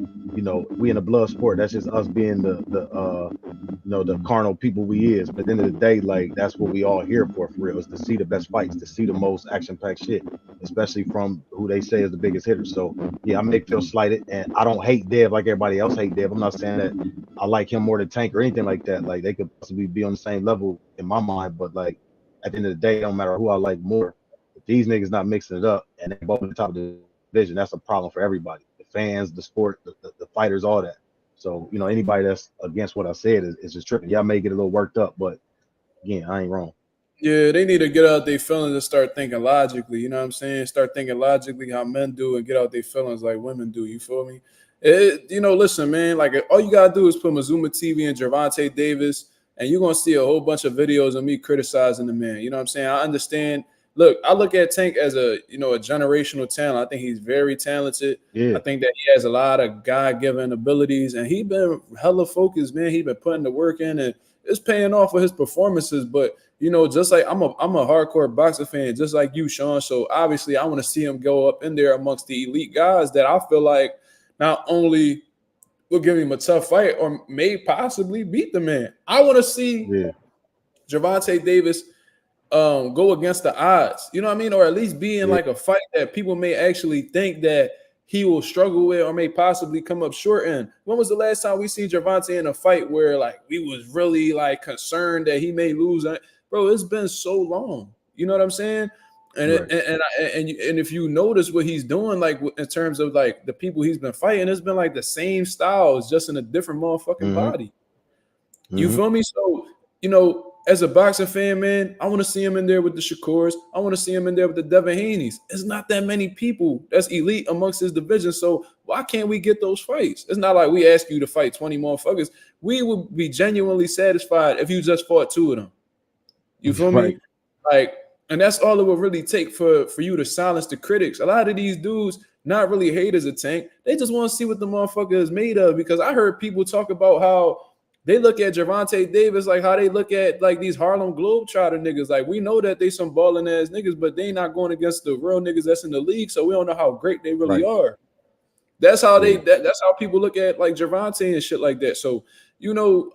we in a blood sport. That's just us being the carnal people we is. But at the end of the day, like, that's what we all here for real, is to see the best fights, to see the most action-packed shit, especially from who they say is the biggest hitter. So yeah, I may feel slighted, and I don't hate Dev like everybody else hate Dev. I'm not saying that I like him more than Tank or anything like that. Like, they could possibly be on the same level in my mind, but like at the end of the day, it don't matter who I like more. If these niggas not mixing it up and they both at the top of the division, that's a problem for everybody. The fans, the sport, the fighters, all that. So, anybody that's against what I said is just tripping. Y'all may get a little worked up, but again, I ain't wrong. Yeah, they need to get out their feelings and start thinking logically. You know what I'm saying? Start thinking logically how men do and get out their feelings like women do. You feel me? Listen, man, like all you got to do is put Mazuma TV and Gervonta Davis, and you're going to see a whole bunch of videos of me criticizing the man. You know what I'm saying? I understand, look, I look at Tank as a generational talent. I think he's very talented. Yeah. I think that he has a lot of God-given abilities, and he been hella focused, man. He been putting the work in, and it's paying off with his performances. But just like I'm a hardcore boxer fan, just like you, Sean. So obviously, I want to see him go up in there amongst the elite guys that I feel like not only will give him a tough fight or may possibly beat the man. I want to see Gervonta Davis go against the odds, you know what I mean? Or at least be in like a fight that people may actually think that he will struggle with or may possibly come up short in. When was the last time we seen Gervonta in a fight where like we was really like concerned that he may lose? Bro, it's been so long. You know what I'm saying? And and if you notice what he's doing, like in terms of like the people he's been fighting, it's been like the same styles, just in a different motherfucking body. You feel me? So, as a boxing fan, man, I want to see him in there with the Shakurs. I want to see him in there with the Devin Haney's. It's not that many people that's elite amongst his division. So why can't we get those fights? It's not like we ask you to fight 20 motherfuckers. We would be genuinely satisfied if you just fought 2 of them. You feel me? Like, and that's all it would really take for you to silence the critics. A lot of these dudes not really haters of Tank. They just want to see what the motherfucker is made of, because I heard people talk about how they look at Gervonta Davis like how they look at like these Harlem Globetrotter niggas. Like, we know that they some balling ass niggas, but they not going against the real niggas that's in the league, so we don't know how great they really are. That's how that's how people look at like Gervonta and shit like that. So,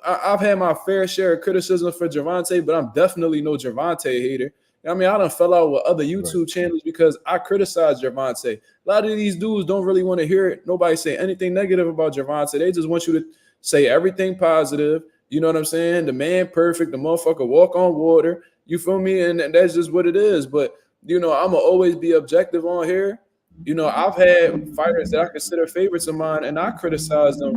I've had my fair share of criticism for Gervonta, but I'm definitely no Gervonta hater. I mean, I done fell out with other YouTube channels because I criticize Gervonta. A lot of these dudes don't really want to hear it. Nobody say anything negative about Gervonta. They just want you to say everything positive. You know what I'm saying? The man perfect, the motherfucker walk on water. You feel me? And that's just what it is. But, I'ma always be objective on here. I've had fighters that I consider favorites of mine, and I criticize them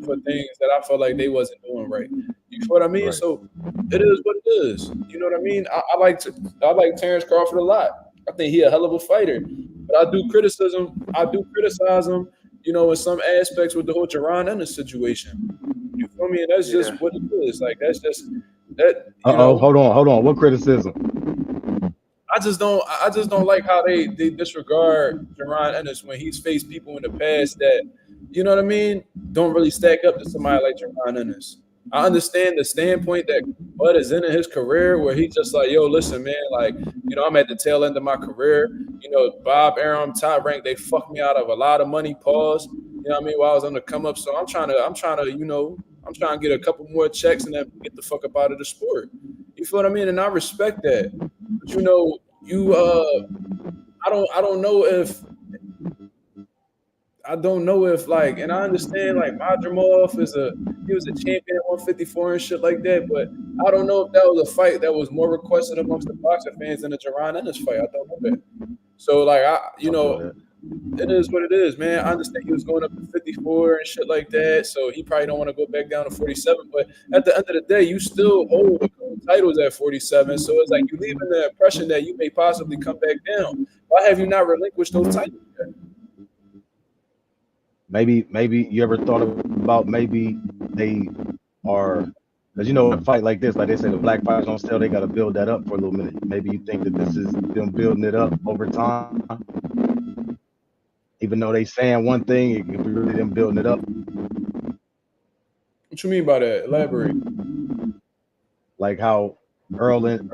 for things that I felt like they wasn't doing right. You feel what I mean? So it is what it is. You know what I mean? I like Terrence Crawford a lot. I think he a hell of a fighter. But I do criticize him, in some aspects with the whole Jaron Ennis situation. You feel me? And that's just what it is. Like, that's just that. Hold on. What criticism? I just don't like how they disregard Jaron Ennis when he's faced people in the past that, you know what I mean, don't really stack up to somebody like Jaron Ennis. I understand the standpoint that Bud is in his career where he's just like, yo, listen, man, like, I'm at the tail end of my career. Bob Arum, Top Rank, they fucked me out of a lot of money, pause. You know what I mean? While I was on the come up. So I'm trying to get a couple more checks and then get the fuck up out of the sport. You feel what I mean? And I respect that. But I don't know if like, and I understand like Madrimov he was a champion at 154 and shit like that, but I don't know if that was a fight that was more requested amongst the boxing fans than the Jaron Ennis fight. I don't know that. So like it is what it is, man. I understand he was going up to 54 and shit like that, so he probably don't want to go back down to 47. But at the end of the day, you still hold the titles at 47, so it's like you leaving the impression that you may possibly come back down. Why have you not relinquished those titles yet? Maybe you ever thought about maybe they are, because a fight like this, like they say, the black fighters don't sell. They got to build that up for a little minute. Maybe you think that this is them building it up over time. Even though they saying one thing, it could be really them building it up. What you mean by that? Elaborate. Like how Earl and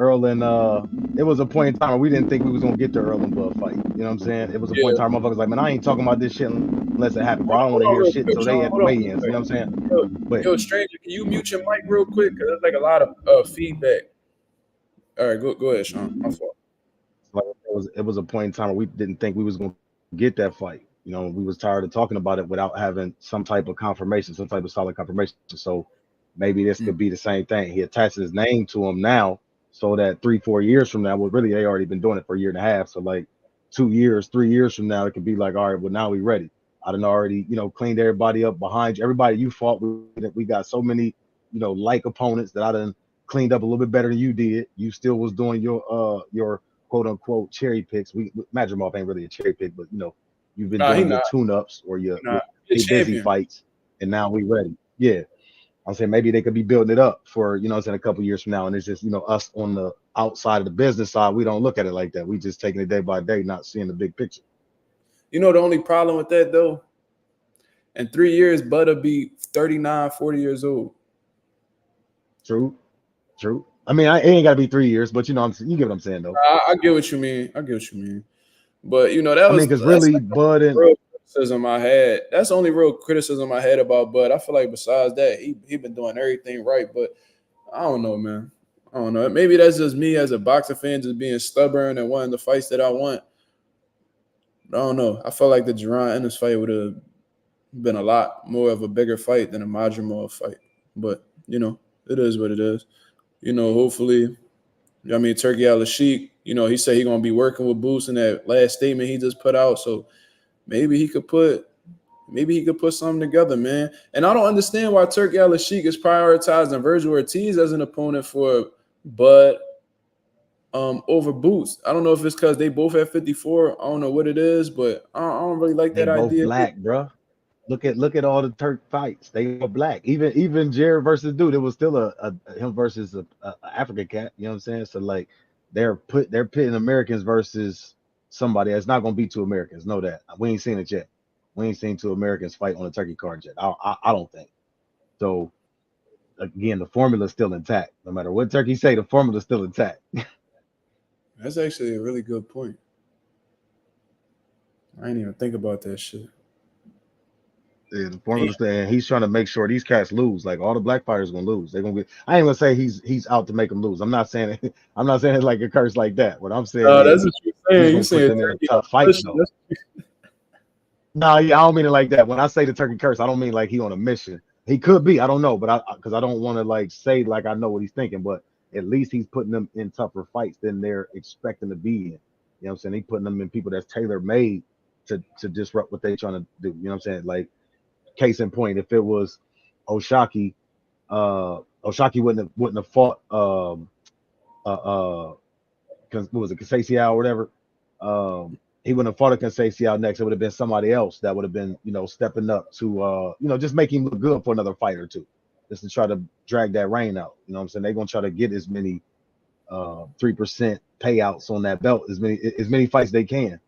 it was a point in time where we didn't think we was gonna get the Earl and Bud fight. You know what I'm saying? It was a point in time motherfuckers like, man, I ain't talking about this shit unless it happens. I don't want to hear shit until they at the weigh-ins. You know what I'm saying? Yo, stranger, can you mute your mic real quick? Because there's like a lot of feedback. All right, go ahead, Sean. My fault. Like it was a point in time where we didn't think we was gonna get that fight. We was tired of talking about it without having some type of confirmation, some type of solid confirmation. So maybe this could be the same thing. He attaches his name to him now, so that 3-4 years from now, well, really they already been doing it for a year and a half. So like 2 years, 3 years from now, it could be like, all right, well now we ready. I done already, cleaned everybody up behind you. Everybody you fought with, we got so many, like opponents that I done cleaned up a little bit better than you did. You still was doing your quote unquote cherry picks. Madrimov ain't really a cherry pick, but you've been doing your tune-ups or your busy fights, and now we ready. Yeah. I'm saying maybe they could be building it up for, you know, it's in a couple years from now, and it's just, you know, us on the outside of the business side, we don't look at it like that. We just taking it day by day, not seeing the big picture. You know, the only problem with that though, in 3 years, Bud will be 39, 40 years old. True. I mean, it ain't got to be 3 years, but you know, you get what I'm saying though. I get what you mean. But you know, that was because really like Bud and real criticism I had. That's the only real criticism I had about Bud. I feel like besides that, he been doing everything right. But I don't know, man. I don't know. Maybe that's just me as a boxing fan, just being stubborn and wanting the fights that I want. I don't know. I felt like the Jerron Ennis fight would have been a lot more of a bigger fight than a MarkMazuma fight. But you know, it is what it is. You know, hopefully, I mean, Turki Alalshikh, you know, he said he's going to be working with Boost in that last statement he just put out. So maybe he could put something together, man. And I don't understand why Turki Alalshikh is prioritizing Virgil Ortiz as an opponent for Bud over Boost. I don't know if it's because they both have 54. I don't know what it is, but I don't really like that idea. They both black, bro. Look at all the Turk fights. They were black. Even Jared versus Dude, it was still a him versus a African cat. You know what I'm saying? So like they're pitting Americans versus somebody that's not gonna be two Americans. Know that. We ain't seen it yet. We ain't seen two Americans fight on a Turkey card yet. I don't think. So again, the formula's still intact. No matter what Turkey say, the formula's still intact. That's actually a really good point. I didn't even think about that shit. Yeah, the formula stand. He's trying to make sure these cats lose. Like all the black fighters gonna lose. They're gonna get. I ain't gonna say he's out to make them lose. I'm not saying it. I'm not saying it like a curse like that. What I'm saying that's what you're saying. You saying Turkey tough fight though. No, yeah, I don't mean it like that. When I say the Turkey curse, I don't mean like he on a mission. He could be. I don't know, but because I don't want to like say like I know what he's thinking. But at least he's putting them in tougher fights than they're expecting to be in. You know what I'm saying? He's putting them in people that's tailor made to disrupt what they're trying to do. You know what I'm saying? Like. Case in point, if it was Oshaki, Oshaki wouldn't have fought what was it, Conceição or whatever. He wouldn't have fought a Conceição next. It would have been somebody else that would have been, you know, stepping up to just make him look good for another fight or two. Just to try to drag that reign out. You know what I'm saying? They're gonna try to get as many 3% payouts on that belt, as many fights they can.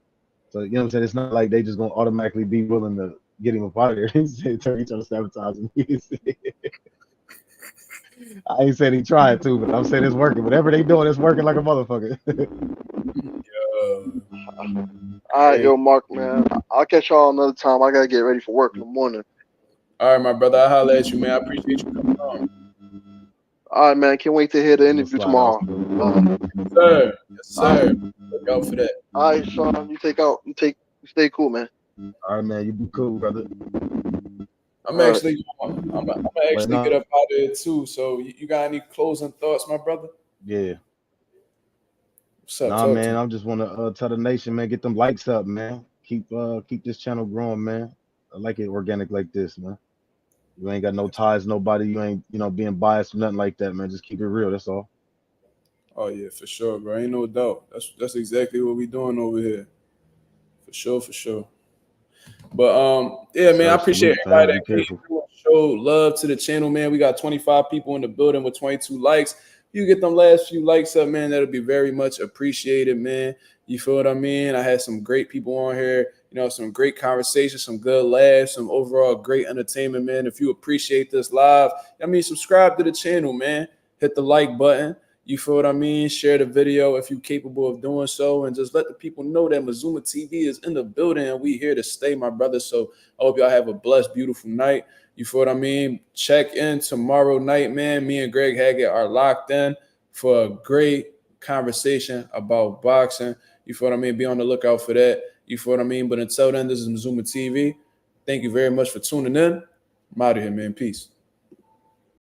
So you know what I'm saying? It's not like they just gonna automatically be willing to get him up out of there. He said Turkey trying to sabotage him. I ain't saying he tried to, but I'm saying it's working. Whatever they doing, it's working like a motherfucker. All right, yo, Mark, man. I'll catch y'all another time. I gotta get ready for work in the morning. All right, my brother. I'll holler at you, man. I appreciate you coming on. All right, man. Can't wait to hear the interview tomorrow. Yes, sir. Look out for that. All right, Sean. You stay cool, man. All right, man. You be cool, brother. I'm actually get up out of there too. So you got any closing thoughts, my brother? Yeah. What's up? Nah, man. I just want to tell the nation, man, get them likes up, man. Keep this channel growing, man. I like it organic like this, man. You ain't got no ties, nobody. You ain't, being biased or nothing like that, man. Just keep it real. That's all. Oh yeah, for sure, bro. Ain't no doubt. That's exactly what we doing over here. For sure. But yeah, man, I appreciate everybody that show love to the channel, man. We got 25 people in the building with 22 likes. You get them last few likes up, man. That'll be very much appreciated, man. You feel what I mean? I had some great people on here, some great conversations, some good laughs, some overall great entertainment, man. If you appreciate this live, subscribe to the channel, man. Hit the like button. You feel what I mean? Share the video if you're capable of doing so, and just let the people know that Mazuma TV is in the building and we here to stay, my brother. So I hope y'all have a blessed, beautiful night. You feel what I mean? Check in tomorrow night, man. Me and Greg Haggett are locked in for a great conversation about boxing. You feel what I mean? Be on the lookout for that. You feel what I mean? But until then, this is Mazuma TV. Thank you very much for tuning in. I'm out of here, man. Peace.